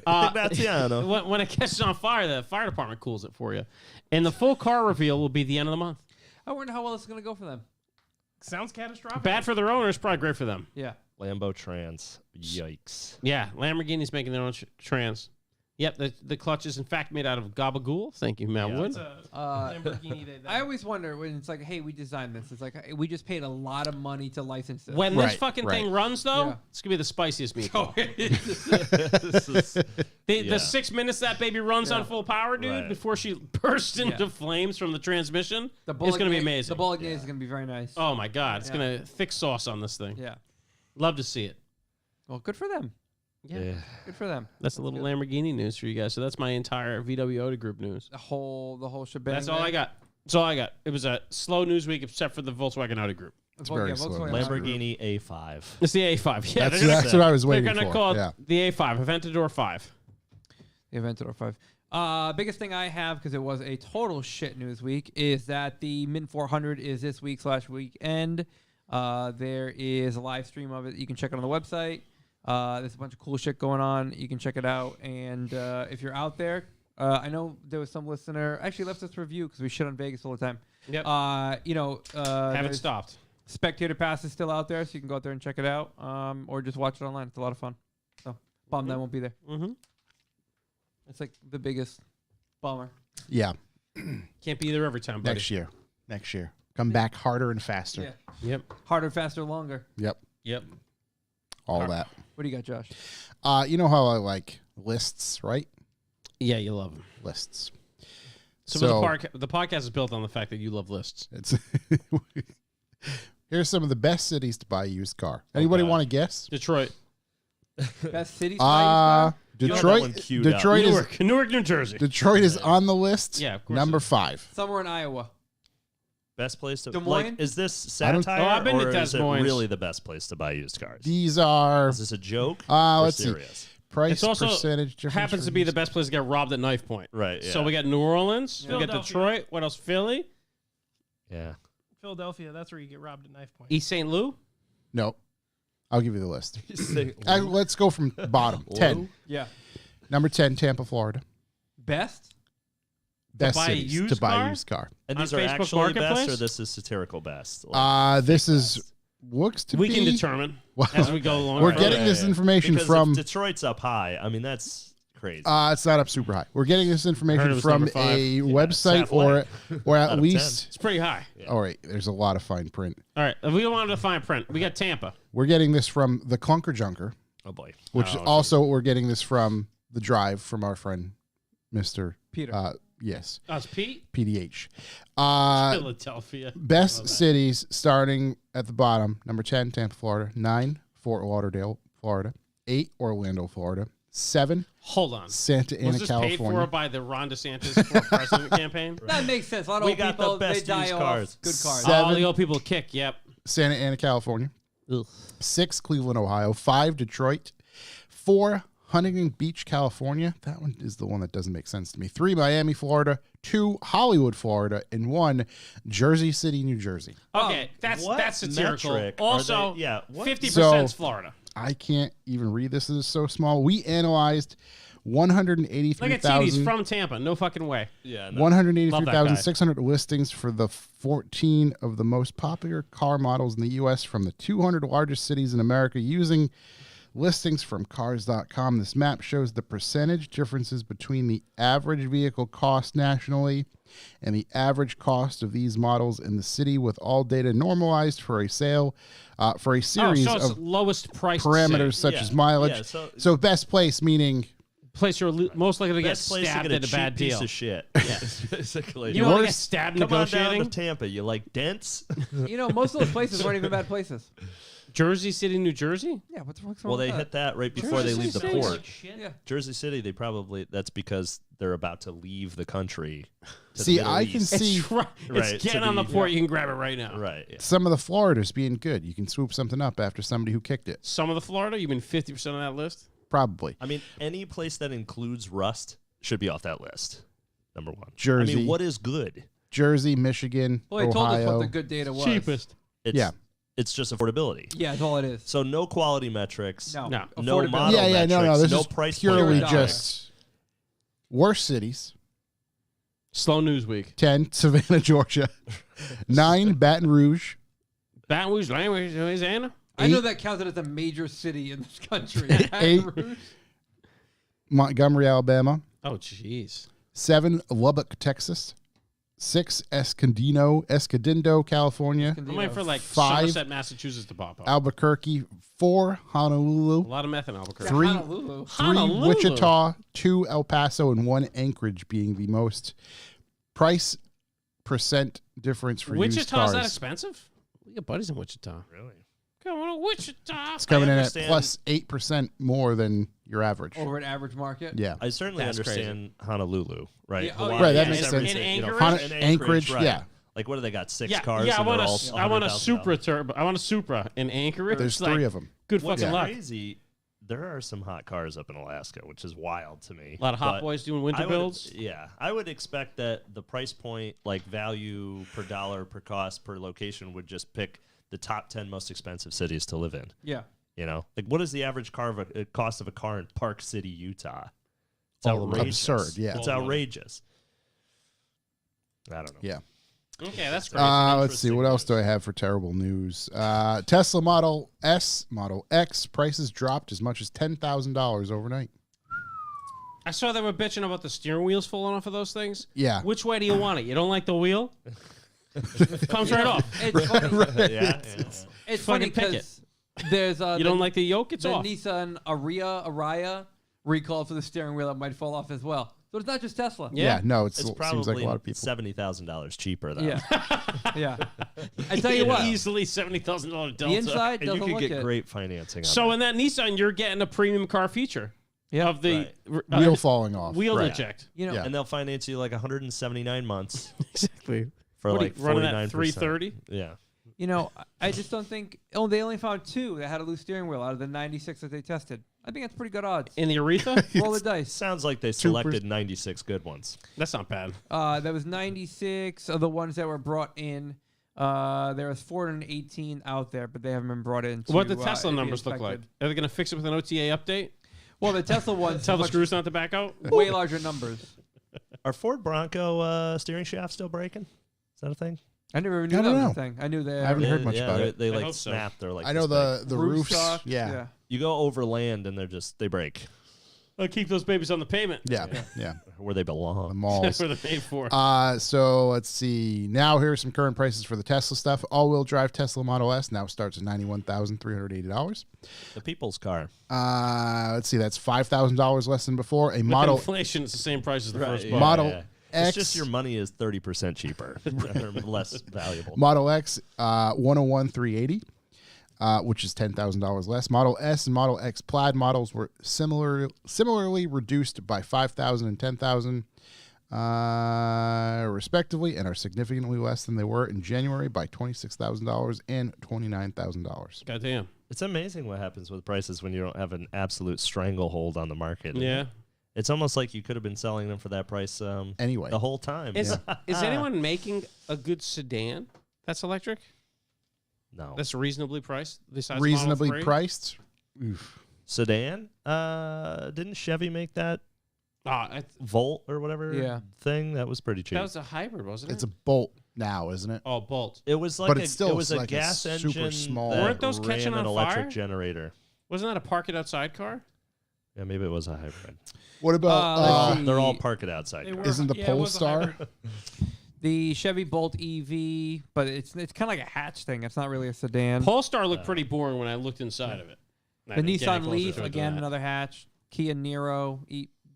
Graziano. when it catches on fire, the fire department cools it for you. And the full car reveal will be the end of the month. I wonder how well it's going to go for them. Sounds catastrophic. Bad for their owners, probably great for them. Yeah. Lambo Trans. Yikes. Yeah, Lamborghini's making their own trans. Yep, the clutch is in fact made out of gabagool. Thank you, Matt Yeah. Wood. It's a Lamborghini. I always wonder when it's like, hey, we designed this. It's like, hey, we just paid a lot of money to license this. When this Right, fucking right. thing runs, though, Yeah. it's gonna be the spiciest meatball. This is, The Yeah. 6 minutes that baby runs on full power, dude, Right. before she bursts into flames from the transmission, The it's gonna be bolognese- amazing. The bolognese is going to be very nice. Oh my god, it's Yeah. gonna thick sauce on this thing. Yeah. Love to see it. Well, good for them. Yeah. Good for them. That's a little Lamborghini news for you guys. So that's my entire VW Oda Group news. The whole shebang. That's all there. I got. That's all I got. It was a slow news week except for the Volkswagen Audi Group. It's very slow. Lamborghini A5. It's the A5. Yeah, That's what I was they're waiting gonna for. call it Yeah. the A5, Aventador 5. The Aventador 5. Biggest thing I have, because it was a total shit news week, is that the Mint 400 is this week/weekend. There is a live stream of it. You can check it on the website. There's a bunch of cool shit going on. You can check it out. And if you're out there, I know there was some listener actually left us a review because we shit on Vegas all the time. Yep. Haven't there's stopped. Spectator Pass is still out there, so you can go out there and check it out, or just watch it online. It's a lot of fun. So bummed that won't be there. Mm-hmm. It's like the biggest bummer. Yeah. Can't be there every time, buddy. Next year. Come back harder and faster. Yeah. Yep. Harder, faster, longer. Yep. Yep. All that. What do you got, Josh? You know how I like lists, right? Yeah, you love them. Lists. So, the podcast is built on the fact that you love lists. It's Here's some of the best cities to buy a used car. Anybody God. want to guess? Detroit. Best cities. to buy used car? You have that one Detroit. queued up. Detroit is Newark, New Jersey. Detroit is on the list. Yeah, of course Number it is. 5. Somewhere in Iowa. Best place to Des like. Moines? Is this I don't- satire Oh, I've been to or Des is it Moines. really the best place to buy used cars? These are Is this a joke? or let's see. serious? Price It's also percentage difference happens for to be the used- best place to get robbed at knife point. Right. So yeah. we got New Orleans, we got Philadelphia. Detroit. What else? Philly, Yeah. Philadelphia, that's where you get robbed at knife point. East St. Louis. No. I'll give you the list. Say- Let's go from bottom. 10. Yeah. Number 10, Tampa, Florida. Best. Best buy a cities used to buy car? a used car. and On these are Facebook actually best, Marketplace? or this is satirical best? Like, This fake is best? looks to We be can determine Well, as we go along. We're Right. getting this information because from if Detroit's up high. I mean, that's crazy. it's not up super high. We're getting this Heard it information was from number 5. a it's website or Out at of least It's pretty high. all right, there's a lot of fine print. All right, if we wanted to find print, we got Tampa. We're getting this from the Clunker Junker, Oh boy. which Oh, okay. also we're getting this from the Drive from our friend Mr. Peter. Yes, Us, Pete. PDH. Philadelphia. Best cities starting at the bottom. Number 10, Tampa, Florida. 9, Fort Lauderdale, Florida. 8, Orlando, Florida. 7, Hold on. Santa Ana, Was this paid California. for by the Ron DeSantis for president campaign? That makes sense. A lot of We old got the people, best they die used off. cars. Good cars. Seven. All the old people kick. Yep. Santa Ana, California. Ugh. 6, Cleveland, Ohio. 5, Detroit. 4, Huntington Beach, California. That one is the one that doesn't make sense to me. 3, Miami, Florida. 2, Hollywood, Florida. And 1, Jersey City, New Jersey. Okay, that's what satirical. metric are Also, they- yeah, what- 50% So- Florida. I can't even read this. This is so small. We analyzed Look at TD. He's 183,000. from Tampa. No fucking way. Yeah. No. 183,600 listings for the 14 of the most popular car models in the U.S. from the 200 largest cities in America using listings from Cars.com. This map shows the percentage differences between the average vehicle cost nationally and the average cost of these models in the city, with all data normalized for a sale for a series so it's of lowest price parameters city. such as mileage. Yeah, so best place meaning Place you're most likely to get Best place to stabbed get a at a cheap bad piece deal. of shit. Basically. You want to get Worst- stabbed Come on down negotiating? to Tampa. You like dents? You know, most of those places weren't even bad places. Jersey City, New Jersey? Yeah, what the fuck's wrong Well, with they that? hit that right before they leave the Jersey port. City. Yeah. Jersey City, they probably that's because they're about to leave the country. To See, the Middle I can East. see It's, right. Right, It's to getting on the the- port. You can grab it right now. Right. Yeah. some of the Floridas being good. You can swoop something up after somebody who kicked it. Some of the Florida, you mean 50% of that list? Probably. I mean, any place that includes rust should be off that list. Number one. I Jersey. mean, what is good? Jersey, Michigan, Well, they told us Ohio. what the good data was. Cheapest. It's, Yeah. It's just affordability. Yeah, that's all it is. So no quality metrics. No. No. No Affordability. model Yeah, no. metrics, This no is price purely point. just worst cities. Slow news week. 10, Savannah, Georgia. 9, Baton Rouge. Baton Rouge, Louisiana? I know 8, that counted as a major city in this country. Eight. Montgomery, Alabama. Oh, jeez. 7, Lubbock, Texas. 6, Escondido, California. I'm waiting for like 5, Somerset, Massachusetts to pop up. Albuquerque. 4, A Honolulu. lot of meth in Albuquerque. 3, Honolulu. 3, Honolulu. Wichita. 2, El Paso. And 1, Anchorage being the most price percent difference for used Wichita's that cars. expensive? We got buddies in Wichita. Really? Come on, Wichita. It's coming in at understand- plus 8% more than your average. Over an average market. Yeah. I certainly That's understand Honolulu, right? Yeah, oh, Hawaii yeah. Right, that is makes sense. everything, In you know, Anchorage? in Anchorage, right. yeah. Like, what do they got? 6 Yeah, cars? yeah. I and want they're all I want a $100,000? Supra turbo. I want a Supra in Anchorage. There's It's like, 3 of them. Good What's fucking luck. crazy, there are some hot cars up in Alaska, which is wild to me. A lot of hot But boys doing winter I would- builds. Yeah, I would expect that the price point, like value per dollar, per cost, per location, would just pick the top 10 most expensive cities to live in. Yeah. You know, like what is the average cost of a car in Park City, Utah? It's Oh, outrageous. absurd, yeah. It's All the money. outrageous. I don't know. Yeah. Okay, that's great. Let's see. What else do I have for terrible news? Tesla Model S, Model X prices dropped as much as $10,000 overnight. I saw they were bitching about the steering wheels falling off of those things. Yeah. Which way do you want it? You don't like the wheel? Comes right off. It's funny. Yeah, It's funny Fucking pick because there's You don't like the yoke? It's the off. Nissan Araya recall for the steering wheel that might fall off as well. So it's not just Tesla. Yeah, no, It's seems probably like a lot of people. $70,000 cheaper though. Yeah. Yeah. I tell you what, easily $70,000 delta. the inside And you doesn't could look get it. great financing on So that. in that Nissan, you're getting a premium car feature of the Wheel falling off. wheel Right. eject. You know, Yeah. And they'll finance you like 179 months Exactly. for What are like you running 49%. at 330? Yeah. you know, I just don't think. Oh, they only found 2 that had a loose steering wheel out of the 96 that they tested. I think that's pretty good odds. In the Aretha? Roll the dice. Sounds like they selected 96 good ones. That's not bad. That was 96 of the ones that were brought in. There was 418 out there, but they haven't been brought in. What to, the Tesla be numbers look like? inspected. Are they going to fix it with an OTA update? Well, the Tesla ones Tell the much- screws not to back out? way larger numbers. Are Ford Bronco steering shafts still breaking? Is that a thing? I never even knew I that don't was know. a thing. I knew they. I haven't heard much about they, it. They I like hope so. snap. They're like I know this big. the roof roofs. stock, Yeah. You go over land and they break I'll keep those babies on the pavement. Yeah. where they The belong. malls. That's what they're made for. So let's see. Now here are some current prices for the Tesla stuff. All-wheel drive Tesla Model S now starts at $91,380. The people's car. Let's see. That's $5,000 less than before. A With Model inflation, it's the same price as the first yeah, bar. Model yeah. X. It's just your money is 30% cheaper or less valuable. Model X, $101,380, which is $10,000 less. Model S and Model X Plaid models were similarly reduced by $5,000 and $10,000, respectively, and are significantly less than they were in January by $26,000 and $29,000. Goddamn. It's amazing what happens with prices when you don't have an absolute stranglehold on the market. Yeah. It's almost like you could have been selling them for that price Anyway, the whole time. Is anyone making a good sedan that's electric? No. That's reasonably priced? Besides reasonably Model 3? priced. Oof. Sedan? Didn't Chevy make that Volt or whatever Yeah. thing? That was pretty cheap. That was a hybrid, wasn't it? It's a Bolt now, isn't it? Oh, Bolt. It was like But a, it's still it was a like a gas super engine small- that Weren't those ran catching an on electric fire? generator. Wasn't that a park it outside car? Yeah, maybe it was a hybrid. What about let's see. They're all park it outside. They cars. were- isn't the yeah, it was a Polestar? hybrid. The Chevy Bolt EV, but it's kind of like a hatch thing. It's not really a sedan. Polestar looked pretty boring when I looked inside of it. I The didn't get any Nissan closer Leaf to it than again, that. another hatch. Kia Niro,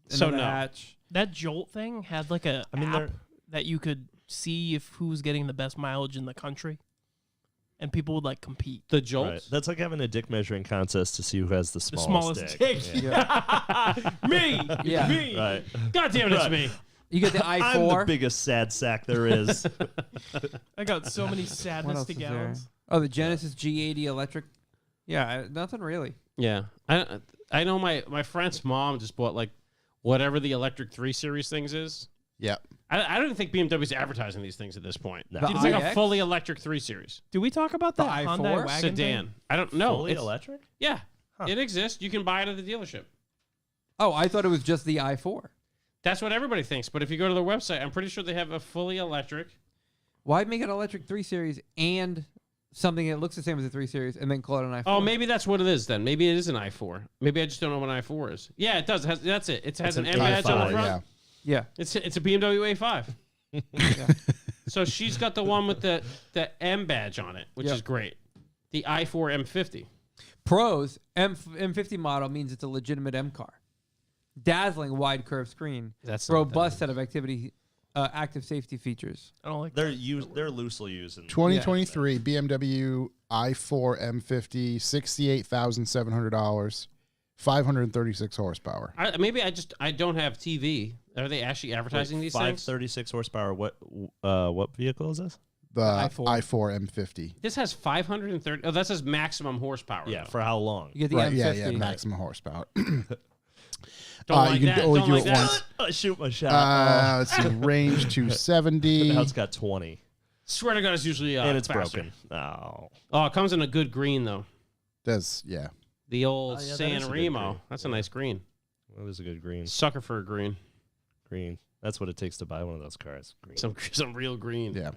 So another no. hatch. That Jolt thing had like a I mean, app they're- that you could see if who's getting the best mileage in the country, and people would like compete. The Jolt? Right. That's like having a dick measuring contest to see who has the smallest, smallest dick. dick. Yeah. Me! Yeah. Me! Right. God damn it, it's Right. me. You get the I'm the i4. biggest sad sack there is. I got so many What sadness else to is there? gallons. Oh, the Genesis G80 electric. Yeah, nothing really. Yeah. I know my friend's mom just bought like whatever the electric 3 Series things is. Yep. I don't think BMW's advertising these things at this point. No. The It's like a iX? fully electric 3 Series. Do we talk about The that i4 Hyundai wagon Sedan. thing? I don't know. Fully It's- electric? Yeah. Huh. It exists. You can buy it at the dealership. Oh, I thought it was just the i4. That's what everybody thinks. But if you go to their website, I'm pretty sure they have a fully electric. Why make an electric 3 Series and something that looks the same as a 3 Series and then call it an i4? Oh, maybe that's what it is then. Maybe it is an i4. Maybe I just don't know what an i4 is. Yeah, it does. That's it. It has It's an an M badge on the A5, front. Yeah. Yeah. It's a BMW A5. Yeah. So she's got the one with the M badge on it, which Yep. is great. The i4 M50. Pros, M50 model means it's a legitimate M car. Dazzling wide curved screen. That's Robust set of active safety features. I don't like They're loosely used. In 2023 BMW i4 M50, $68,700, 536 horsepower. Maybe I don't have TV. Are they actually advertising these things? 536 horsepower. What vehicle is this? The i4. i4 M50. This has 530. Oh, that says maximum horsepower. Yeah, though. for how long? You get the Right, M50. yeah, maximum horsepower. Don't like you can that. only Don't do like it that. once. Shoot my shot. Let's see, range 270. now it's got 20, Swear to God, it's usually and it's faster. broken. Oh, Oh, it comes in a good green though. Yeah. The old Oh, yeah, that San is a good Remo. green. That's a Yeah. nice green. that was a good green. Sucker for a green. Green. That's what it takes to buy one of those cars. Green. Some real green. Yeah.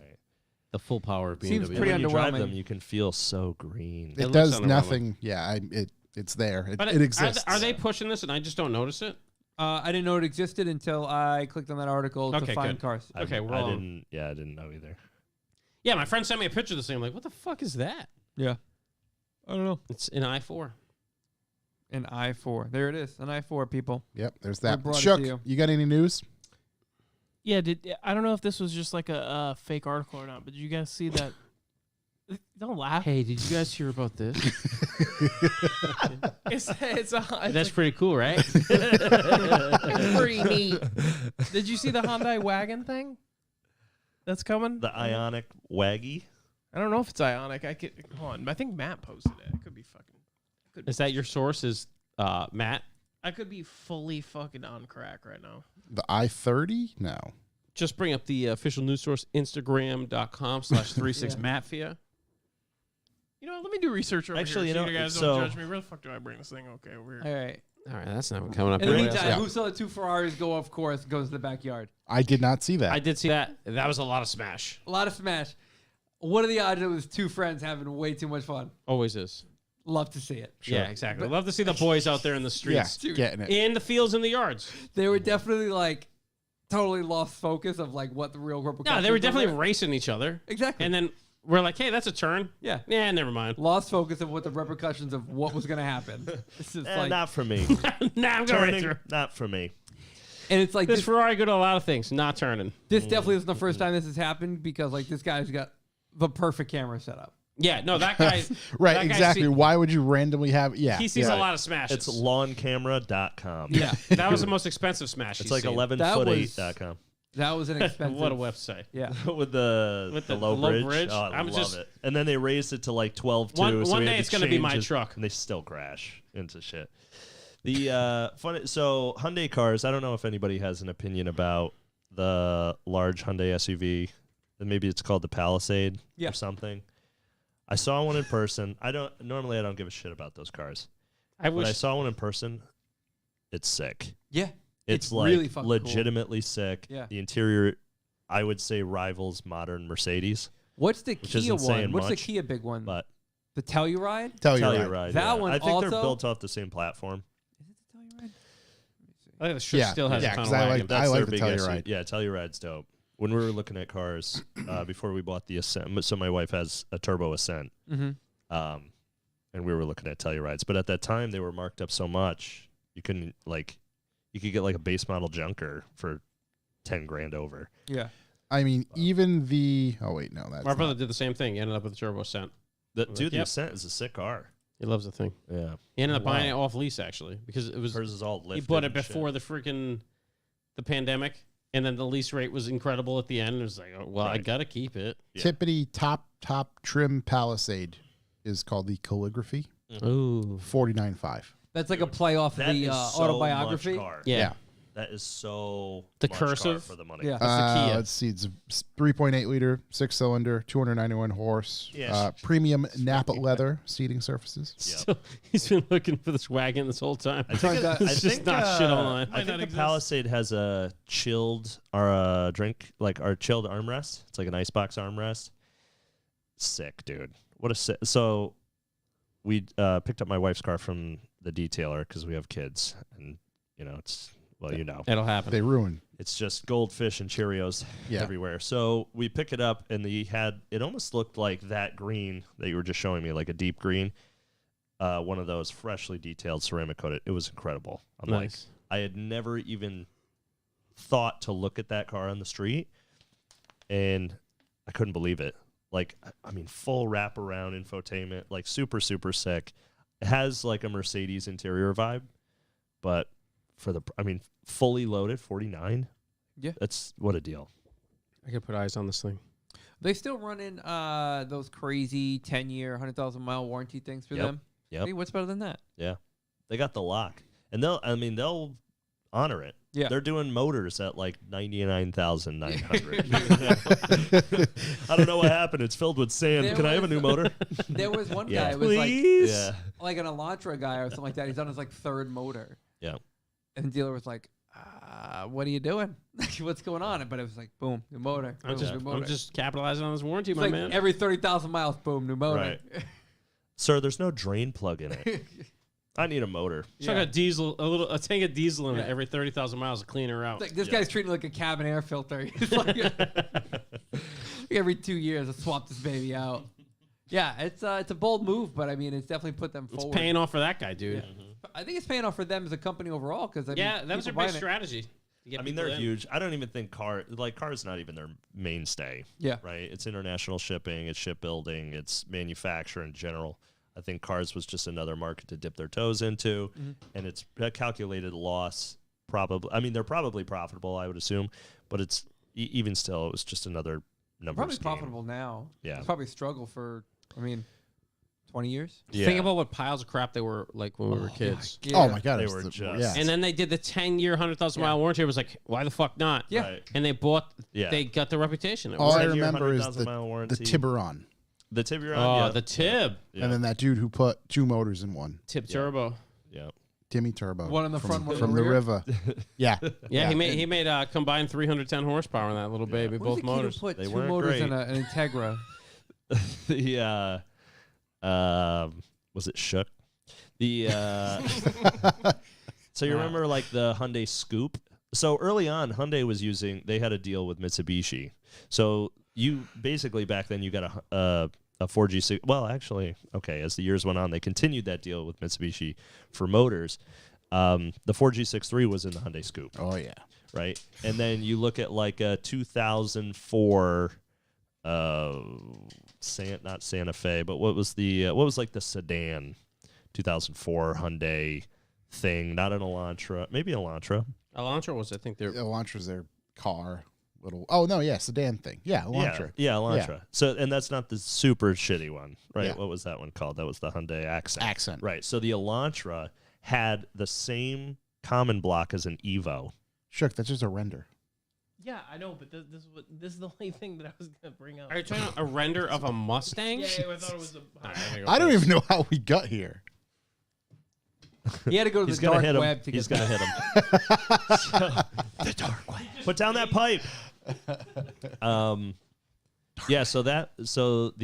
The full power of BMW. Seems And pretty when you drive underwhelming. them, you can feel so green. It looks does underwhelming. nothing. Yeah, it's there. But It exists. Are they pushing this and I just don't notice it? I didn't know it existed until I clicked on that article Okay, to find good. cars. Okay, we're I on. didn't. Yeah, I didn't know either. Yeah, my friend sent me a picture of this thing. I'm like, what the fuck is that? Yeah. I don't know. It's an i4. An i4. There it is. An i4, people. Yep, there's I that. brought it Shook, to you got any news? Yeah, I don't know if this was just like a fake article or not, but did you guys see that? Don't laugh. Hey, did you guys hear about this? It's That's pretty cool, right? pretty neat. Did you see the Hyundai wagon thing? That's coming. The Ionic Waggy. I don't know if it's Ionic. Hold on. I think Matt posted it. It could be fucking. Is that your source? Is Matt? I could be fully fucking on crack right now. The I-30? No. Just bring up the official news source, Instagram.com/36Matfia. You know what? Let me do research over Actually, here. you so know, you guys so- don't judge me. Where the fuck do I bring this thing? Okay, over All here. right. All right, that's not coming up. In the anyway. meantime, Yeah. who saw the 2 Ferraris go off course and goes to the backyard? I did not see that. I did see that. That was a lot of smash. A lot of smash. What are the odds it was 2 friends having way too much fun? Always is. Love to see it. Yeah, exactly. Love to see the boys out there in the yeah, streets, getting it. in the fields, in the yards. They were definitely like totally lost focus of like what the real repercussions. No, they were definitely there. racing each other. Exactly. And then we're like, hey, that's a turn. Yeah. Yeah, never mind. Lost focus of what the repercussions of what was going to happen. It's just like, Not for me. Nah, I'm going right Turning, through. not for me. and it's like This this Ferrari good at a lot of things, not turning. definitely isn't the first time this has happened because like this guy's got the perfect camera set up. Yeah, no, that guy. Right, that guy exactly. Why would you randomly have? Yeah. He sees yeah. a lot of smashes. It's lawncamera.com. Yeah, that was the most expensive smash. It's he's like seen. 11foot8.com. That was an expensive. What a website. Yeah. With the the low low bridge. bridge? Oh, I I'm love just- it. And then they raised it to like 12.2. One so we day had it's gonna be my change it, truck. And they still crash into shit. The funny. So Hyundai cars. I don't know if anybody has an opinion about the large Hyundai SUV. And maybe it's called the Palisade Yeah. or something. I saw one in person. I don't give a shit about those cars. I But I wish. saw one in person. It's sick. Yeah. It's really like fucking cool. legitimately sick. Yeah. The interior, I would say, rivals modern Mercedes, What's the Which Kia isn't saying one? What's the much, Kia big one? but The Telluride? Tell you Telluride. right. That yeah. one I think also- they're built off the same platform. Is it the Telluride? I think the shirt Yeah, still has yeah, a ton 'cause of I like wagon. that. That's like their the big Telluride. Yeah, Telluride's dope. When we were looking at cars before we bought the Ascent, so my wife has a turbo Ascent, Mm-hmm. and we were looking at Tellurides. But at that time, they were marked up so much you couldn't you could get like a base model junker for $10,000 over. Yeah. I mean, even the. Oh wait, no, that's My brother not- did the same thing. He ended up with a turbo Ascent. Dude, the Yep. Ascent is a sick car. He loves the thing. Yeah, He ended up Wow. buying it off lease actually because it was. hers is all lifted. He bought it and shit. before the pandemic, and then the lease rate was incredible at the end. It was like, oh, well, I Right. gotta keep it. Yeah. Tippity top trim Palisade is called the Calligraphy Ooh, 49.5. That's like a play off That the is so autobiography. much car. yeah. That is so The much car cursive? for the money. Yeah. That's the Kia. Let's see, it's 3.8 liter, 6-cylinder, 291 horse, Yeah. Premium Napa leather seating surfaces. Still, he's been looking for this wagon this whole time. I think, It's just not shit online. I Might think not the exist. Palisade has a chilled or a drink like our chilled armrest. It's like an icebox armrest. Sick, dude. What a sick. So we picked up my wife's car from the detailer because we have kids, and it's It'll happen. They ruin. it's just goldfish and Cheerios Yeah. everywhere. So we pick it up, and it almost looked like that green that you were just showing me, like a deep green. One of those freshly detailed ceramic coated. It was incredible. I'm like, Nice. I had never even thought to look at that car on the street, and I couldn't believe it. Like, I mean, full wraparound infotainment, like super, super sick. It has like a Mercedes interior vibe, but fully loaded, 49. Yeah. That's what a deal. I could put eyes on this thing. They still running those crazy 10-year, 100,000-mile warranty things for Yep. them. Yep. Hey, what's better than that? Yeah. They got the lock. And they'll honor it. Yeah. They're doing motors at like 99,900. I don't know what happened. It's filled with sand. There Can I have a was- new motor? There was one Yeah. guy who was Please. Yeah. like an Elantra guy or something like that. He's on his like third motor. Yeah. And the dealer was like, what are you doing? What's going on? But it was like, boom, new motor. I'm boom, just, new motor. I'm just capitalizing on this warranty, It's my like man. every 30,000 miles, boom, new motor. Right. Sir, there's no drain plug in it. I need a motor. Chuck a diesel, a tank of diesel in it Yeah. every 30,000 miles to clean her out. It's like, this Yeah. guy's treating it like a cabin air filter. He's like, every 2 years, I swap this baby out. Yeah, it's a bold move, but I mean, it's definitely put them It's forward. paying off for that guy, dude. Yeah. I think it's paying off for them as a company overall because Yeah, that was their people big buying it. strategy. to get I mean, people they're in. huge. I don't even think car's not even their mainstay. Yeah. Right. It's international shipping. It's shipbuilding. It's manufacture in general. I think cars was just another market to dip their toes into, and it's a calculated loss. Probably. I mean, they're probably profitable, I would assume, but it's even still, it was just another numbers Probably game. profitable now. Yeah. It's probably a struggle for, 20 years. Yeah. Think about what piles of crap they were like when we were kids. Oh my god, They it was were the- just- yeah. And then they did the 10-year, 100,000-mile warranty. It was like, why the fuck not? Yeah. Right. And they bought, Yeah. they got the reputation. It All was I 10-year, remember is 100,000-mile the warranty. Tiburon, The Tiburon. oh, yeah. the Tib. Yeah. and then that dude who put 2 motors in one, Tib Yeah. Turbo. Yeah. Timmy Turbo, One in the from, front, one in from the the rear? river. Yeah, Yeah, he made combined 310 horsepower on that little baby, What both if the kid who motors. put They 2 weren't motors in great. an Integra? The was it Shook? The so you remember like the Hyundai Scoop? So early on, Hyundai was they had a deal with Mitsubishi. So you basically back then you got a 4G6. Well, actually, okay, as the years went on, they continued that deal with Mitsubishi for motors. The 4G63 was in the Hyundai Scoop, oh yeah. right? And then you look at like a 2004 not Santa Fe, but what was like the sedan 2004 Hyundai thing, not an Elantra, maybe Elantra. Elantra was, I think, their Elantra's their car. Little. Oh no, yeah, sedan thing. Yeah, Elantra. Yeah, Elantra. Yeah. So, and that's not the super shitty one, right? Yeah. What was that one called? That was the Hyundai Accent. Accent. Right. So the Elantra had the same common block as an Evo. Shook. That's just a render. Yeah, I know, but this is the only thing that I was gonna bring up. Are you talking about a render of a Mustang? Yeah, I thought it was a. I don't even know how we got here. He had to go to He's the gonna dark hit him. web to He's get gonna that. hit him. The dark web. Put down that pipe. Yeah. So the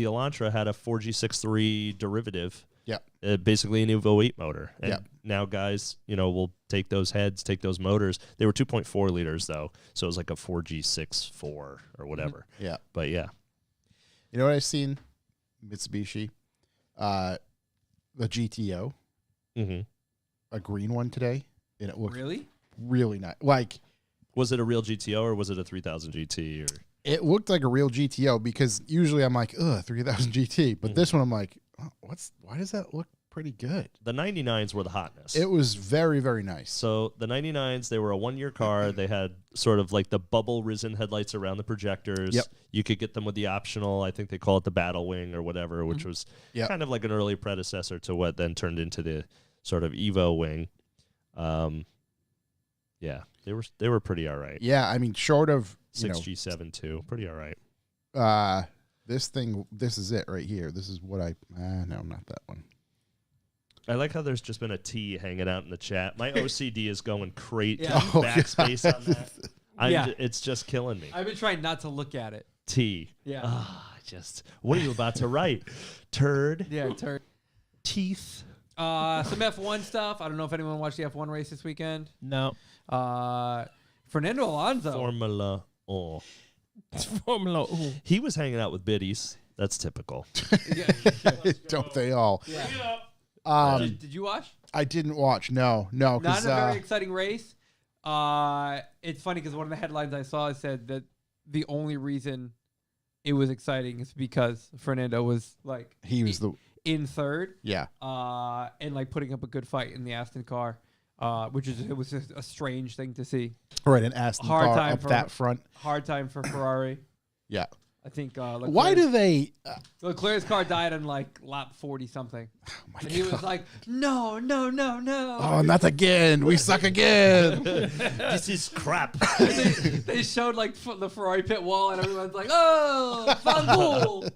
Elantra had a 4G63 derivative. Yeah. Basically an Evo 8 motor. And Yeah. now guys, will take those heads, take those motors. They were 2.4 liters though, so it was like a 4G64 or whatever. Yeah. But yeah. You know what I've seen? Mitsubishi, the GTO, Mm-hmm. a green one today, and it looked Really? really nice. Like Was it a real GTO or was it a 3000 GT? Or it looked like a real GTO because usually I'm like, 3000 GT, but this one I'm like, oh, why does that look pretty good? the 99s were the hotness. It was very, very nice. So the 99s, they were a 1-year car. They had sort of like the bubble risen headlights around the projectors. Yep. You could get them with the optional, I think they call it the Battle Wing or whatever, which was Yep. kind of like an early predecessor to what then turned into the sort of Evo Wing. Yeah, they were pretty all right. Yeah, I mean, short of 6G7 too, pretty all right. this is it right here. This is what no, not that one. I like how there's just been a T hanging out in the chat. My OCD is going crazy. Yeah. Oh, Backspace on that. Yeah. It's just killing me. I've been trying not to look at it. T. Yeah. What are you about to write? Turd. Yeah, Teeth. some F1 stuff. I don't know if anyone watched the F1 race this weekend. No. Fernando Alonso. Formula O. Formula. Ooh. He was hanging out with biddies. That's typical. Don't they all? Yeah. Did you watch? I didn't watch. No, Not because in a very exciting race. It's funny because one of the headlines I saw said that the only reason it was exciting is because Fernando was like he was in third, yeah. and like putting up a good fight in the Aston car, it was just a strange thing to see. Right, an Aston Hard car time up for- that front. Hard time for Ferrari. Yeah. I think. Why do they? Leclerc's car died on like lap 40 something, My and he was God. like, "No, no, no, no." Oh, not again! We suck again. This is crap. They showed like the Ferrari pit wall, and everyone's like, "Oh, Fangul!"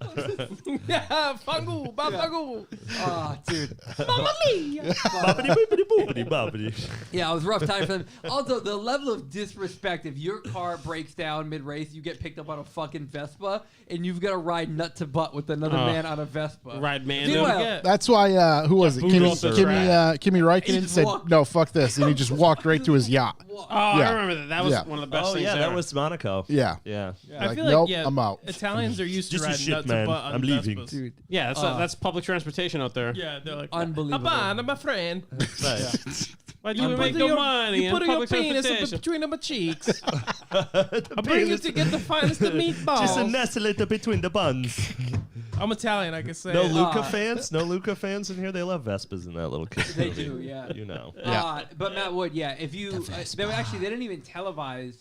Yeah, Fangu, Babagu. Oh, dude. Boppity boopity boopity boppity. Yeah, it was a rough time for them. Also, the level of disrespect if your car breaks down mid-race, you get picked up on a fucking Vespa. Vespa, and you've got to ride nut to butt with another man on a Vespa. Ride man. Meanwhile, That's why, who was it? booted off the Kimi Räikkönen just said, walked. no, fuck this. And he just walked right to his yacht. Oh, I Yeah. remember that. That was Yeah. one of the best Oh things yeah, that ever. was Monaco. Yeah. Yeah. I Like, feel like nope, yeah, I'm out. Italians are used to Just a riding shit, nuts man. and butt on I'm leaving. Vespas. dude, Yeah, that's public transportation out there. Yeah, they're like Unbelievable. Habana, my friend. Right. Why do we make no money You in put your public penis transportation? between my cheeks. I bring you to get the finest of meatballs. Just a nestle between the buns. I'm Italian, I can say. No it. Luca fans? No Luca fans in here? They love Vespas in that little kid They movie. do, yeah. You know. But Matt Wood, yeah. If you, they didn't even televise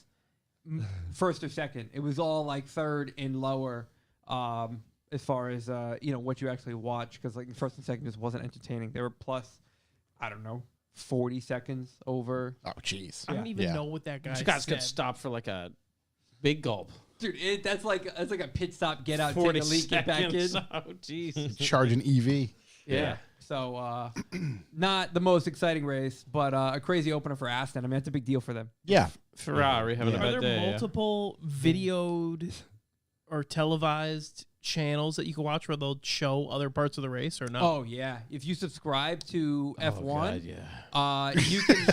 first or second. It was all like third and lower, as far as what you actually watch. Because like first and second just wasn't entertaining. They were plus, I don't know, 40 seconds over. Oh, jeez. I don't even Yeah. know what that guy These guys said. could stop for like a big gulp. Dude, that's like a pit stop, get out, 40 take a leak, get back in. seconds. Oh, jeez. Charging EV. Yeah. So not the most exciting race, but a crazy opener for Aston. I mean, that's a big deal for them. Yeah. Ferrari having a Are bad there day. multiple videoed or televised channels that you can watch where they'll show other parts of the race or not? Oh yeah, if you subscribe to Yeah. F1, God, yeah. You can.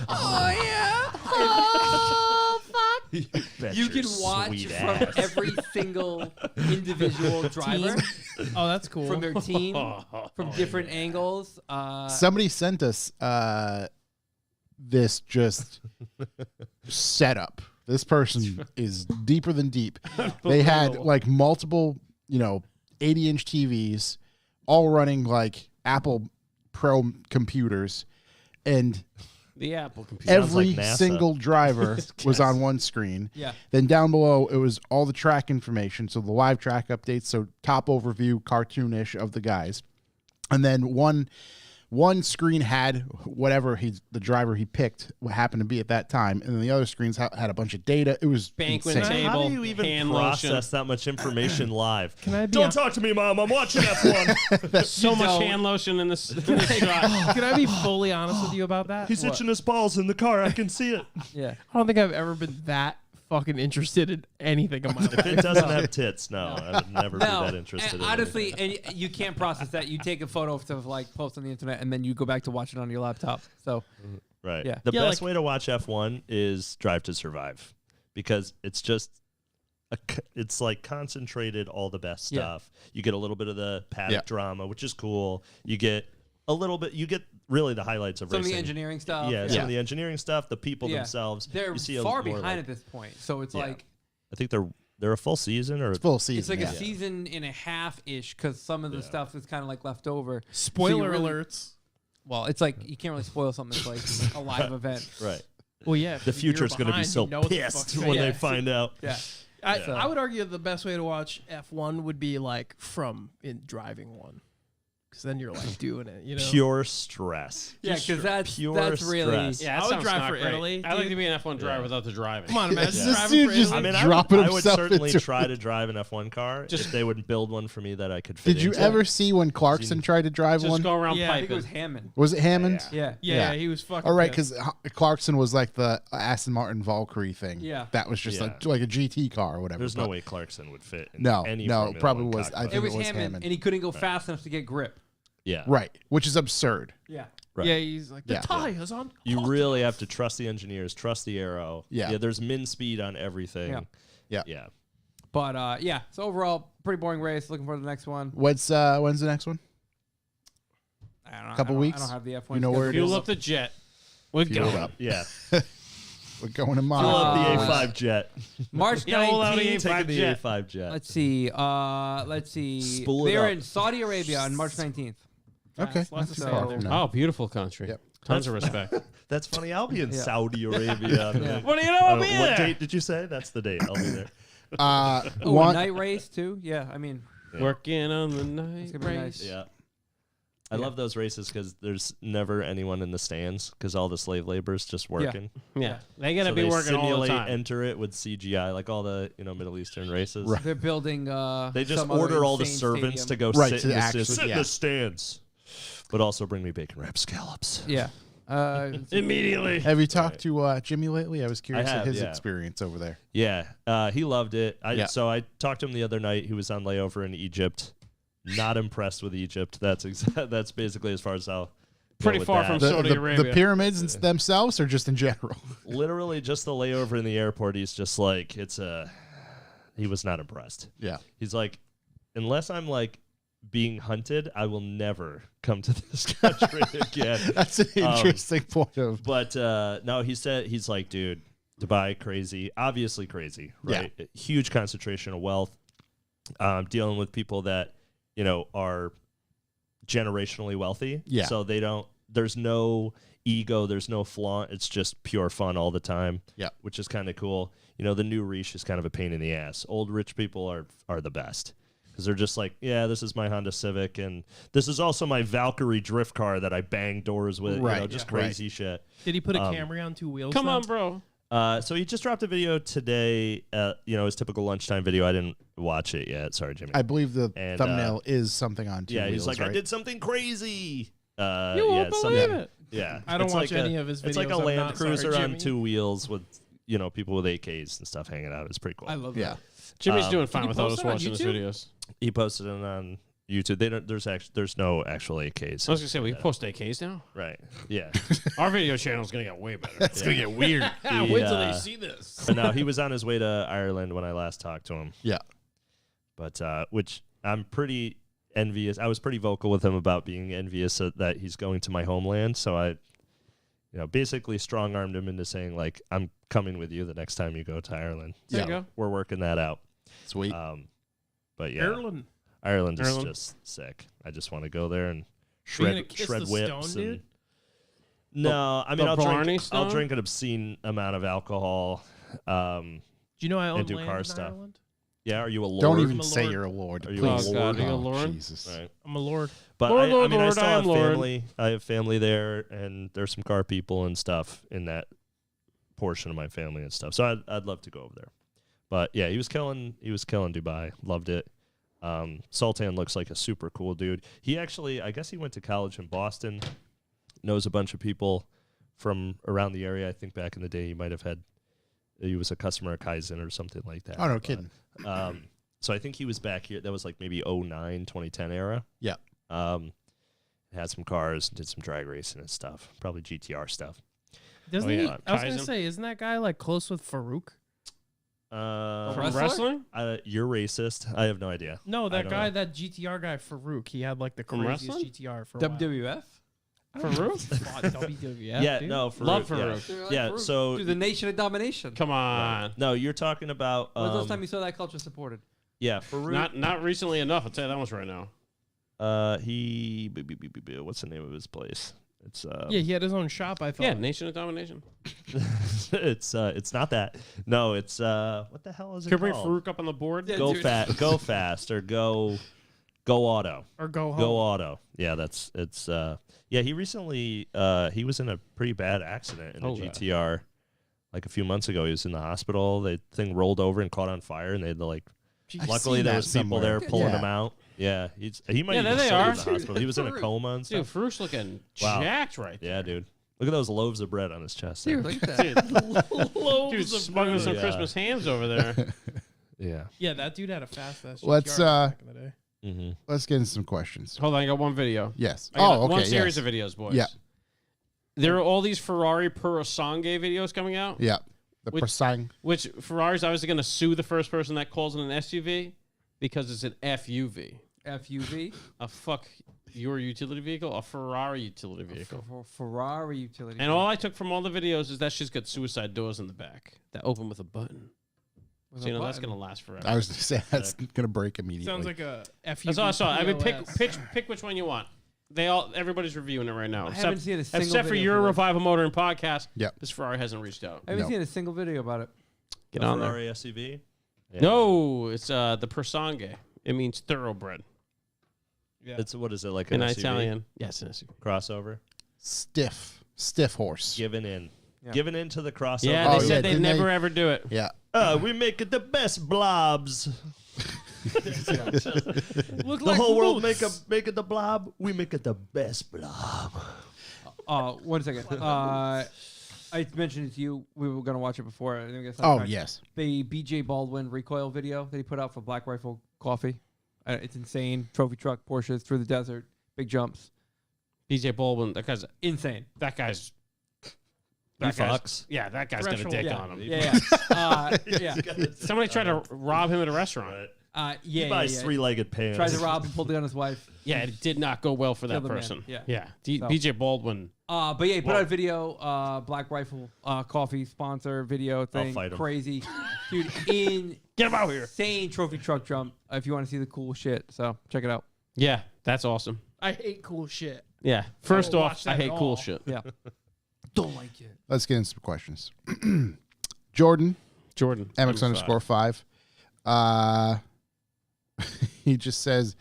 Oh yeah. Oh fuck. Bet You your can watch sweet from ass. every single individual driver Oh, that's cool. from their team from different angles. Somebody sent us this just setup. This person is deeper than deep. They had like multiple, 80-inch TVs, all running like Apple Pro computers, and The Apple computer. every like NASA. single driver was on one screen. Yeah. Then down below, it was all the track information. So the live track updates, so top overview, cartoonish of the guys. And then one screen had whatever the driver he picked happened to be at that time, and then the other screens had a bunch of data. It was Banquet insane. table. How do you even hand process lotion. that much information live? Can I be Don't talk to me, Mom. I'm watching F1. So much don't. hand lotion in this shot. Can I be fully honest with you about that? He's itching his balls in the car. I can see it. Yeah. I don't think I've ever been that fucking interested in anything in my If life. it doesn't have tits, no, I would never be No, that interested and in honestly, and you can't process that. You take a photo to like post on the internet, and then you go back to watch it on your laptop. So Right. Yeah. The Yeah, best like- way to watch F1 is Drive to Survive because it's just it's like concentrated all the best Yeah. stuff. You get a little bit of the paddock Yeah. drama, which is cool. You get a little bit. You get really the highlights of some of racing. the engineering stuff. Yeah, some of the engineering stuff, the people Yeah. themselves. They're you see a far more behind like- at this point. So it's Yeah. like I think they're a full season or It's full season. it's like yeah. a season and a half ish because some of the stuff is kind of like left over. Spoiler really- alerts. Well, it's like you can't really spoil something that's like a live event. right. Well, yeah. The future's going to be so pissed when they find out. Yeah. I would argue the best way to watch F1 would be like from in driving one. Because then you're like doing it, Pure stress. Yeah, because that's pure really stress. Yeah, that I would sounds drive not for great. Italy, I like dude. to be an F1 driver without the driving. Come on, imagine This driving dude for just- Italy. I mean, Dropping I would himself certainly into try to drive an F1 car if they would build one for me that I could fit Did you into. ever see when Clarkson tried to drive Just one? go around Yeah, I I think it piping. was Hammond. Was it Hammond? Yeah. Yeah, Yeah. he was fucking. All right, pissed. because Clarkson was like the Aston Martin Valkyrie thing. Yeah. That was just Yeah. like a GT car or whatever. There's no but- way Clarkson would fit in No, any no, Formula probably 1 was- I cockpit. think It was it was Hammond, Hammond. and he couldn't go fast enough to get grip. Yeah. Right, which is absurd. Yeah. Right. Yeah, he's like, the Yeah. tires on. You really have to trust the engineers, trust the aero. Yeah. There's min speed on everything. Yeah. Yeah. Yeah. But yeah, so overall, pretty boring race. Looking forward to the next one. When's the next one? I don't know. Couple I weeks? don't have the F1. You know where it Fuel is? up the jet. We're Fuel going. up. Yeah. We're going to Fill Monaco. up the Uh, A5 jet. March Yeah, hold on, 19th. Taking the jet. A5 jet. Let's see. Let's see. Spool it They're up. in Saudi Arabia on March 19th. Okay, Lots not of too stuff. far from now. Oh, beautiful country. Yep. Tons of respect. That's funny. I'll be in Yeah. Saudi Arabia. on the- What do you know? I'll be what there. date did you say? That's the date. I'll be there. Oh, a One, night race too. Yeah, I mean, Working on the night It's gonna be nice. race. Yeah. I love those races because there's never anyone in the stands because all the slave labor is just working. Yeah, they gotta So be they working all the simulate, time. enter it with CGI, like all the Middle Eastern races. Right. they're building. They just some other order all the insane servants stadium. to go Right, sit, to in the, actually- sit in yeah. the stands, but also bring me bacon wrapped scallops. Yeah, Immediately. Have you talked to Jimmy lately? I was curious have, at his yeah. experience over there. Yeah, he loved it. Yeah. So I talked to him the other night. He was on layover in Egypt. Not impressed with Egypt. That's that's basically as far as I'll go Pretty with far that. from The, Saudi the Arabia. pyramids themselves, or just in general? Literally just the layover in the airport. He's just like, he was not impressed. Yeah. He's like, unless I'm like being hunted, I will never come to this country again. That's an interesting point of. But no, he's like, dude, Dubai, crazy, obviously crazy, right? Huge concentration of wealth, dealing with people that, are generationally wealthy. Yeah. So there's no ego, there's no flaunt. It's just pure fun all the time. Yeah. Which is kind of cool. The new Riche is kind of a pain in the ass. Old rich people are the best. Because they're just like, yeah, this is my Honda Civic, and this is also my Valkyrie drift car that I bang doors with. Right, Just yeah. crazy shit. Did he put a Camry on 2 wheels? Come though? on, bro. So he just dropped a video today, his typical lunchtime video. I didn't watch it yet. Sorry, Jimmy. I believe the And, thumbnail is something on 2 yeah, wheels, he's like, right? I did something crazy. You won't believe it. Yeah. I don't It's watch like any of his videos. It's like a I'm Land not sorry, Cruiser on Jimmy. 2 wheels with, people with AKs and stuff hanging out. It's pretty cool. I love Yeah. that. Jimmy's doing Did fine you without post us it on watching his YouTube? videos. He posted it on YouTube. There's no actual AKs. I was gonna say we post AKs now. Right. Yeah. Our video channel's gonna get way better. It's gonna get weird. Wait till they see this. But no, he was on his way to Ireland when I last talked to him. Yeah. But which I'm pretty envious. I was pretty vocal with him about being envious that he's going to my homeland. So I, basically strong-armed him into saying, like, I'm coming with you the next time you go to Ireland. There So you go. we're working that out. Sweet. But yeah, Ireland. Ireland is Ireland. just sick. I just want to go there and Are you gonna shred kiss shred the whips. stone, And, dude? no, I mean the I'll Blarney drink. I'll Stone? drink an obscene amount of alcohol. Do you know I own And do land car in stuff. Ireland? Yeah, are you a lord? Don't I'm even a say lord. you're a lord. Are you Please. a lord? Are you a Oh, lord? Jesus. Right. I'm a lord. But Lord, I Lord, mean, I Lord, still I have am Lord. family. I have family there, and there's some car people and stuff in that portion of my family and stuff. So I'd love to go over there. But yeah, he was killing Dubai. Loved it. Sultan looks like a super cool dude. He actually, I guess he went to college in Boston. Knows a bunch of people from around the area. I think back in the day he was a customer at Kaizen or something like that. Oh, no But, kidding. So I think he was back here. That was like maybe 09, 2010 era. Yeah. Had some cars, did some drag racing and stuff. Probably GTR stuff. Doesn't yeah. he? I was gonna Kaizen? say, isn't that guy like close with Farouk? From Wrestler? wrestling? You're racist. I have no idea. No, I that don't guy, know. that GTR guy, Farouk. He had like the From craziest wrestling? GTR for a while. WWF? Farouk? Fought WWF. Yeah, dude. no, Farouk. Love yeah. Farouk. Yeah, so Dude, the Nation of Domination. Come on. no, you're talking about When was the last time you saw that culture supported? yeah, Farouk. Not recently enough. I'll tell you that much right now. What's the name of his place? It's Yeah, he had his own shop. I thought. Yeah, Nation of Domination. it's not that. No, it's what the hell is it Could bring called? Farouk up on the board. Yeah, Go dude. fast, go fast, or go auto. Or go home. Go auto. Yeah, yeah, he recently he was in a pretty bad accident in a Oh, God. GTR like a few months ago. He was in the hospital. The thing rolled over and caught on fire, and they had to like I've luckily seen there that was people somewhere. there pulling Yeah. him out. Yeah, he might Yeah, even there they still be are. in the hospital. He was in a Farouk. coma and Dude, stuff. Farouk's looking Wow. jacked right there. Yeah, dude. Look at those loaves of bread on his chest. Dude, there. look at that. Dude, smuggling some Yeah. Christmas hams over there. Yeah. Yeah, that dude had a fast ass. Let's, GTR back in the day. Mm-hmm. Let's get into some questions. Hold on, I got one video. Yes. I got Oh, okay. one series yes. of videos, boys. Yeah. There are all these Ferrari Purosangue videos coming out, Yeah. The Which- Persang. which Ferrari's obviously going to sue the first person that calls it an SUV because it's an FUV. FUV? A fuck your utility vehicle, a Ferrari utility vehicle. Ferrari utility. And all I took from all the videos is that shit's got suicide doors in the back that open with a button. With So, a you know, that's button. going to last forever. I was going to say that's going to break immediately. Sounds like a FU. That's all I saw. I mean, pick which one you want. Everybody's reviewing it right now. I haven't seen a single except for video your for this. Revival Motoring podcast. Yeah. This Ferrari hasn't reached out. I haven't No. seen a single video about it. Get A on there. Ferrari SUV. Yeah. No, it's the Persangue. It means thoroughbred Yeah. It's what is it like in an SUV? Italian. Yes, an SUV. Crossover. Stiff horse. Giving in. Yeah. Giving in to the crossover. Yeah, Oh, they yeah, said they didn't never they- ever do it. Yeah. We make it the best blobs. Look The like whole world boots. make it the blob. We make it the best blob. 1 second. I mentioned it to you. We were gonna watch it before. I think Oh, yes. The BJ Baldwin recoil video that he put out for Black Rifle Coffee. It's insane. Trophy truck, Porsches through the desert, big jumps. BJ Baldwin, that guy's He that guy's- fucks. yeah, that guy's got a Threshold. dick Yeah, on him. yeah. Somebody tried to rob him at a restaurant. Right. Yeah, He buys three-legged pants. Tried to rob and pulled it on his wife. Yeah, it did not go well for that Killed the man. person. Yeah. So. BJ Baldwin. But yeah, he put out a video, Black Rifle Coffee sponsor video thing. fight him. Crazy. Dude, Get him out here. insane trophy truck jump if you want to see the cool shit. So check it out. Yeah, that's awesome. I hate cool shit. Yeah. First won't off, watch that I at hate cool all. shit. Yeah. Don't like it. Let's get into some questions. Jordan, Jordan. MX_5. He just says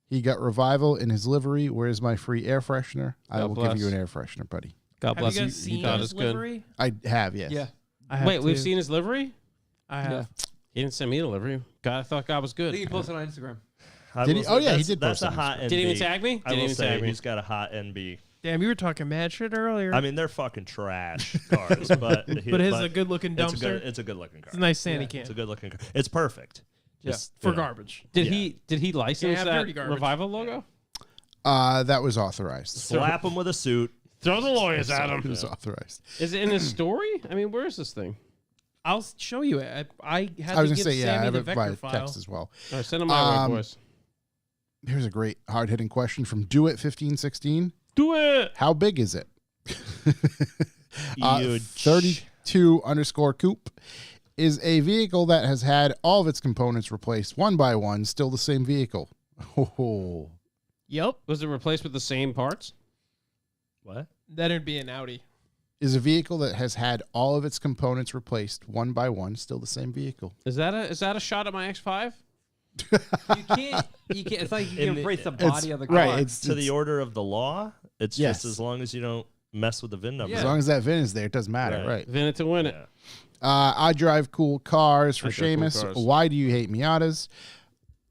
he got Revival in his livery. Where's my free air freshener? I God will bless. give you an air freshener, buddy. God Have bless you you. guys seen God his is good. livery? I have, yes. Yeah. I have Wait, we've too. seen his livery? I have. Yeah. He didn't send me the livery. God, I thought God was I good. think he posted on Instagram. I Did will he? say Oh, yeah, he that's- did That's post a on hot Instagram. NB. Didn't even tag me? I Didn't will even say tag me. he's got a hot NB. Damn, you were talking mad shit earlier. I mean, they're fucking trash cars, but but his is a good looking it's dumpster. it's a good looking car. It's a nice sandy Yeah. can It's a good looking car. It's perfect. Yeah. Just, for you know. garbage. Did Yeah. he license have that dirty garbage. Revival logo? That was authorized. Slap him with a suit. Throw the lawyers at It him. was authorized. Is it in his story? I mean, where is this thing? I'll show you it. I had I was to going to give say, yeah, I Sammy have the it vector by file. text as well. All right, send him my way, boys. Here's a great hard-hitting question from Do-It1516. Do it. How big is it? Huge. 32_coupe is a vehicle that has had all of its components replaced one by one, still the same vehicle. Oh, Yep, Was it replaced with the same parts? What? that'd be an Audi. is a vehicle that has had all of its components replaced one by one, still the same vehicle. Is that a shot at my X5? You can't. It's like you In can the- replace the It's- body of the car. right, it's To the order of the law, it's Yes. just as long as you don't mess with the VIN number. as long as that VIN is there, it doesn't matter, Right. right? Vin it to win it. Yeah. I drive cool cars for I drive cool Seamus. cars. Why do you hate Miatas?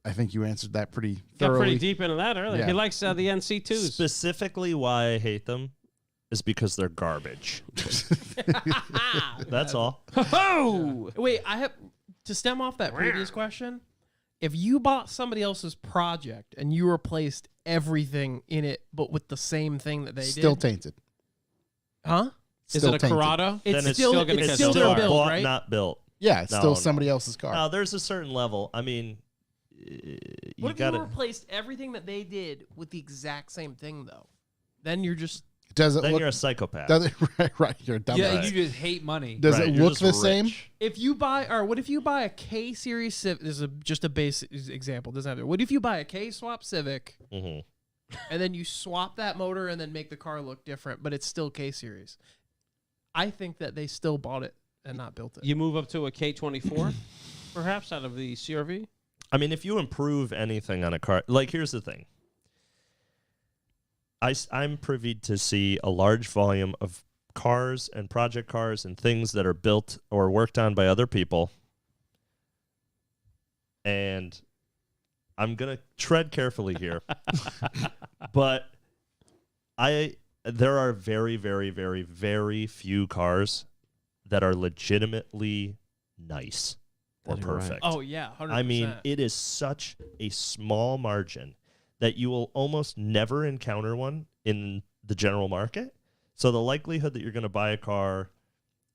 I think you answered that pretty Got thoroughly. pretty deep into that earlier. Yeah. He likes the NC2s. Specifically, why I hate them is because they're garbage. That's all. Oh! Wait, I have to stem off that previous question. If you bought somebody else's project and you replaced everything in it, but with the same thing that they Still did, tainted. huh? Is Still it a tainted. Corrado? It's Then it's still, still gonna it's catch still the their car. build, bought, right? not built. Yeah, it's No, still no. somebody else's car. Now, there's a certain level. I mean, What you if got you to. replaced everything that they did with the exact same thing, though? Then you're just Does it Then look? you're a psychopath. Does it right? You're a dumb. Yeah, guy. you just hate money. Does Right, it you're look just the same? rich. if you buy, or what if you buy a K Series Civic? This is just a basic example. Doesn't have to. What if you buy a K swap Civic Mhm. and then you swap that motor and then make the car look different, but it's still K Series? I think that they still bought it and not built it. You move up to a K24, perhaps, out of the CRV? I mean, if you improve anything on a car, like here's the thing. I'm privy to see a large volume of cars and project cars and things that are built or worked on by other people. And I'm going to tread carefully here. But there are very, very, very, very few cars that are legitimately nice or That you're right. perfect. Oh yeah, 100%. I mean, it is such a small margin that you will almost never encounter one in the general market. So the likelihood that you're going to buy a car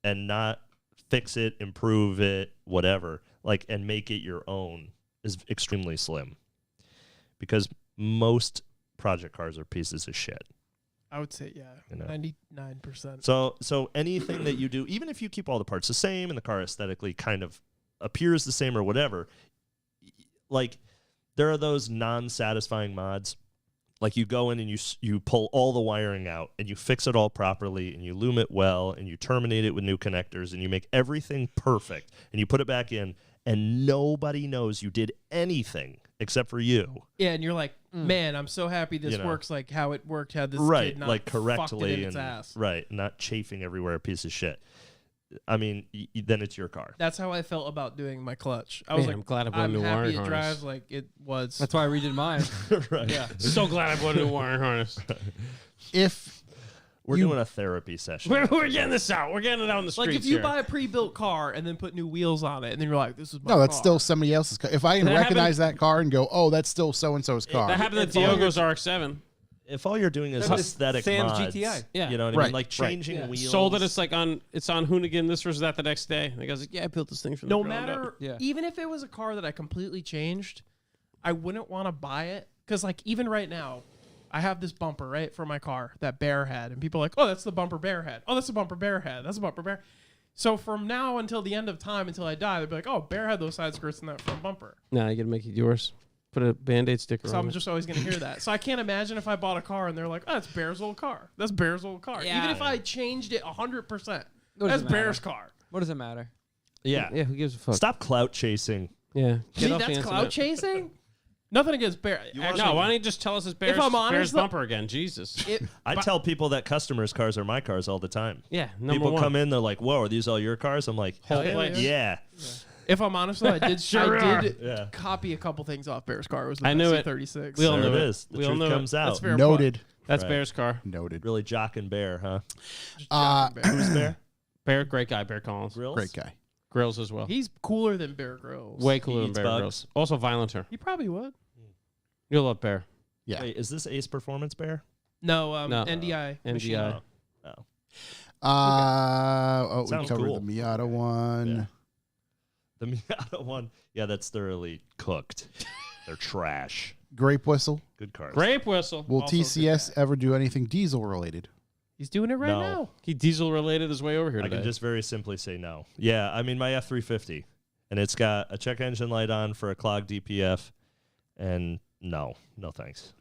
and not fix it, improve it, whatever, like, and make it your own is extremely slim, because most project cars are pieces of shit. I would say yeah, You know. 99%. So anything that you do, even if you keep all the parts the same and the car aesthetically kind of appears the same or whatever, like there are those non-satisfying mods. Like you go in and you pull all the wiring out and you fix it all properly and you loom it well and you terminate it with new connectors and you make everything perfect and you put it back in and nobody knows you did anything except for you. Yeah, and you're like, man, I'm so happy this You know. works like how it worked. How this Right, kid not like fucked correctly it in its and ass. right, not chafing everywhere, a piece of shit. I mean, then it's your car. That's how I felt about doing my clutch. I was Man, like, I'm glad I bought a I'm new happy wiring it harness. drives like it was. That's why I redid mine. Right. Yeah. So glad I bought a new wiring harness. If We're doing a therapy session. We're getting this out. We're getting it out in the streets. Like if you here. buy a pre-built car and then put new wheels on it, and then you're like, "This is my No, that's car." still somebody else's car. If I can That recognize that car and go, "Oh, that's still so and so's car," that happened to If all Diogo's RX-7. If all you're doing is That's aesthetic Sam's mods, GTI. Yeah. you know what I Right, mean? Like right. changing Yeah. wheels. Sold it. It's like on Hoonigan. This was that the next day. And the guy's like, "Yeah, I built this thing from No the ground up." matter, Yeah. even if it was a car that I completely changed, I wouldn't want to buy it because, like, even right now, I have this bumper right for my car that Bear had, and people are like, "Oh, that's the bumper Bear had. Oh, that's the bumper Bear had. That's the bumper Bear." So from now until the end of time, until I die, they'll be like, "Oh, Bear had those side skirts in that front bumper." Nah, you gotta make it yours. Put a Band-Aid sticker So on I'm it. just always gonna hear that. So I can't imagine if I bought a car and they're like, "Oh, that's Bear's old car. That's Bear's old car." Yeah. Even if I changed it 100%, What that's does it matter? Bear's car. What does it matter? Yeah. Yeah, who gives a fuck? Stop clout chasing. Yeah. See, off the that's internet. clout chasing. Nothing against Bear. Actually, No, why don't you just tell us it's Bear's, I'm honest, Bear's though- bumper again? Jesus. I tell people that customers' cars are my cars all the time. Yeah, number People one. come in, they're like, "Whoa, are these all your cars?" I'm like, Whole yeah, place. yeah. If I'm honest, though, I did. Sure I did Yeah. copy a couple things off Bear's car. It was the I knew it. 36. We all There knew it it. is. The We all truth knew it. comes out. That's fair. Noted. That's Right. Bear's car. Noted. Really jock and bear, huh? Who's Bear? Bear, great guy. Bear Collins. Grills? Great guy. Grills as well. He's cooler than Bear Grylls. Way cooler He than eats Bear bugs. Grylls. Also violenter. He probably would. You'll love Bear. Yeah. Wait, is this Ace Performance Bear? No, No. NDI. machine. NDI. Oh. We Sounds covered cool. the Miata one. Yeah. The Miata one, yeah, that's thoroughly cooked. They're trash. Grape Whistle. Good cars. Grape whistle. Will Also TCS ever do anything diesel related? He's doing it right No. now. He diesel related his way over here I today. can just very simply say no. Yeah, I mean my F-350, and it's got a check engine light on for a clogged DPF, and no thanks.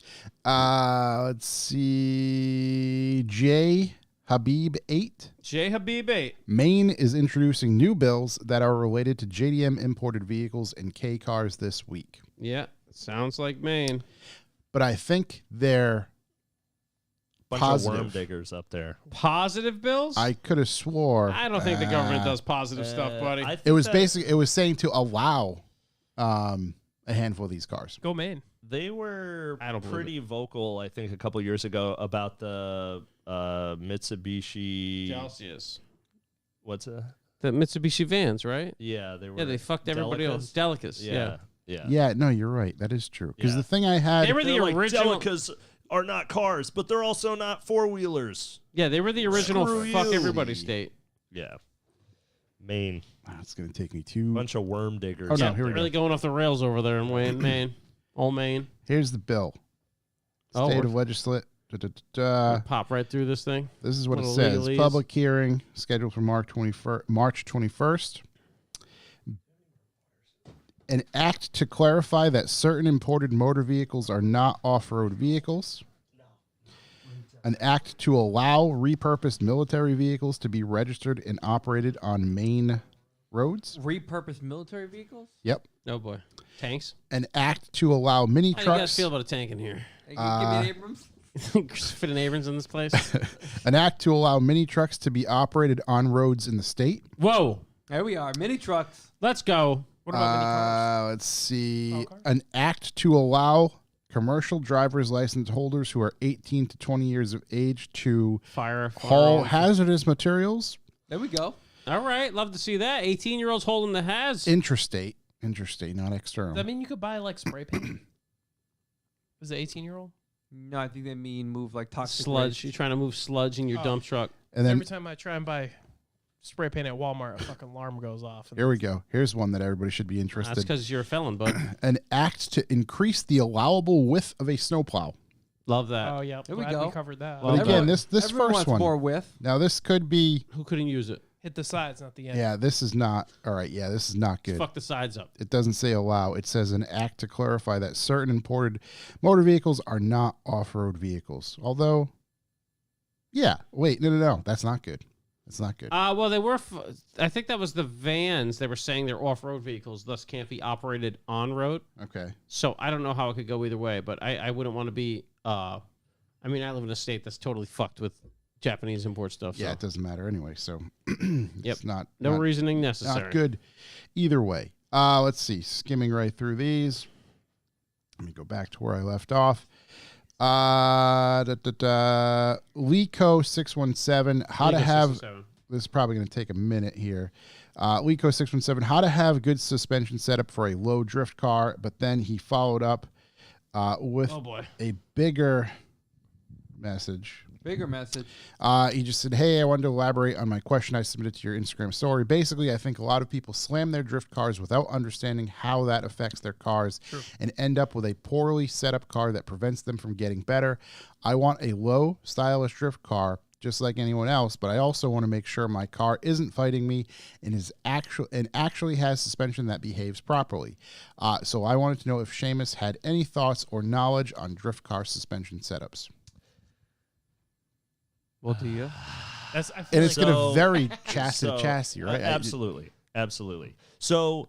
Let's see. J Habib 8. J Habib 8. Maine is introducing new bills that are related to JDM imported vehicles and K cars this week. Yeah, sounds like Maine. But I think they're Bunch Positive. of worm diggers up there. Positive bills? I could have swore I don't think the government does positive stuff, buddy. I think it was that basically it was saying to allow a handful of these cars. Go Maine. they were I don't believe pretty vocal. I think a couple years ago about the Mitsubishi. Celsius. What's it? The Mitsubishi vans, right? Yeah, they were. Yeah, they fucked everybody else. Delicas. Yeah. Yeah. Yeah, no, you're right. That is true. Because Yeah. the thing I had, They were the They're like, original. Delicas are not cars, but they're also not four-wheelers. Yeah, they were the original Screw fuck you. everybody state. Yeah. Maine. it's going to take me to. Bunch of worm diggers. Oh, no, out here we there. Really going off the rails over there in Wayne, Maine. Old Maine. Here's the bill. Oh, State we're- of legislate. Pop right through this thing. This is what it Little says. legalese. Public hearing scheduled for March 21st. An act to clarify that certain imported motor vehicles are not off-road vehicles. An act to allow repurposed military vehicles to be registered and operated on main roads. Repurposed military vehicles? Yep. Oh boy. Tanks. An act to allow mini How do you guys trucks. feel about a tank in here? Hey, give me an Abrams. Fit an Abrams in this place? An act to allow mini trucks to be operated on roads in the state. Whoa. There we are. Mini trucks. Let's go. What about mini cars? Let's see. Small cars? An act to allow commercial driver's license holders who are 18 to 20 years of age to Fire. haul hazardous materials There we go. All right. Love to see that. 18-year-olds holding the has. interstate, not external. Does that mean you could buy like spray paint? Is it 18-year-old? No, I think they mean move like toxic Sludge. waste. You're trying to move sludge in your Oh. dump truck. And then Every time I try and buy spray paint at Walmart, a fucking alarm goes off. here we go. Here's one that everybody should be That's interested. because you're a felon, bud. An act to increase the allowable width of a snowplow. Love that. Oh yeah, There we glad go. we covered that. Well, But again, Everyone- this everyone first wants one. more width. Now this could be. Who couldn't use it? Hit the sides, not the end. Yeah, this is not all right. Yeah, this is not good. Fuck the sides up. It doesn't say allow. It says an act to clarify that certain imported motor vehicles are not off-road vehicles. Although, yeah, wait, no, that's not good. That's not good. Well, they were. I think that was the vans. They were saying they're off-road vehicles, thus can't be operated on road. Okay. So I don't know how it could go either way, but I wouldn't want to be. I mean, I live in a state that's totally fucked with Japanese import stuff. Yeah, so it doesn't matter anyway. So Yep. it's not no not, reasoning necessary. not good either way. Let's see. Skimming right through these. Let me go back to where I left off. Lico617, how to have, this is probably going to take a minute here. Lico617, how to have good suspension setup for a low drift car, but then he followed up with a bigger message. Bigger message. He just said, hey, I wanted to elaborate on my question I submitted to your Instagram story. Basically, I think a lot of people slam their drift cars without understanding how that affects their cars and end up with a poorly set up car that prevents them from getting better. I want a low, stylish drift car just like anyone else, but I also want to make sure my car isn't fighting me and actually has suspension that behaves properly. So I wanted to know if Seamus had any thoughts or knowledge on drift car suspension setups. Well, do you? That's, I feel And like it's going to vary chassis to chassis, right? Absolutely. So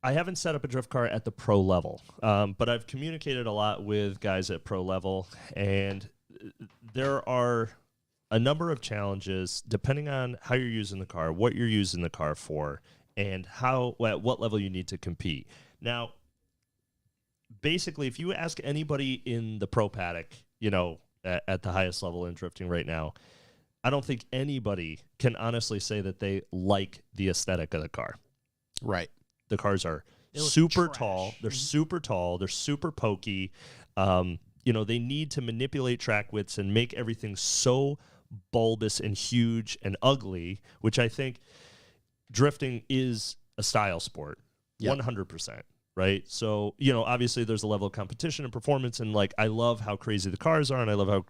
I haven't set up a drift car at the pro level, but I've communicated a lot with guys at pro level, and there are a number of challenges depending on how you're using the car, what you're using the car for, and at what level you need to compete. Now, basically, if you ask anybody in the pro paddock, at the highest level in drifting right now, I don't think anybody can honestly say that they like the aesthetic of the car. Right. The cars are They look super trash. tall. They're super tall. They're super pokey. They need to manipulate track widths and make everything so bulbous and huge and ugly, which I think drifting is a style sport, 100%. Right. So, obviously there's a level of competition and performance, and I love how crazy the cars are, and I love how,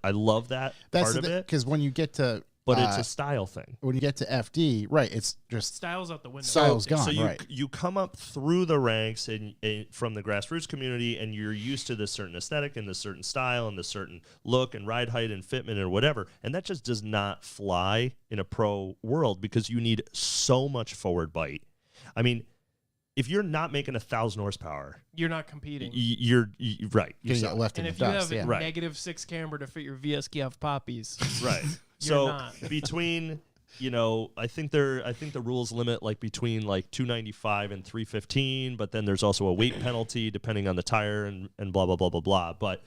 I love that part of it. Because when you get to, but it's a style thing. When you get to FD, right, it's just style's out the window. style's gone, So right. you come up through the ranks and from the grassroots community, and you're used to this certain aesthetic and this certain style and this certain look and ride height and fitment or whatever, and that just does not fly in a pro world because you need so much forward bite. I mean, if you're not making 1,000 horsepower, You're not competing. you're right. You You're get left in And the if you dust. have a Yeah. Right. negative 6 camber to fit your VSKF poppies, right. You're So not. between, I think the rules limit between 295 and 315, but then there's also a weight penalty depending on the tire and blah blah blah blah blah. But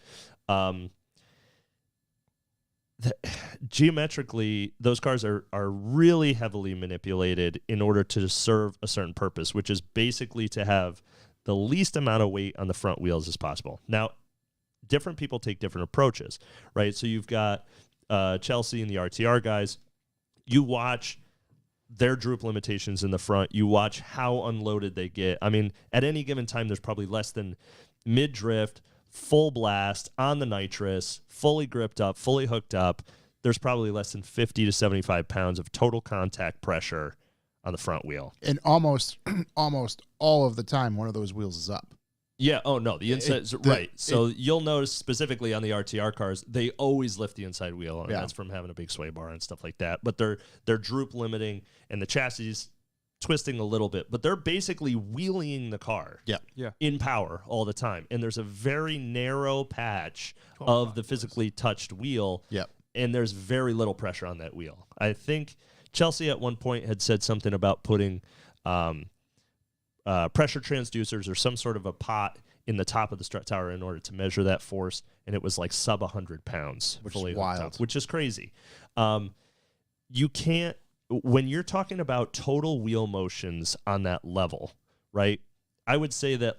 geometrically, those cars are really heavily manipulated in order to serve a certain purpose, which is basically to have the least amount of weight on the front wheels as possible. Now, different people take different approaches, right? So you've got Chelsea and the RTR guys. You watch their droop limitations in the front. You watch how unloaded they get. I mean, at any given time, there's probably less than mid-drift, full blast, on the nitrous, fully gripped up, fully hooked up. There's probably less than 50 to 75 pounds of total contact pressure on the front wheel. And almost all of the time, one of those wheels is up. Yeah. Oh, no. The inside. Right. So you'll notice specifically on the RTR cars, they always lift the inside wheel. And that's from having a big sway bar and stuff like that. But they're droop limiting, and the chassis twisting a little bit. But they're basically wheeling the car in power all the time. And there's a very narrow patch of the physically touched wheel. Yep. And there's very little pressure on that wheel. I think Chelsea at one point had said something about putting pressure transducers or some sort of a pot in the top of the strut tower in order to measure that force, and it was sub 100 pounds, Which fully is hooked wild. up, which is crazy. You can't, when you're talking about total wheel motions on that level, right? I would say that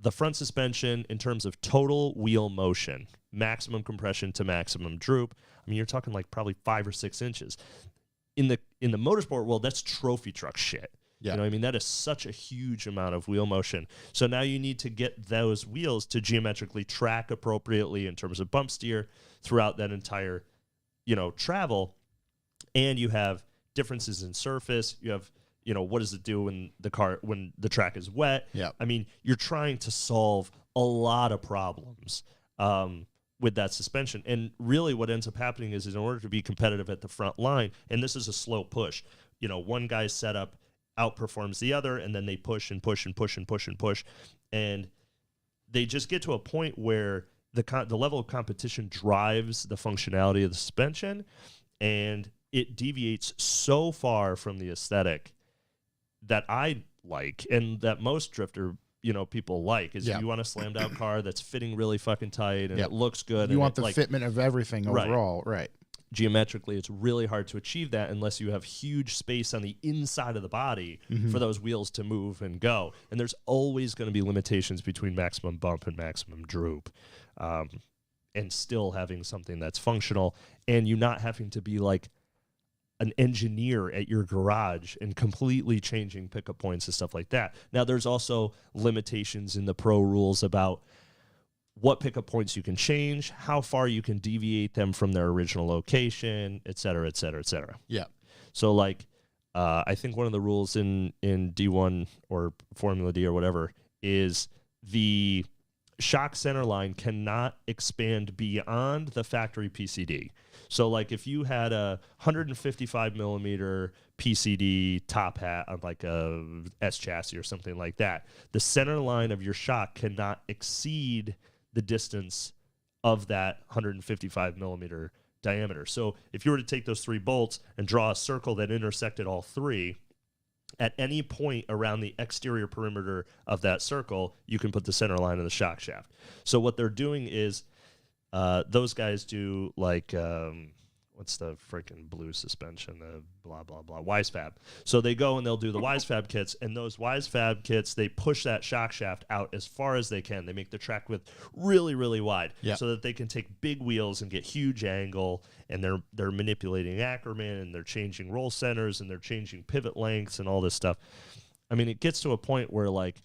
the front suspension in terms of total wheel motion, maximum compression to maximum droop, I mean, you're talking probably 5 or 6 inches. In the motorsport world, that's trophy truck shit. Yeah. You know what I mean? That is such a huge amount of wheel motion. So now you need to get those wheels to geometrically track appropriately in terms of bump steer throughout that entire, travel. And you have differences in surface. You have, what does it do when the track is wet? Yeah. I mean, you're trying to solve a lot of problems with that suspension. And really what ends up happening is in order to be competitive at the front line, and this is a slow push, one guy's setup outperforms the other, and then they push and push and push and push and push, and they just get to a point where the level of competition drives the functionality of the suspension, and it deviates so far from the aesthetic that I like and that most drifter people like is Yeah. you want a slammed out car that's fitting really fucking tight and Yep. it looks good. You and want it, the like, fitment of everything Right. overall, right? geometrically, it's really hard to achieve that unless you have huge space on the inside of the body Mm-hmm. for those wheels to move and go. And there's always going to be limitations between maximum bump and maximum droop. And still having something that's functional, and you not having to be like an engineer at your garage and completely changing pickup points and stuff like that. Now, there's also limitations in the pro rules about what pickup points you can change, how far you can deviate them from their original location, et cetera, et cetera, et cetera. Yeah. So, like, I think one of the rules in D1 or Formula D or whatever is the shock center line cannot expand beyond the factory PCD. So, like, if you had a 155 millimeter PCD top hat on like a S chassis or something like that, the center line of your shock cannot exceed the distance of that 155 millimeter diameter. So if you were to take those 3 bolts and draw a circle that intersected all 3, at any point around the exterior perimeter of that circle, you can put the center line of the shock shaft. So what they're doing is those guys do like, what's the freaking blue suspension, the blah, blah, blah, WiseFab. So they go and they'll do the WiseFab kits, and those WiseFab kits, they push that shock shaft out as far as they can. They make the track width really, really wide so that they can take big wheels and get huge angle, and they're manipulating Ackerman, and they're changing roll centers, and they're changing pivot lengths and all this stuff. I mean, it gets to a point where, like,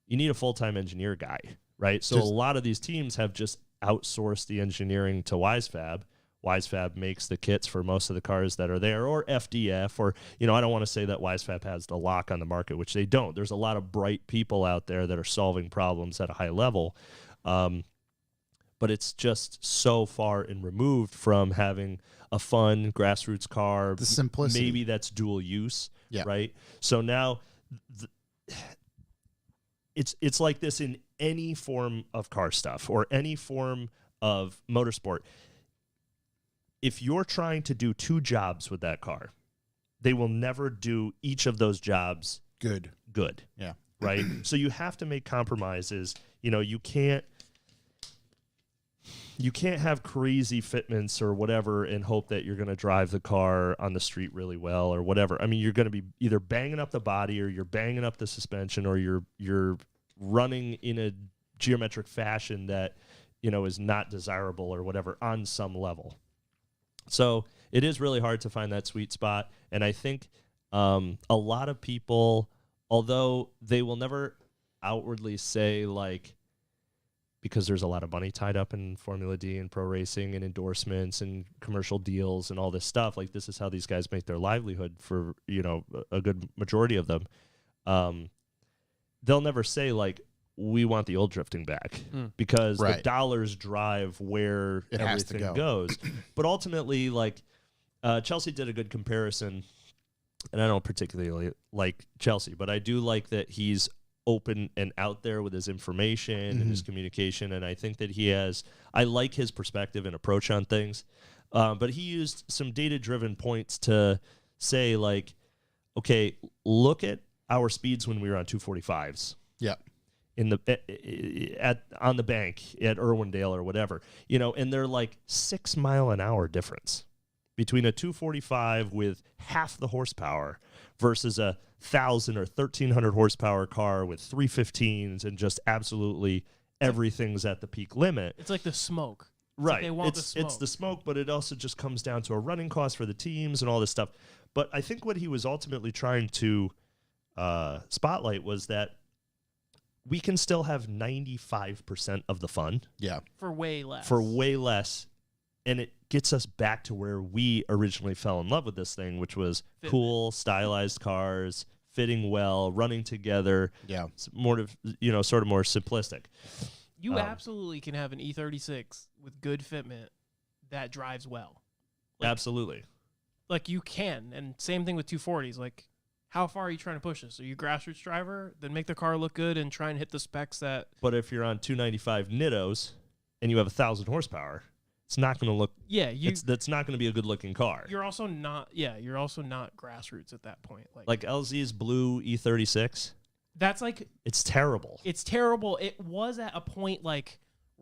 you need a full-time engineer guy, right? So a lot of these teams have just outsourced the engineering to WiseFab. WiseFab makes the kits for most of the cars that are there, or FDF, or, I don't want to say that WiseFab has the lock on the market, which they don't. There's a lot of bright people out there that are solving problems at a high level. But it's just so far and removed from having a fun grassroots car. The simplicity. Maybe that's dual use, Yeah. right? So now it's like this in any form of car stuff or any form of motorsport. If you're trying to do 2 jobs with that car, they will never do each of those jobs Good. Yeah. Right? So you have to make compromises. You can't have crazy fitments or whatever and hope that you're going to drive the car on the street really well or whatever. I mean, you're going to be either banging up the body or you're banging up the suspension or you're running in a geometric fashion that, is not desirable or whatever on some level. So it is really hard to find that sweet spot. And I think a lot of people, although they will never outwardly say, like, because there's a lot of money tied up in Formula D and pro racing and endorsements and commercial deals and all this stuff, like, this is how these guys make their livelihood for, a good majority of them. They'll never say, like, we want the old drifting back because the dollars drive where It has to everything go. goes. But ultimately, like, Chelsea did a good comparison, and I don't particularly like Chelsea, but I do like that he's open and out there with his information and his communication, and I think that I like his perspective and approach on things. But he used some data-driven points to say, like, okay, look at our speeds when we were on 245s. Yeah. On the bank at Irwindale or whatever, and they're like 6 mile an hour difference between a 245 with half the horsepower versus a 1,000 or 1,300 horsepower car with 315s and just absolutely everything's at the peak limit. It's like the smoke. Right. They want the It's smoke. the smoke, but it also just comes down to a running cost for the teams and all this stuff. But I think what he was ultimately trying to spotlight was that we can still have 95% of the fun Yeah. For way less. and it gets us back to where we originally fell in love with this thing, which was Fitment. cool, stylized cars, fitting well, running together. Yeah. Sort of more simplistic. You absolutely can have an E36 with good fitment that drives well. Absolutely. Like, you can. And same thing with 240s. Like, how far are you trying to push this? Are you a grassroots driver? Then make the car look good and try and hit the specs that... But if you're on 295 Nittos and you have 1,000 horsepower, it's not going to look. Yeah, That's not going to be a good looking car. you're also not... Yeah, you're also not grassroots at that point. Like LZ's blue E36. That's like It's terrible. it's terrible. It was at a point like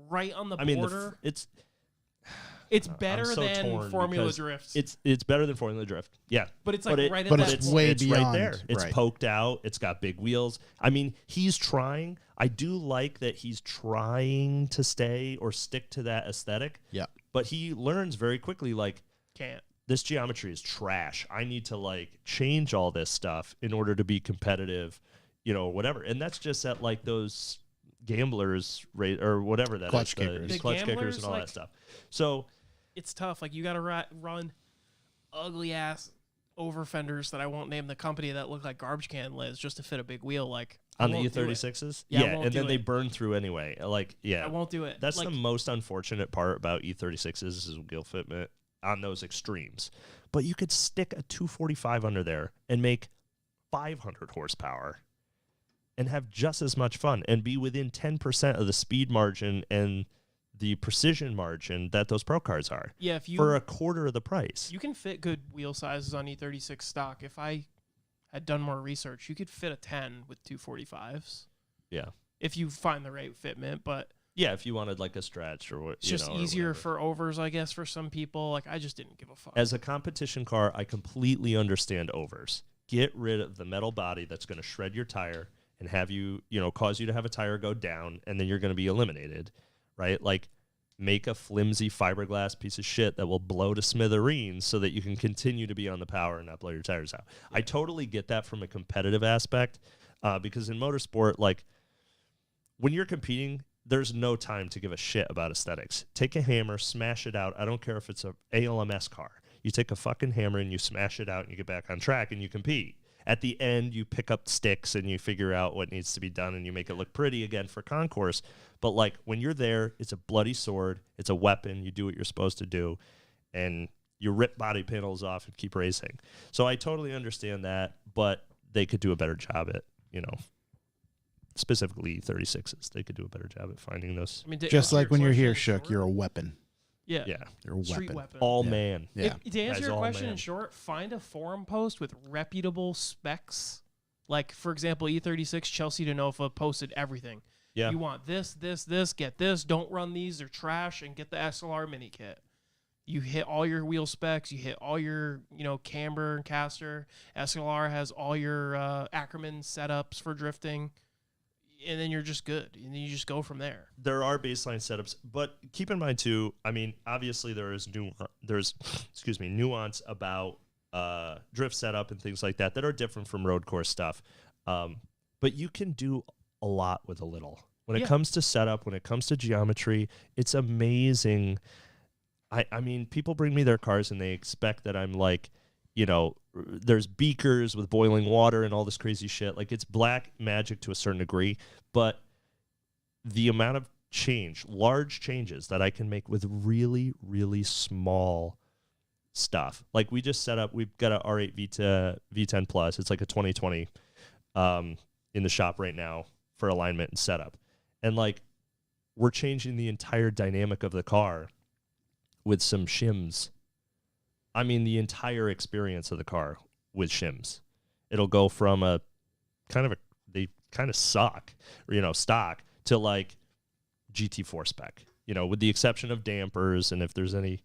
right on the I mean, border. it's better I'm so than torn Formula because Drifts. it's better than Formula Drift. Yeah. but it's like right at but that it's point. way it's beyond, right there. It's right. poked out. It's got big wheels. I mean, he's trying. I do like that he's trying to stay or stick to that aesthetic. Yeah. But he learns very quickly, like, Can't. this geometry is trash. I need to like change all this stuff in order to be competitive, or whatever. And that's just at like those gamblers rate or whatever that Clutch is, kickers. The clutch kickers gamblers, and all like- that stuff. So It's tough. Like you got to run ugly ass over fenders that I won't name the company that look like garbage can lids just to fit a big wheel. Like I on the won't do it. E36s, Yeah, I won't and then do they it. burn through anyway. Like, yeah, I won't do it. That's like, the most unfortunate part about E36s is wheel fitment on those extremes. But you could stick a 245 under there and make 500 horsepower and have just as much fun and be within 10% of the speed margin and the precision margin that those pro cars are yeah. If you for a quarter of the price. you can fit good wheel sizes on E36 stock. If I had done more research, you could fit a 10 with 245s. Yeah. If you find the right fitment, but Yeah, if you wanted like a stretch or what, it's just or easier whatever. for overs, I guess, for some people. Like I just didn't give a fuck. As a competition car, I completely understand overs. Get rid of the metal body that's going to shred your tire and have you, cause you to have a tire go down, and then you're going to be eliminated, right? Like, make a flimsy fiberglass piece of shit that will blow to smithereens so that you can continue to be on the power and not blow your tires out. I totally get that from a competitive aspect, because in motorsport, like, when you're competing, there's no time to give a shit about aesthetics. Take a hammer, smash it out. I don't care if it's a ALMS car. You take a fucking hammer and you smash it out and you get back on track and you compete. At the end, you pick up sticks and you figure out what needs to be done and you make it look pretty again for concourse. But like when you're there, it's a bloody sword. It's a weapon. You do what you're supposed to do. And you rip body panels off and keep racing. So I totally understand that, but they could do a better job at, specifically 36s. They could do a better job at finding those. I mean, Just like when you're here, shook, Shook, you're a weapon. yeah. Yeah. You're a Street weapon. weapon. All Yeah. man. Yeah. To answer Guys, your all question man. in short, find a forum post with reputable specs. Like, for example, E36, Chelsea DeNova posted everything. Yeah. You want this, get this. Don't run these. They're trash. And get the SLR mini kit. You hit all your wheel specs. You hit all your, camber and caster. SLR has all your Ackerman setups for drifting. And then you're just good. And then you just go from there. There are baseline setups, but keep in mind too, I mean, obviously there's nuance about drift setup and things like that are different from road course stuff. But you can do a lot with a little. When it Yeah. comes to setup, when it comes to geometry, it's amazing. I mean, people bring me their cars and they expect that I'm like, there's beakers with boiling water and all this crazy shit. Like, it's black magic to a certain degree, but the amount of large changes that I can make with really, really small stuff. Like, we just set up, we've got a R8 V10 Plus. It's like a 2020 in the shop right now for alignment and setup. And like, we're changing the entire dynamic of the car with some shims. I mean, the entire experience of the car with shims. It'll go from they kind of suck, stock, to like GT4 spec, with the exception of dampers. And if there's any,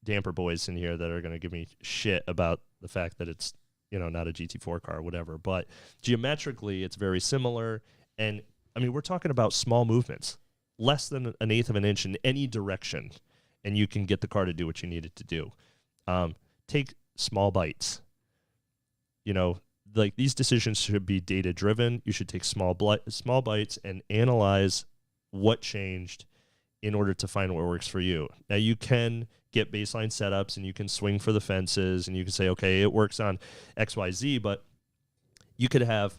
damper boys in here that are going to give me shit about the fact that it's, not a GT4 car or whatever. But geometrically, it's very similar. And I mean, we're talking about small movements, less than an eighth of an inch in any direction, and you can get the car to do what you need it to do. Take small bites. Like, these decisions should be data driven. You should take small bites and analyze what changed in order to find what works for you. Now, you can get baseline setups and you can swing for the fences and you can say, okay, it works on XYZ, but you could have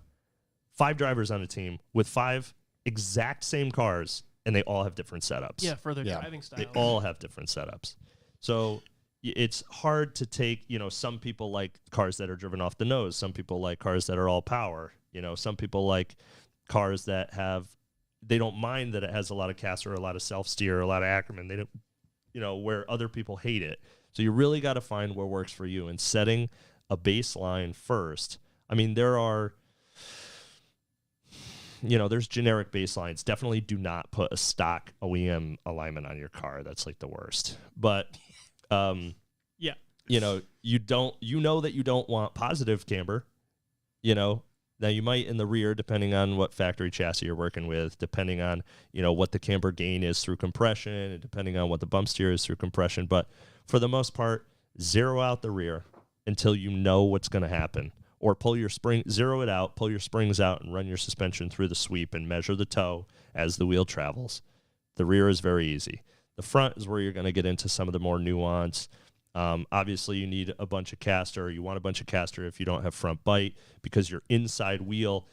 5 drivers on a team with 5 exact same cars and they all have different setups. Yeah, for their Yeah. driving style. They all have different setups. So it's hard to take, some people like cars that are driven off the nose. Some people like cars that are all power. Some people like cars that they don't mind that it has a lot of caster, or a lot of self-steer, or a lot of Ackerman. They don't, where other people hate it. So you really got to find what works for you, and setting a baseline first. I mean, there are there's generic baselines. Definitely do not put a stock OEM alignment on your car. That's like the worst. But, Yeah. you know that you don't want positive camber, Now you might in the rear, depending on what factory chassis you're working with, depending on, what the camber gain is through compression, and depending on what the bump steer is through compression. But for the most part, zero out the rear until you know what's going to happen. Or zero it out, pull your springs out, and run your suspension through the sweep and measure the toe as the wheel travels. The rear is very easy. The front is where you're going to get into some of the more nuance. Obviously, you need a bunch of caster. You want a bunch of caster if you don't have front bite, because your inside wheel,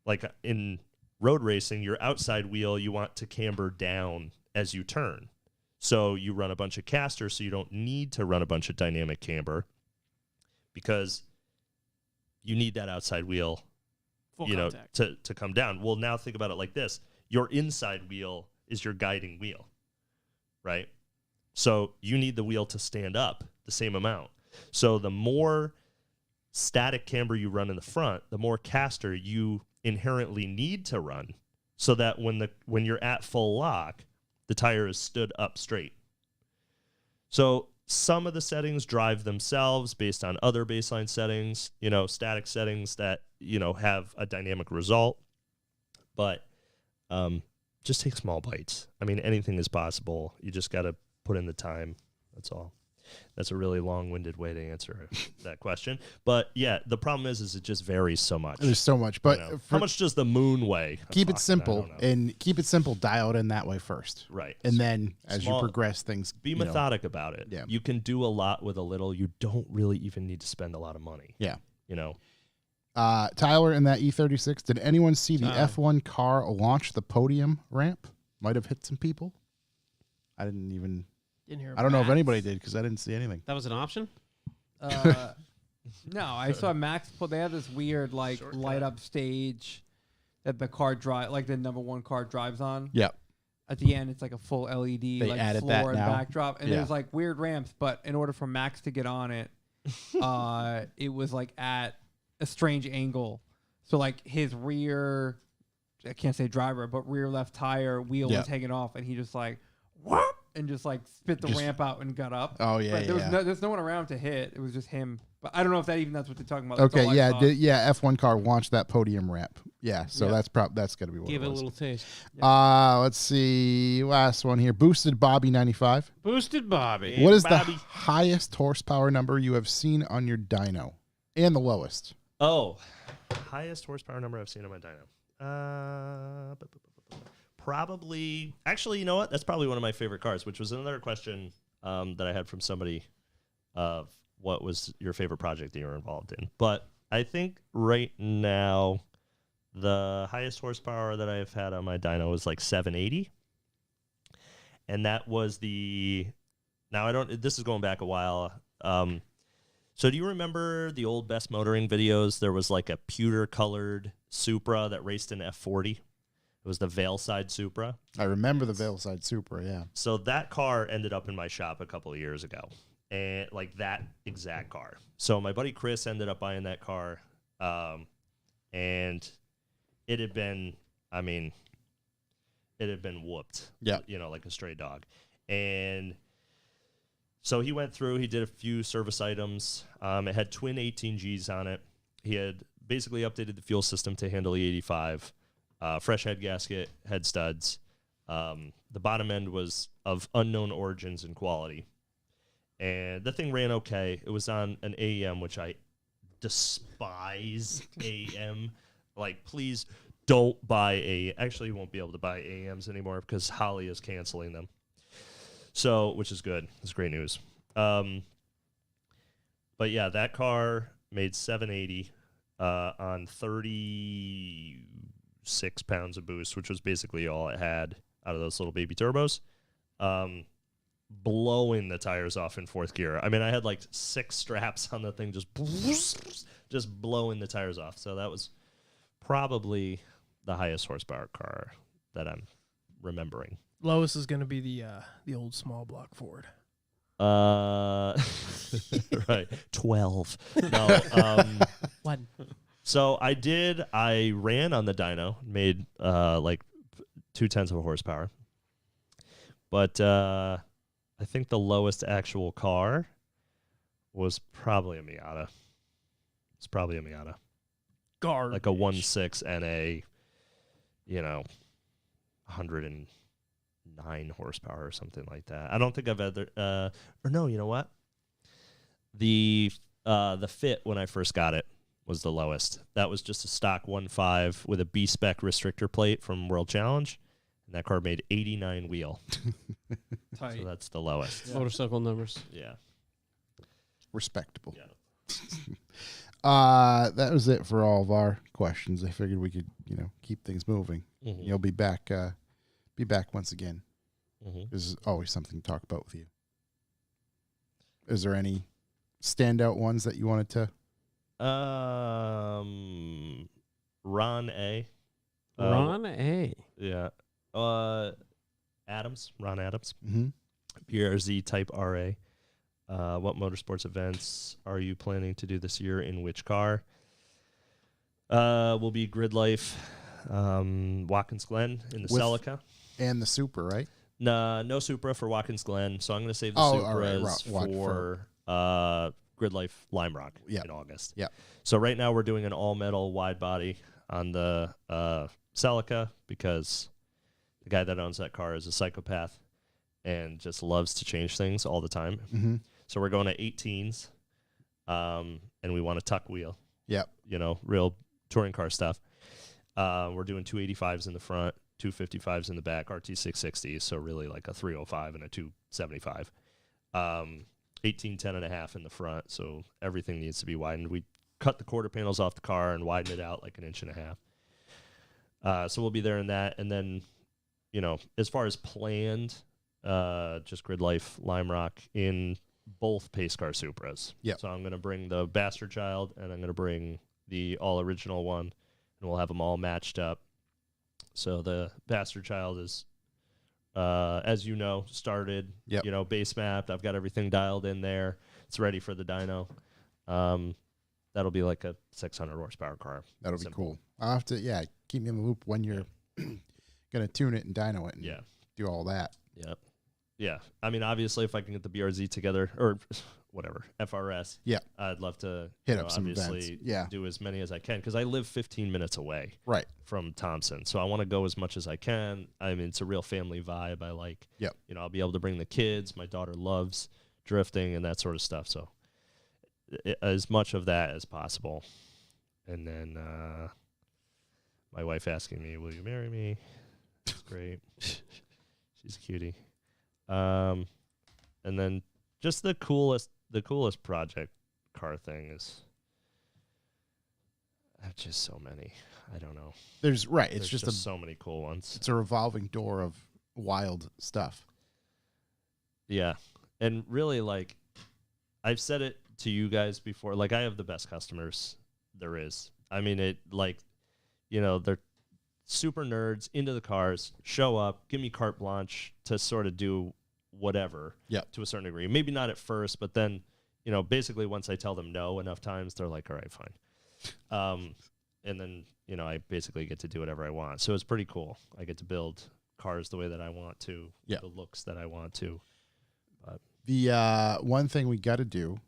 like in road racing, your outside wheel, you want to camber down as you turn. So you run a bunch of caster, so you don't need to run a bunch of dynamic camber, because you need that outside wheel, Full contact. to come down. Well, now think about it like this. Your inside wheel is your guiding wheel, right? So you need the wheel to stand up the same amount. So the more static camber you run in the front, the more caster you inherently need to run, so that when you're at full lock, the tire is stood up straight. So some of the settings drive themselves based on other baseline settings, static settings that, have a dynamic result. But just take small bites. I mean, anything is possible. You just got to put in the time. That's all. That's a really long-winded way to answer that question. But yeah, the problem is it just varies so much. There's so much, but how much does the moon weigh? keep it simple dial it in that way first. Right. And then as you progress things, be methodic about it. Yeah. You can do a lot with a little. You don't really even need to spend a lot of money. Yeah. Tyler, in that E36, did anyone see the F1 car launch the podium ramp? Might have hit some people. I didn't even. Didn't hear. I don't know if anybody did, because I didn't see anything. That was an option? No, I saw Max pull. They have this weird light up stage that the car the number one car drives on. Yep. At the end, it's like a full LED They added that floor and now. backdrop, and there's like weird ramps. But in order for Max to get on it, it was like at a strange angle. So like his rear, I can't say driver, but rear left tire wheel was hanging off, and he just like what? And just like spit the ramp out and got up. Oh yeah, But there's no one around to hit. It was just him. But I don't know if that's what they're talking about. Okay, F1 car launched that podium ramp. Yeah, so that's got to be what Give it it a was. little taste. Let's see. Last one here. Boosted Bobby 95. Boosted Bobby. What is Bobby. the highest horsepower number you have seen on your dyno? And the lowest? Oh, highest horsepower number I've seen on my dyno. Probably, actually, you know what? That's probably one of my favorite cars, which was another question that I had from somebody of what was your favorite project that you were involved in. But I think right now, the highest horsepower that I've had on my dyno was like 780. And that was this is going back a while. So do you remember the old Best Motoring videos? There was like a pewter-colored Supra that raced in F40. It was the Veilside Supra. I remember the Veilside Supra, yeah. So that car ended up in my shop a couple of years ago, and like that exact car. So my buddy Chris ended up buying that car, and it had been whooped. Yeah. Like a stray dog. And so he went through, he did a few service items. It had twin 18Gs on it. He had basically updated the fuel system to handle E85. Fresh head gasket, head studs. The bottom end was of unknown origins and quality. And the thing ran okay. It was on an AEM, which I despise AEM. Like, please don't buy Actually, you won't be able to buy AEMs anymore because Holly is canceling them. So, which is good. It's great news. But yeah, that car made 780 on 36 pounds of boost, which was basically all it had out of those little baby turbos. Blowing the tires off in fourth gear. I mean, I had like 6 straps on the thing, just blowing the tires off. So that was probably the highest horsepower car that I'm remembering. Lowest is going to be the old small block Ford. Right, 12. No, One. So I ran on the dyno, made like 0.2 horsepower. But I think the lowest actual car was probably a Miata. It's probably a Miata. Garbage. Like a 1.6 NA, 109 horsepower or something like that. I don't think I've ever or no, you know what? The Fit when I first got it was the lowest. That was just a stock 1.5 with a B-spec restrictor plate from World Challenge, and that car made 89 wheel. Tight. So that's the lowest. Motorcycle numbers. Yeah. Respectable. Yeah. That was it for all of our questions. I figured we could, keep things moving. Mhm. You'll be back once again. Mhm. There's always something to talk about with you. Is there any standout ones that you wanted to? Ron A. Ron A. Yeah. Adams. Ron Adams. Mm-hmm. PRZ Type RA. What motorsports events are you planning to do this year? In which car? Will be Grid Life, Watkins Glen in the With- Celica. And the Super, right? No Supra for Watkins Glen, so I'm going to save the Oh, all right. Supras for Grid Life Lime Rock Yeah. in August. Yeah. So right now we're doing an all-metal wide body on the Celica because the guy that owns that car is a psychopath and just loves to change things all the time. Mm-hmm. So we're going to 18s, and we want a tuck wheel. Yep. Real touring car stuff. We're doing 285s in the front, 255s in the back, RT660s, so really like a 305 and a 275. 18, 10.5 in the front, so everything needs to be widened. We cut the quarter panels off the car and widen it out like 1.5 inches. So we'll be there in that. And then, as far as planned, just Grid Life, Lime Rock in both Pace Car Supras. Yep. So I'm going to bring the Bastard Child and I'm going to bring the all original one, and we'll have them all matched up. So the Bastard Child is, as you know, started, Yep. base mapped. I've got everything dialed in there. It's ready for the dyno. That'll be like a 600 horsepower car. That'll be Simple. cool. I'll have to, keep me in the loop when you're going to tune it and dyno it and Yeah. do all that. Yep. Yeah. I mean, obviously, if I can get the BRZ together or whatever, FRS, Yeah. I'd love to Hit up some obviously events. Yeah. do as many as I can because I live 15 minutes away Right. from Thompson. So I want to go as much as I can. I mean, it's a real family vibe. I like, Yep. I'll be able to bring the kids. My daughter loves drifting and that sort of stuff. So as much of that as possible. And then my wife asking me, will you marry me? It's great. She's a cutie. And then just the coolest project car thing is just so many. I don't know. It's There's just so many cool ones. it's a revolving door of wild stuff. Yeah. And really, like, I've said it to you guys before. Like, I have the best customers there is. I mean, they're super nerds into the cars, show up, give me carte blanche to sort of do whatever to a certain degree. Maybe not at first, but then, basically once I tell them no enough times, they're like, all right, fine. And then, I basically get to do whatever I want. So it's pretty cool. I get to build cars the way that I want to, Yeah. the looks that I want to. The one thing we got to do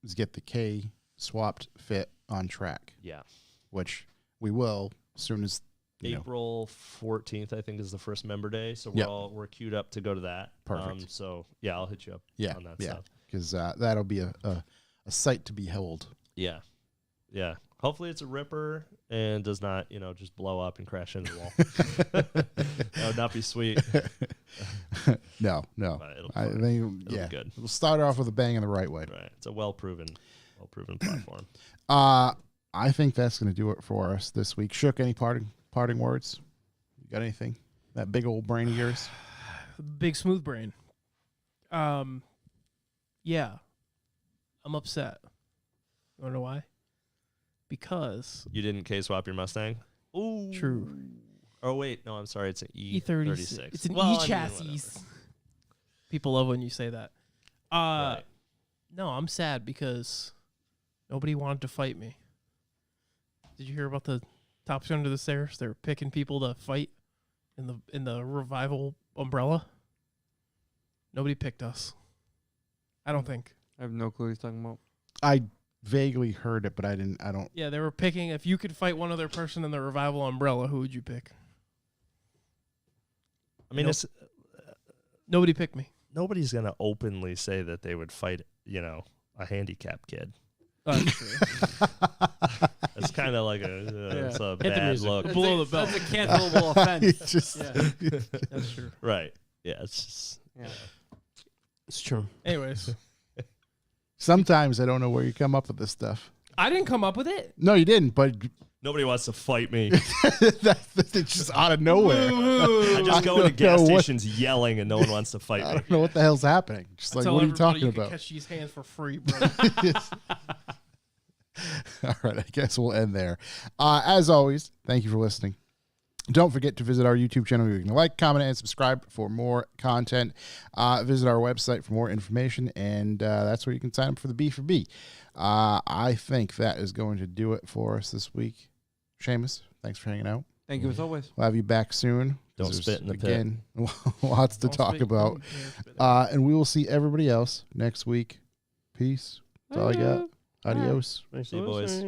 is get the K swapped fit on track, Yeah. which we will as soon as April 14th, I think, is the first member day. So Yep. we're queued up to go to that. Perfect. So yeah, I'll hit you up Yeah, on that yeah. stuff. because that'll be a sight to behold. Yeah. Yeah. Hopefully it's a ripper and does not, just blow up and crash into the wall. That would not be sweet. No. But it'll I be think be good. We'll start off with a bang in the right way. Right. It's a well proven platform. I think that's going to do it for us this week. Shook, any parting words? You got anything? That big old brain of yours? Big smooth brain. Yeah. I'm upset. You wanna know why? Because You didn't K swap your Mustang? Ooh. True. Oh wait, no, I'm sorry. It's an E36. It's an Well, I mean, E-chassis. whatever. People love when you say that. Right. No, I'm sad because nobody wanted to fight me. Did you hear about the Tops Under the Stairs? They're picking people to fight in the revival umbrella. Nobody picked us. I don't think. I have no clue what he's talking about. I vaguely heard it, but I don't. Yeah, they were picking if you could fight one other person in the revival umbrella, who would you pick? I mean, Nope. it's Nobody picked me. nobody's gonna openly say that they would fight, a handicapped kid. That's true. It's kind of like it's a the bad music. look. Below the belt. That's a cancelable offense. It's just That's true. Right. Yeah, it's just Yeah. It's true. Anyways, sometimes I don't know where you come up with this stuff. I didn't come up with it. No, you didn't, but nobody wants to fight me. it's just out of nowhere. I just go don't into gas know what- stations yelling and no one wants to fight I me. don't know what the hell's happening. Just like, Tell what are you everybody talking can about? Catch these hands for free, bro. All right, I guess we'll end there. As always, thank you for listening. Don't forget to visit our YouTube channel. You can like, comment, and subscribe for more content. Visit our website for more information, and that's where you can sign up for the B4B. I think that is going to do it for us this week. Seamus, thanks for hanging out. Thank you as always. We'll have you back soon. Don't 'cause spit in the there's, again, lots to Don't talk spit- about. don't spit. And we will see everybody else next week. Peace. That's all I got. Adios. See you, boys.